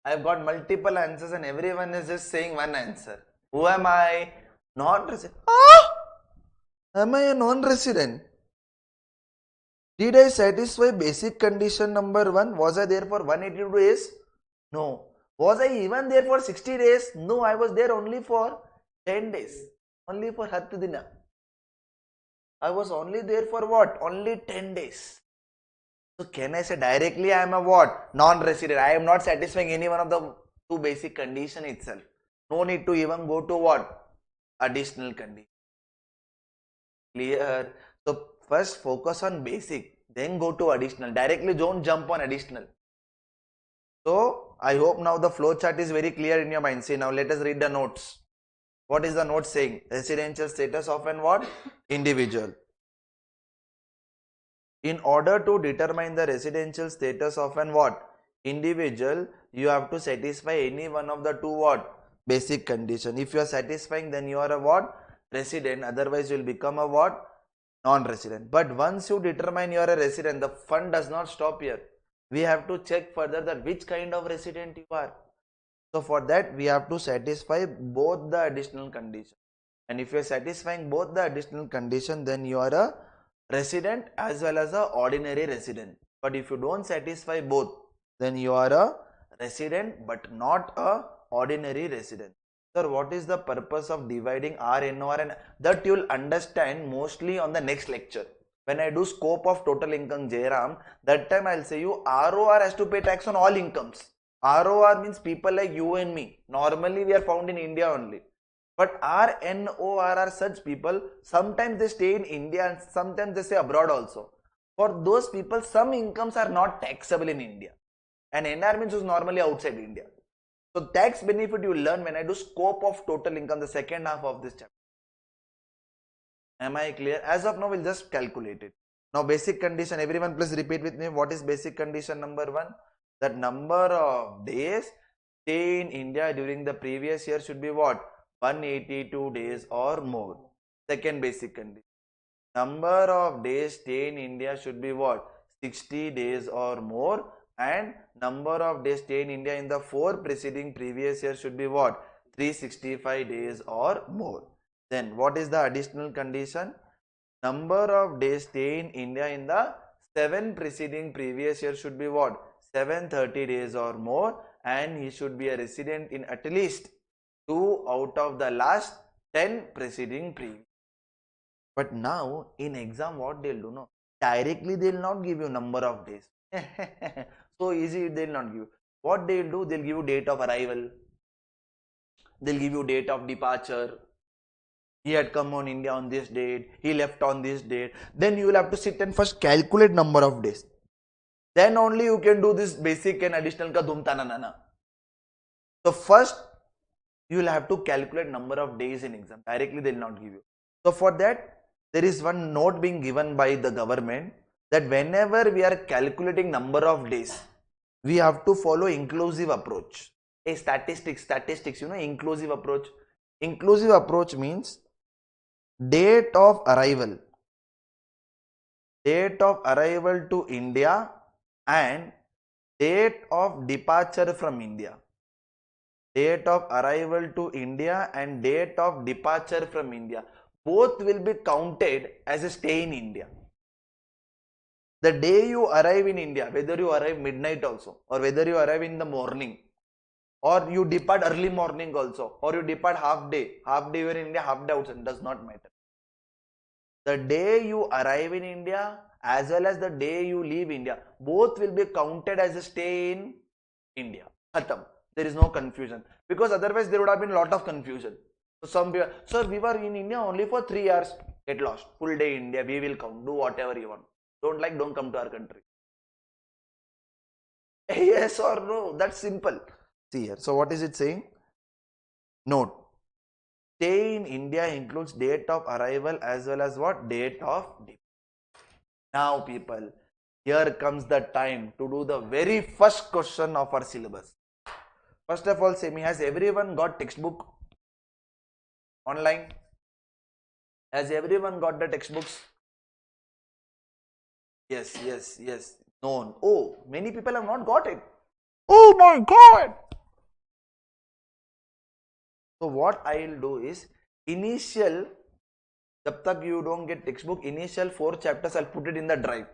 I've got multiple answers and everyone is just saying one answer. Who am I? Non-resident. Am I a non-resident? Did I satisfy basic condition number 1? Was I there for 182 days? No. Was I even there for 60 days? No, I was there only for 10 days. Only for 10 dina. I was only there for what? Only 10 days. So can I say directly I am a what? Non-resident. I am not satisfying any one of the 2 basic condition itself. No need to even go to what? Additional condition. Clear? So first focus on basic, then go to additional. Directly don't jump on additional. So I hope now the flow chart is very clear in your mind. See, now let us read the notes. What is the note saying? Residential status of an what? Individual. In order to determine the residential status of an what? Individual, you have to satisfy any one of the 2 what? Basic condition. If you are satisfying, then you are a what? Resident. Otherwise, you will become a what? Non-resident. But once you determine you are a resident, the fun does not stop here. We have to check further that which kind of resident you are. So for that, we have to satisfy both the additional conditions. And if you are satisfying both the additional condition, then you are a resident as well as a ordinary resident. But if you don't satisfy both, then you are a resident but not a ordinary resident. Sir, what is the purpose of dividing RNOR? And that you will understand mostly on the next lecture. When I do scope of total income JRAM, that time I will say you ROR has to pay tax on all incomes. ROR means people like you and me. Normally we are found in India only. But RNOR are such people, sometimes they stay in India and sometimes they stay abroad also. For those people, some incomes are not taxable in India. And NR means who's normally outside India. So tax benefit you will learn when I do scope of total income, the second half of this chapter. Am I clear? As of now, we'll just calculate it. Now basic condition, everyone please repeat with me. What is basic condition number 1? That number of days stay in India during the previous year should be what? 182 days or more. Second basic condition. Number of days stay in India should be what? 60 days or more. And number of days stay in India in the 4 preceding previous year should be what? 365 days or more. Then what is the additional condition? Number of days stay in India in the 7 preceding previous year should be what? 730 days or more, and he should be a resident in at least 2 out of the last 10 preceding previous. But now in exam what they'll do? No, directly they'll not give you number of days. So easy they'll not give. What they'll do? They'll give you date of arrival. They'll give you date of departure. He had come on India on this date, he left on this date. Then you will have to sit and first calculate number of days. Then only you can do this basic and additional ka dhumta na na. So first you will have to calculate number of days in exam. Directly they will not give you. So for that there is one note being given by the government that whenever we are calculating number of days, we have to follow inclusive approach. A statistics, you know, inclusive approach. Inclusive approach means date of arrival to India and date of departure from India. Date of arrival to India and date of departure from India. Both will be counted as a stay in India. The day you arrive in India, whether you arrive midnight also, or whether you arrive in the morning, or you depart early morning also, or you depart half day you are in India, half day outside, does not matter. The day you arrive in India as well as the day you leave India, both will be counted as a stay in India. Khatam. There is no confusion, because otherwise there would have been a lot of confusion. So some people, sir, we were in India only for 3 hours. Get lost. Full day India, we will count. Do whatever you want. Don't come to our country. Yes or no? That's simple. See here. So what is it saying? Note. Stay in India includes date of arrival as well as what? Date of departure. Now people, here comes the time to do the very first question of our syllabus. First of all, Semi, has everyone got textbook online? Has everyone got the textbooks? Yes. Known. Oh, many people have not got it. Oh my God. So what I will do is, initial, jab tak you don't get textbook, initial 4 chapters I'll put it in the drive.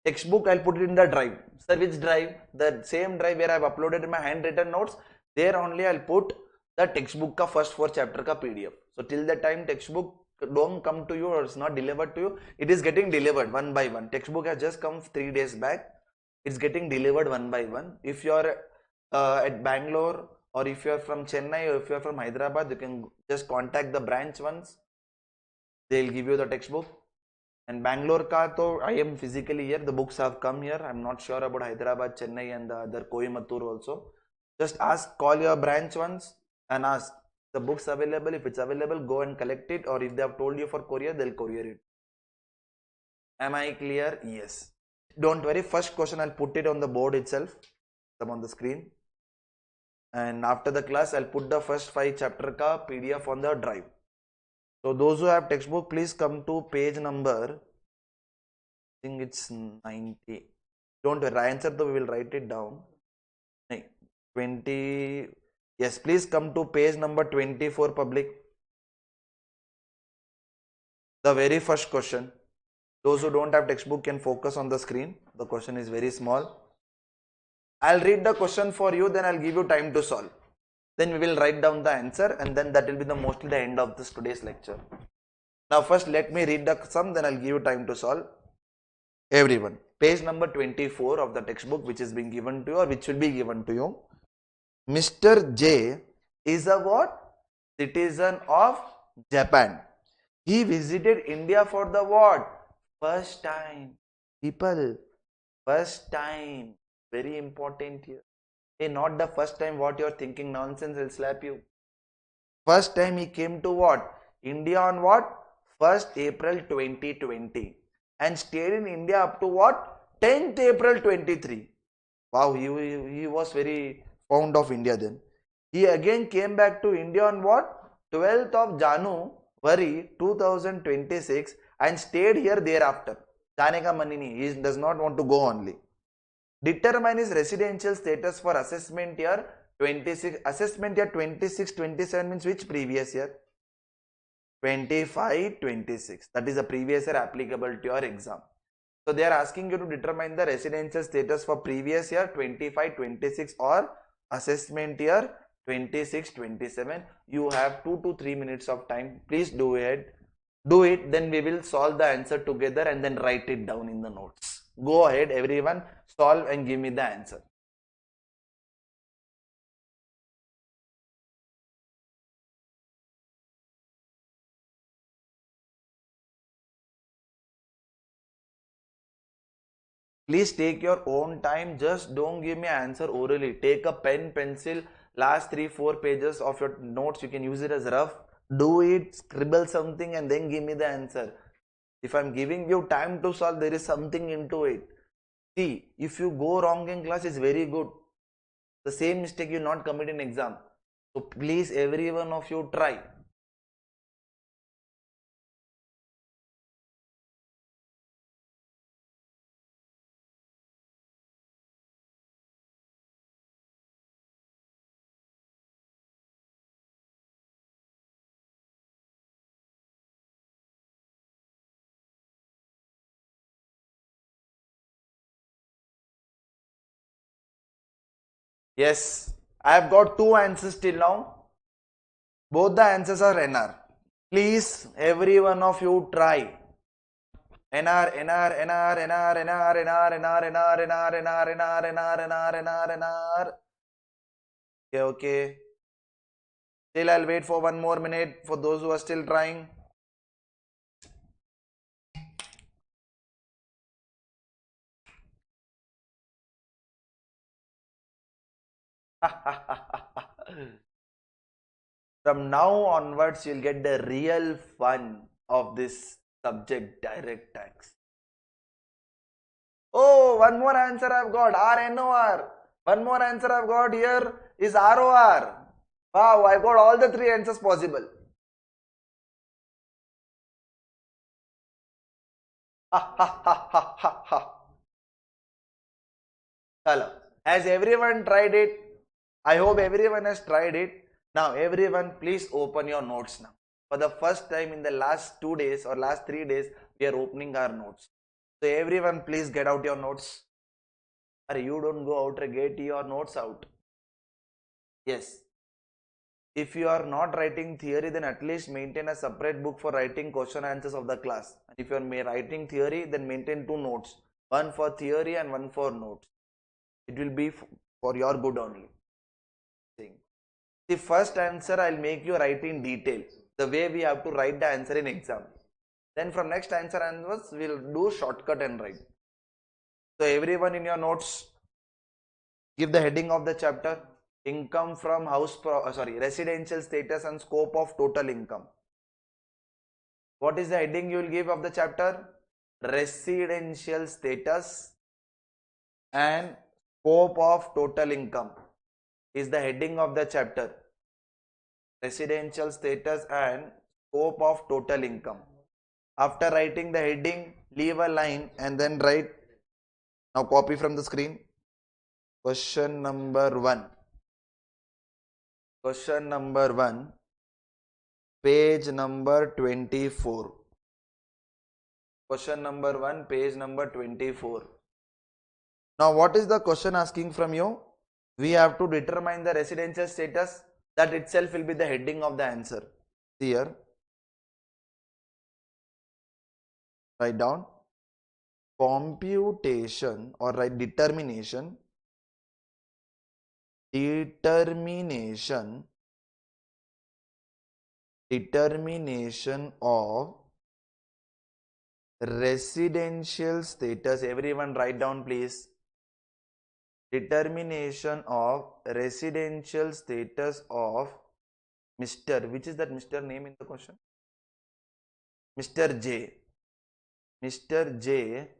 Textbook I'll put it in the drive. Sir, which drive? The same drive where I've uploaded my handwritten notes. There only I'll put the textbook ka first 4 chapter ka PDF. So till the time textbook don't come to you or it's not delivered to you, it is getting delivered one by one. Textbook has just come 3 days back. It's getting delivered one by one. If you are at Bangalore, or if you are from Chennai, or if you are from Hyderabad, you can just contact the branch once. They'll give you the textbook. And Bangalore ka to I am physically here. The books have come here. I'm not sure about Hyderabad, Chennai and the other Coimbatore also. Just call your branch once and ask the books available. If it's available, go and collect it. Or if they have told you for courier, they'll courier it. Am I clear? Yes. Don't worry. First question I'll put it on the board itself. On the screen. And after the class, I'll put the first 5 chapter ka PDF on the drive. So those who have textbook, please come to page number, I think it's 90. Don't worry, answer though, we will write it down. 20. Yes, please come to page number 24, public. The very first question. Those who don't have textbook can focus on the screen. The question is very small. I'll read the question for you, then I'll give you time to solve. Then we will write down the answer, and then that will be mostly the end of this today's lecture. Now first let me read the sum, then I'll give you time to solve. Everyone, page number 24 of the textbook which is being given to you, or which will be given to you. Mr. J is a what? Citizen of Japan. He visited India for the what? First time. People, first time. Very important here. Hey, not the first time what you're thinking nonsense, I'll slap you. First time he came to what? India on what? 1st April 2020. And stayed in India up to what? 10th April 23. Wow, he was very fond of India then. He again came back to India on what? 12th of January 2026 and stayed here thereafter. Jaane ka mani nahi. He does not want to go only. Determine his residential status for assessment year 26. Assessment year 26, 27 means which previous year? 25, 26. That is the previous year applicable to your exam. So they are asking you to determine the residential status for previous year 25, 26 or assessment year 26, 27. You have 2 to 3 minutes of time. Please do it. Do it. Then we will solve the answer together and then write it down in the notes. Go ahead, everyone, solve and give me the answer. Please take your own time. Just don't give me answer orally. Take a pen, pencil, last 3-4 pages of your notes. You can use it as rough. Do it, scribble something, and then give me the answer. If I'm giving you time to solve, there is something into it. See, if you go wrong in class, it's very good. The same mistake you not commit in exam. So please, every one of you try. Yes, I have got 2 answers till now. Both the answers are NR. Please, every one of you try. NR, NR, NR, NR, NR, NR, NR, NR, NR, NR, NR, NR, NR, NR, NR. Okay, okay. Still, I'll wait for 1 more minute for those who are still trying. From now onwards, you'll get the real fun of this subject, direct tax. Oh, 1 more answer I've got, RNOR. 1 more answer I've got here is ROR. Wow, I got all the 3 answers possible. Hello. Has everyone tried it? I hope everyone has tried it. Now, everyone, please open your notes now. For the first time in the last 2 days or last 3 days, we are opening our notes. So, everyone, please get out your notes. Or you don't go out, get your notes out. Yes. If you are not writing theory, then at least maintain a separate book for writing question answers of the class. And if you are writing theory, then maintain 2 notes. One for theory and one for notes. It will be for your good only. The first answer I'll make you write in detail. The way we have to write the answer in exam. Then from next answer onwards, we'll do shortcut and write. So everyone in your notes, give the heading of the chapter. Income from residential status and scope of total income. What is the heading you will give of the chapter? Residential status and scope of total income is the heading of the chapter. Residential status and scope of total income. After writing the heading, leave a line and then write. Now copy from the screen. Question number 1. Question number 1, page number 24. Question number 1, page number 24. Now what is the question asking from you? We have to determine the residential status. That itself will be the heading of the answer. Here, write down computation or write determination of residential status. Everyone write down please. Determination of residential status of Mr. Which is that Mr. name in the question? Mr. J. Mr. J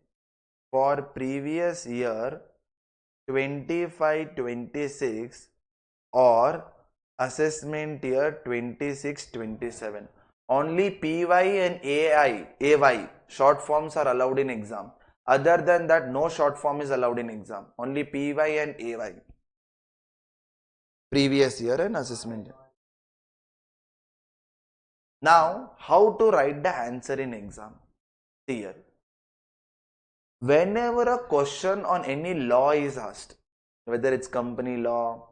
for previous year 25-26 or assessment year 26-27. Only PY and AY short forms are allowed in exam. Other than that, no short form is allowed in exam. Only PY and AY. Previous year and assessment year. Now, how to write the answer in exam? Here. Whenever a question on any law is asked, whether it's company law,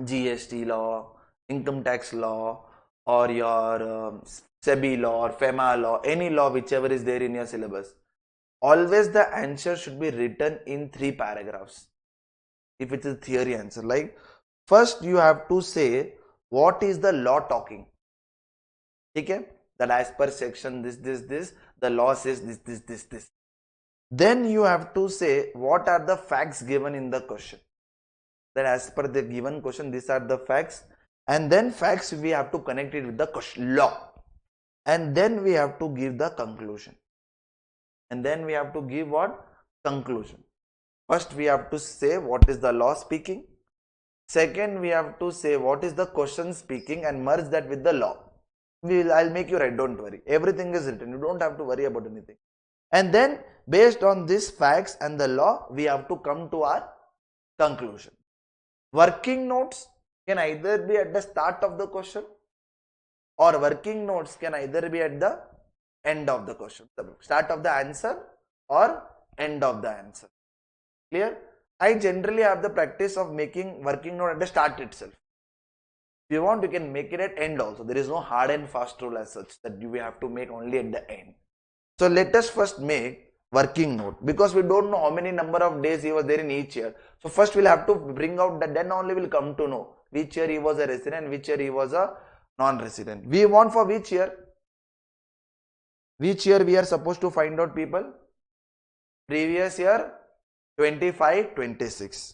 GST law, income tax law, or your SEBI law or FEMA law, any law whichever is there in your syllabus, always the answer should be written in 3 paragraphs. If it is a theory answer, like first you have to say what is the law talking. Okay? That as per section this, the law says this. Then you have to say what are the facts given in the question. Then as per the given question, these are the facts, and then facts we have to connect it with the question law, and then we have to give the conclusion. And then we have to give what? Conclusion. First we have to say what is the law speaking. Second we have to say what is the question speaking and merge that with the law. I'll make you write, don't worry. Everything is written. You don't have to worry about anything. And then based on these facts and the law, we have to come to our conclusion. Working notes can either be at the start of the question, or working notes can either be at the end of the question, the start of the answer or end of the answer. Clear? I generally have the practice of making working note at the start itself. If you want, you can make it at end also. There is no hard and fast rule as such that you have to make only at the end. So let us first make working note, because we don't know how many number of days he was there in each year. So first we'll have to bring out that, then only we'll come to know which year he was a resident, which year he was a non-resident. We want for which year? Which year we are supposed to find out, people? Previous year 25-26.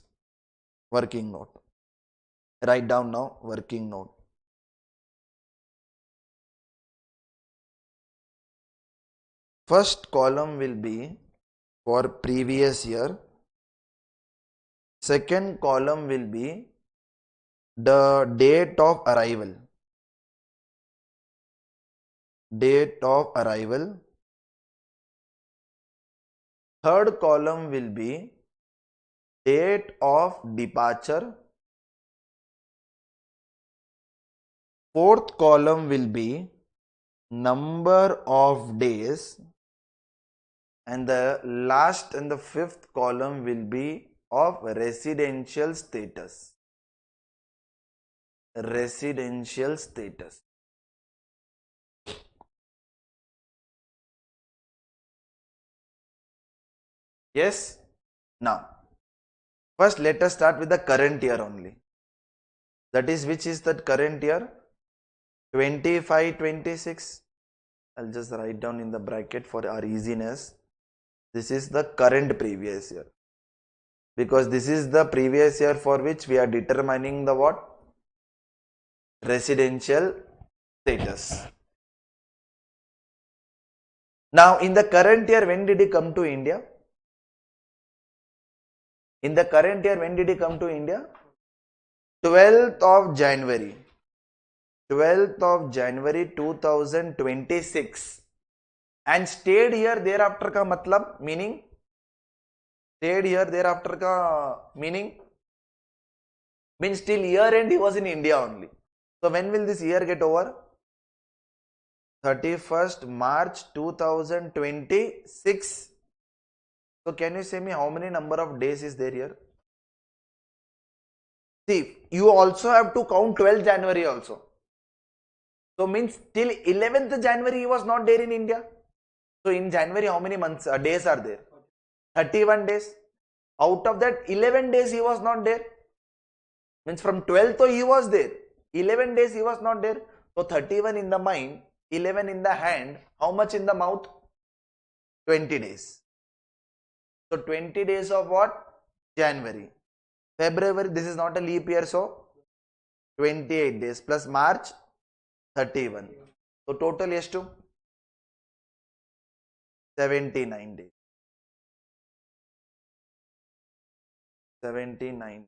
Working note. Write down now working note. First column will be for previous year. Second column will be the date of arrival. Date of arrival. Third column will be date of departure. Fourth column will be number of days, and the last and the fifth column will be of residential status. Residential status. Yes? Now, first let us start with the current year only. That is, which is that current year? 25-26. I'll just write down in the bracket for our easiness. This is the current previous year, because this is the previous year for which we are determining the what? Residential status. Now in the current year, when did he come to India? In the current year, when did he come to India? 12th of January. 12th of January 2026. And stayed here thereafter ka matlab, meaning? Stayed here thereafter ka meaning? Means till year end he was in India only. So when will this year get over? 31st March 2026. So can you say me how many number of days is there here? See, you also have to count 12th January also. So means till 11th January he was not there in India. So in January how many months, days are there? 31 days. Out of that 11 days he was not there. Means from 12th he was there. 11 days he was not there. So 31 in the mind, 11 in the hand, how much in the mouth? 20 days. So 20 days of what? January. February, this is not a leap year, so 28 days plus March 31. So total ಎಷ್ಟು? 79 days. 79.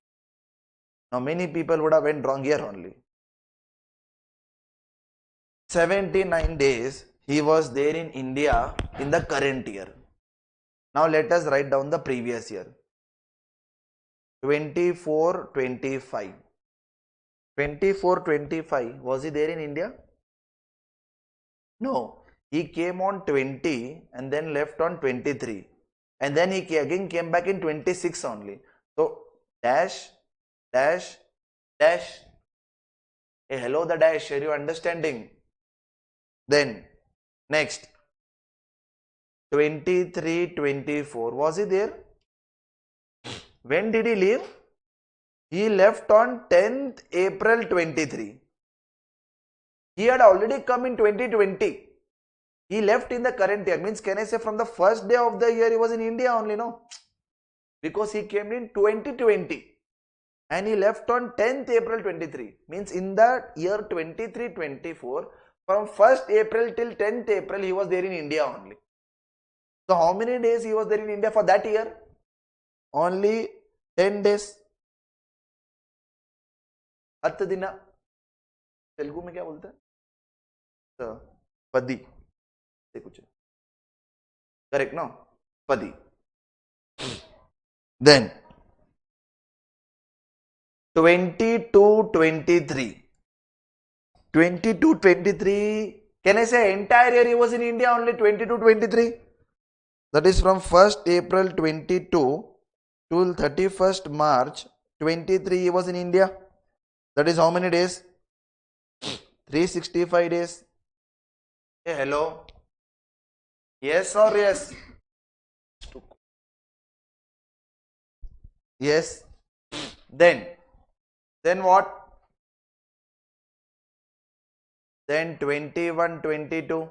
Now many people would have went wrong here only. 79 days he was there in India in the current year. Now let us write down the previous year. 24-25. 24-25, was he there in India? No. He came on 20 and then left on 23. And then he again came back in 26 only. So dash, dash, dash. Hey, hello the dash, are you understanding? Then next 23-24, was he there? When did he leave? He left on 10th April 23. He had already come in 2020. He left in the current year. Means can I say from the first day of the year he was in India only? No. Because he came in 2020 and he left on 10th April 23. Means in the year 23-24, from 1st April till 10th April he was there in India only. So how many days he was there in India for that year? Only 10 days. 10 दिन. तेलुगु में क्या बोलते हैं? पदी. कुछ correct no? Padi. Then 22-23. 22-23. Can I say entire year he was in India only 22-23? That is from 1st April 22 till 31st March 23 he was in India. That is how many days? 365 days. Hey, hello. Yes or yes? Yes. Then what? Then 21-22.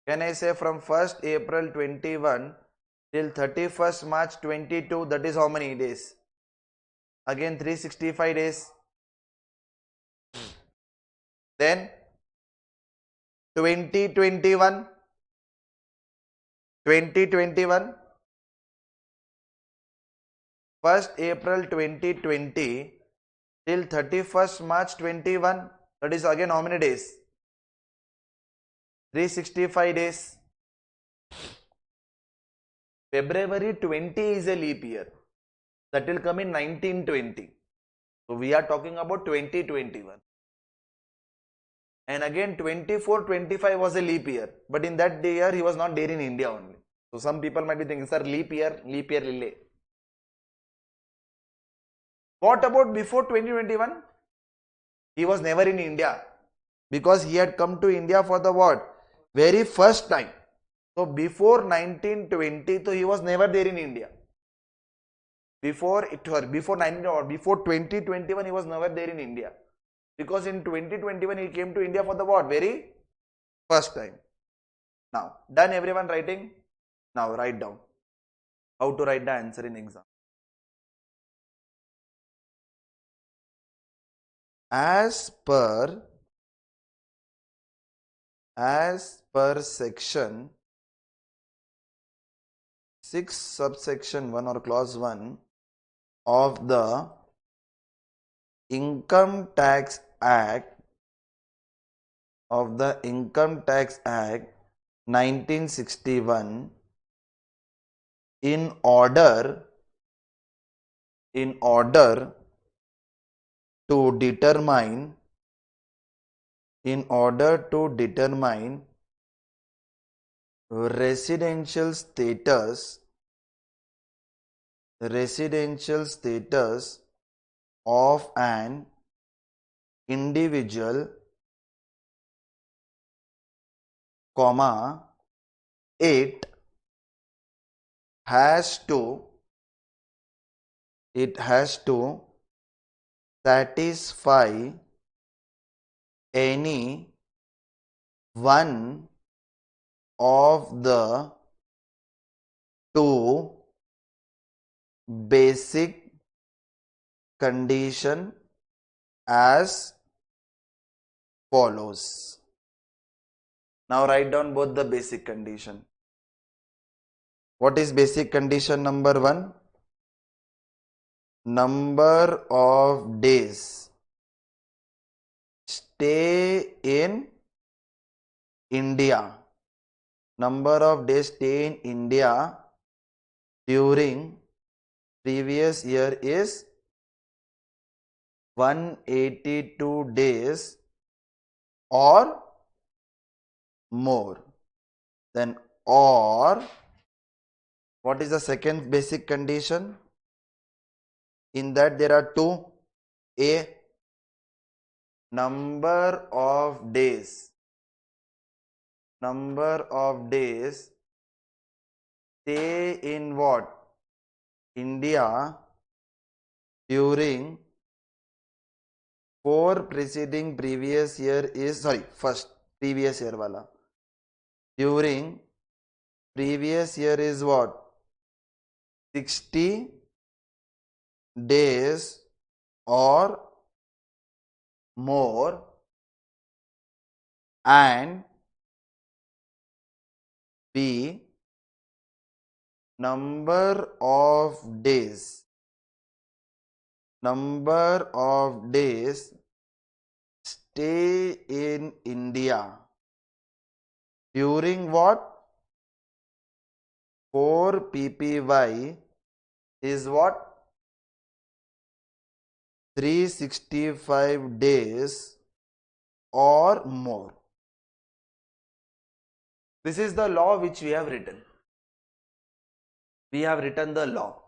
Can I say from 1st April 21 till 31st March 22? That is how many days? Again 365 days. Then 2021. 2021. 1st April 2020 till 31st March 21. That is again how many days? 365 days. February 20 is a leap year. That will come in 1920. So we are talking about 2021. And again 24-25 was a leap year. But in that year he was not there in India only. So some people might be thinking, sir, leap year lille. What about before 2021? He was never in India. Because he had come to India for the what? Very first time. So before 1920, so he was never there in India. Before 19 or before 2021, he was never there in India. Because in 2021, he came to India for the what? Very first time. Now, done everyone writing? Now write down. How to write the answer in exam. As per section 6 subsection 1 or clause 1 of the Income Tax Act 1961, in order to determine residential status of an individual, it has to satisfy any one of the two basic condition as follows. Now write down both the basic condition. What is basic condition number 1? Number of days stay in India. Number of days stay in India during previous year is 182 days or more. Then or, what is the second basic condition? In that there are two. A, number of days stay in what? India during first previous year wala. during previous year is what? 60 days or more, and B, number of days stay in India during what? 4 PPY is what? 365 days or more. This is the law which we have written. We have written the law.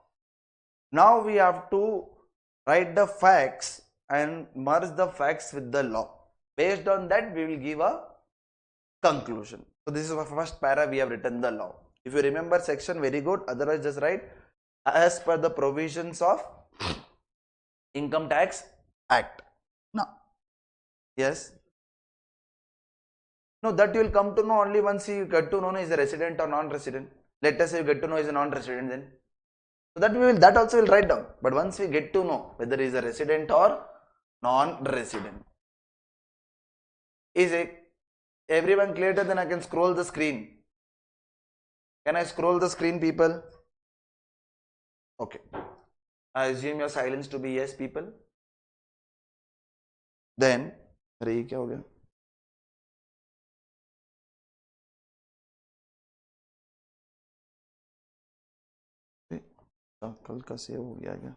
Now we have to write the facts and merge the facts with the law. Based on that, we will give a conclusion. So this is the first para, we have written the law. If you remember section, very good. Otherwise, just write as per the provisions of Income Tax Act. Now, yes. No, that you will come to know only once you get to know is a resident or non-resident. Let us say you get to know is a non-resident, then. So that also will write down. But once we get to know whether he is a resident or non-resident. Is it everyone clear? Then I can scroll the screen. Can I scroll the screen, people? Okay. I assume your silence to be yes, people. Then, अरे ये क्या हो गया? कल का save हो गया क्या?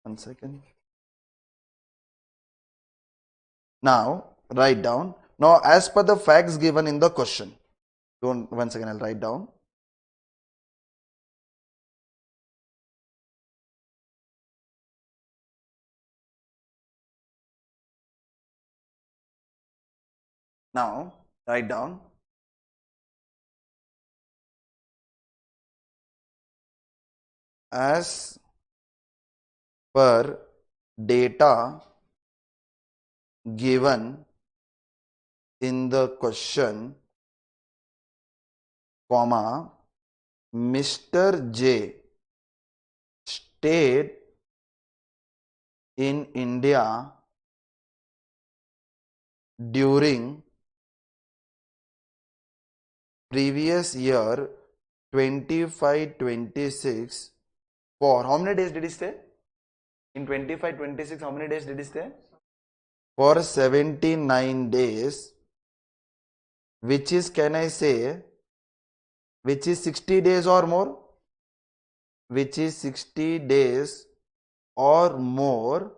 1 second. Now write down. Now as per the facts given in the question. Don't, 1 second, I'll write down. Now write down. As per data given in the question, comma, Mr. J stayed in India during previous year 25-26 for how many days did he stay? In 25-26, how many days did he stay? For 79 days, which is, can I say, which is 60 days or more? Which is 60 days or more,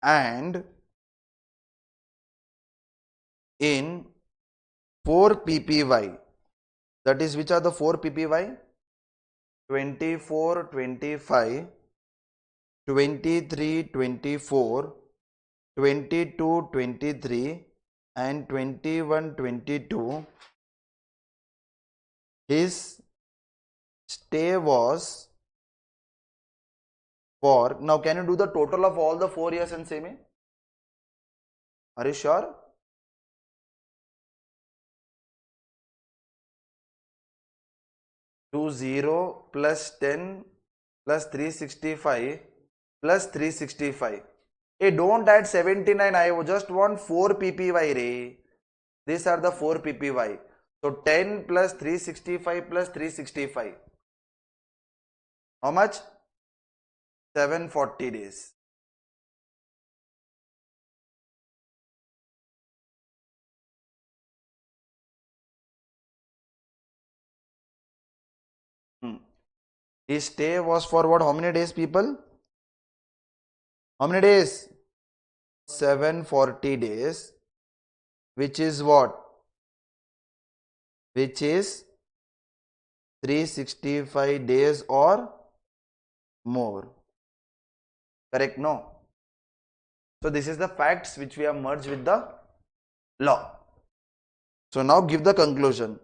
and in 4 PPY. That is, which are the 4 PPY? 24-25, 23-24, 22-23 and 21-22. His stay was for, now can you do the total of all the 4 years and say me? Are you sure? Do 0 plus 10 plus 365 plus 365. Hey, don't add 79. I just want 4 PPY. Re. These are the 4 PPY. So 10 plus 365 plus 365. How much? 740 days. His stay was for what? How many days, people? How many days? 740 days. Which is what? Which is 365 days or more. Correct? No. So this is the facts which we have merged with the law. So now give the conclusion.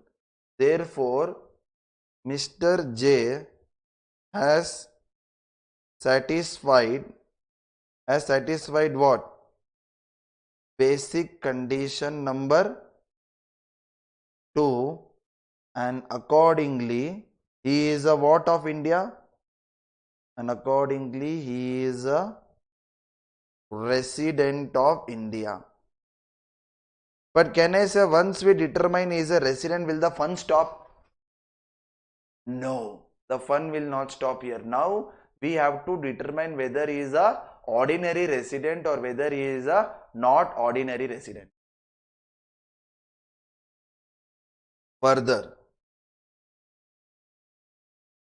Therefore, Mr. J has satisfied what? Basic condition number 2 and accordingly he is a what of India? And accordingly he is a resident of India. But can I say once we determine he is a resident, will the fun stop? No, the fun will not stop here. Now we have to determine whether he is a ordinary resident or whether he is a not ordinary resident. Further,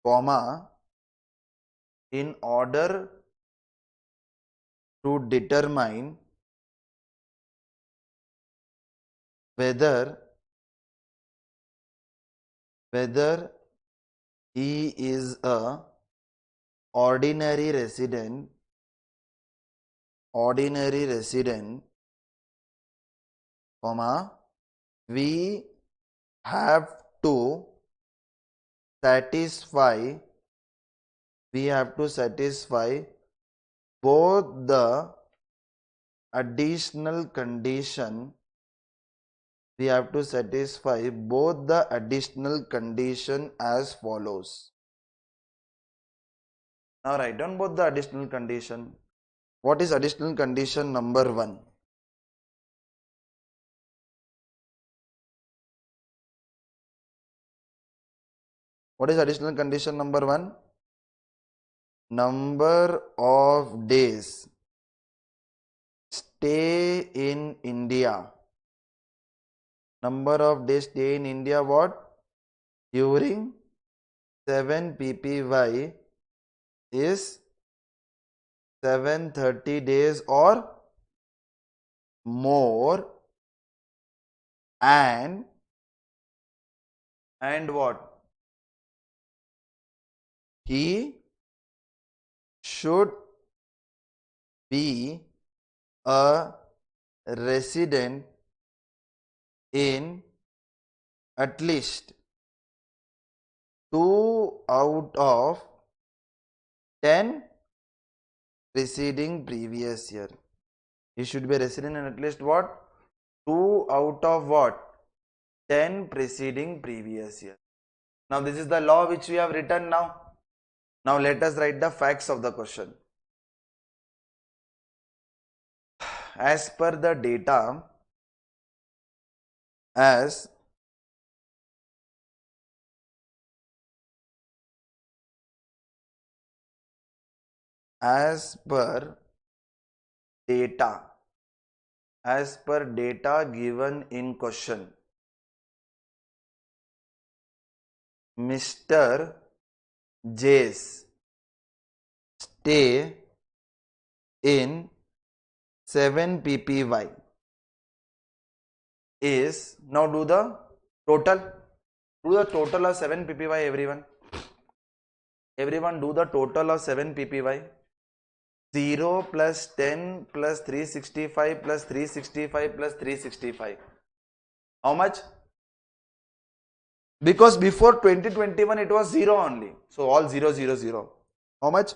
comma, in order to determine whether he is a ordinary resident, comma, we have to satisfy both the additional condition as follows. Now write down both the additional condition. What is additional condition number 1? What is additional condition number 1? Number of days stay in India. Number of days stay in India what? During 7 ppy is 730 days or more, and what? He should be a resident in at least 2 out of 10 preceding previous year. He should be a resident in at least what? 2 out of what? 10 preceding previous year. Now this is the law which we have written now. Now let us write the facts of the question. As per the data, as per data given in question, Mr. J's stay in 7 ppy is, now do the total of 7 ppy. Everyone do the total of 7 ppy. 0 plus 10 plus 365 plus 365 plus 365. How much? Because before 2021 it was 0 only. So all 0, 0, 0. How much?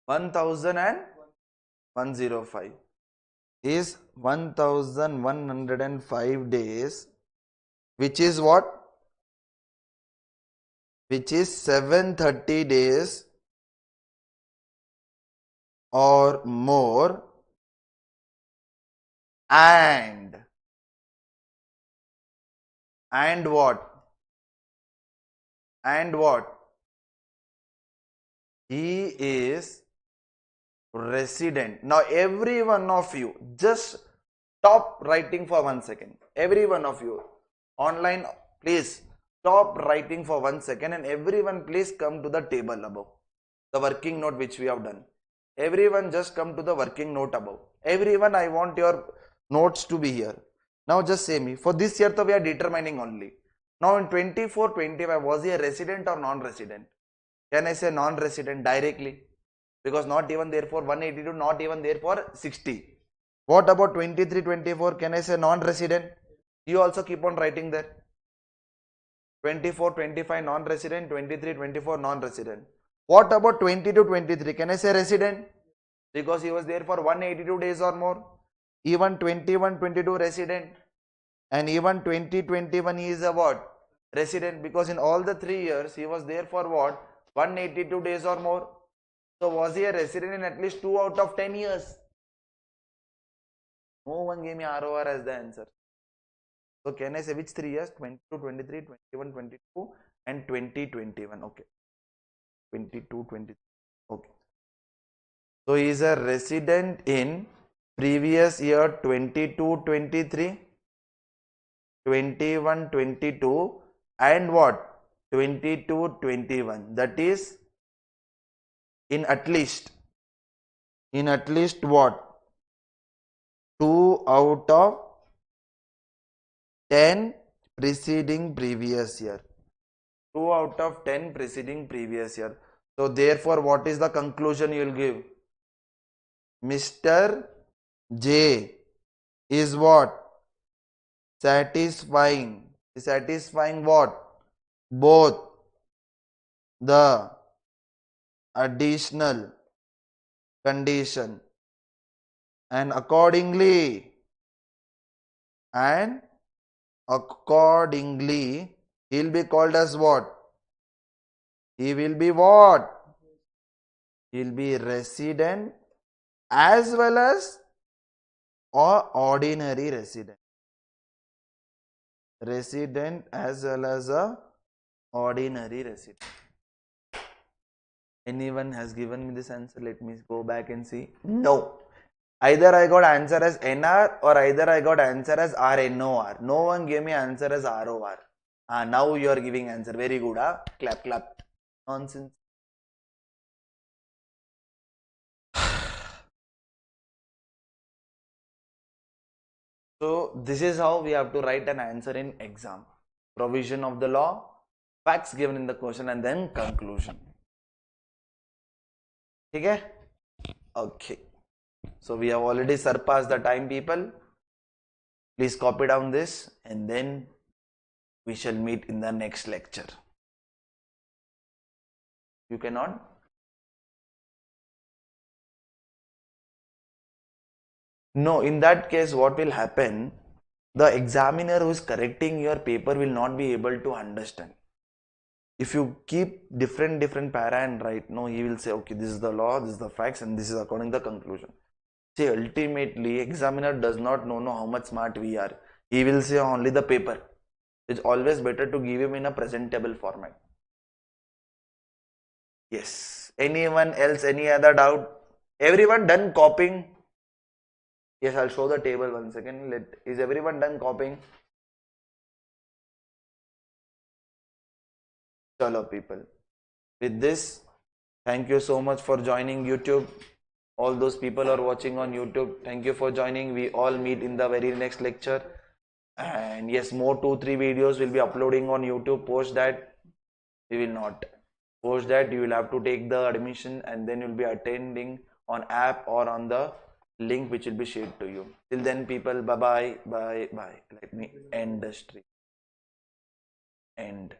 1105 is 1105 days, which is what? Which is 730 days or more, and what? He is resident. Now every one of you just stop writing for 1 second. Every one of you online, please stop writing for 1 second, and everyone please come to the table above, the working note which we have done. Everyone just come to the working note above. Everyone, I want your notes to be here. Now just say me, for this year, so we are determining only. Now in 24-25, was he a resident or non-resident? Can I say non-resident directly? Because not even there for 182, not even there for 60. What about 23-24? Can I say non-resident? You also keep on writing there. 24-25 non-resident, 23-24 non-resident. What about 22-23? Can I say resident? Because he was there for 182 days or more. Even 21-22 resident. And even 2021 he is a what? Resident, because in all the 3 years he was there for what? 182 days or more. So was he a resident in at least 2 out of 10 years? No one gave me ROR as the answer. So can I say which 3 years? 22, 23, 21, 22 and 2021. Okay. 22, 23. Okay. So he is a resident in previous year 22, 23, 21, 22 and what? 22, 21. That is in at least what? 2 out of 10 preceding previous year. 2 out of 10 preceding previous year. So therefore what is the conclusion you will give? Mr. J is what? Satisfying what? Both the additional condition and accordingly he'll be called as what? He will be what? He'll be resident as well as or ordinary resident. Resident as well as a ordinary resident. Anyone has given me this answer? Let me go back and see. No. Either I got answer as NR or either I got answer as RNOR. No one gave me answer as ROR. Now you are giving answer. Very good. Clap, clap. Nonsense. So this is how we have to write an answer in exam. Provision of the law, facts given in the question and then conclusion. Okay? Okay. So we have already surpassed the time, people. Please copy down this and then we shall meet in the next lecture. You cannot? No, in that case what will happen? The examiner who is correcting your paper will not be able to understand. If you keep different para and write, no, he will say, okay, this is the law, this is the facts and this is according to the conclusion. See, ultimately examiner does not know how much smart we are. He will say only the paper. It's always better to give him in a presentable format. Yes. Anyone else? Any other doubt? Everyone done copying? Yes, I'll show the table once again. Is everyone done copying? Chalo, people. With this, thank you so much for joining YouTube. All those people are watching on YouTube, thank you for joining. We all meet in the very next lecture. And yes, more 2-3 videos will be uploading on YouTube. Post that, we will not. Post that, you will have to take the admission and then you'll be attending on app or on the link which will be shared to you. Till then, people, bye bye. Let me end the stream. End.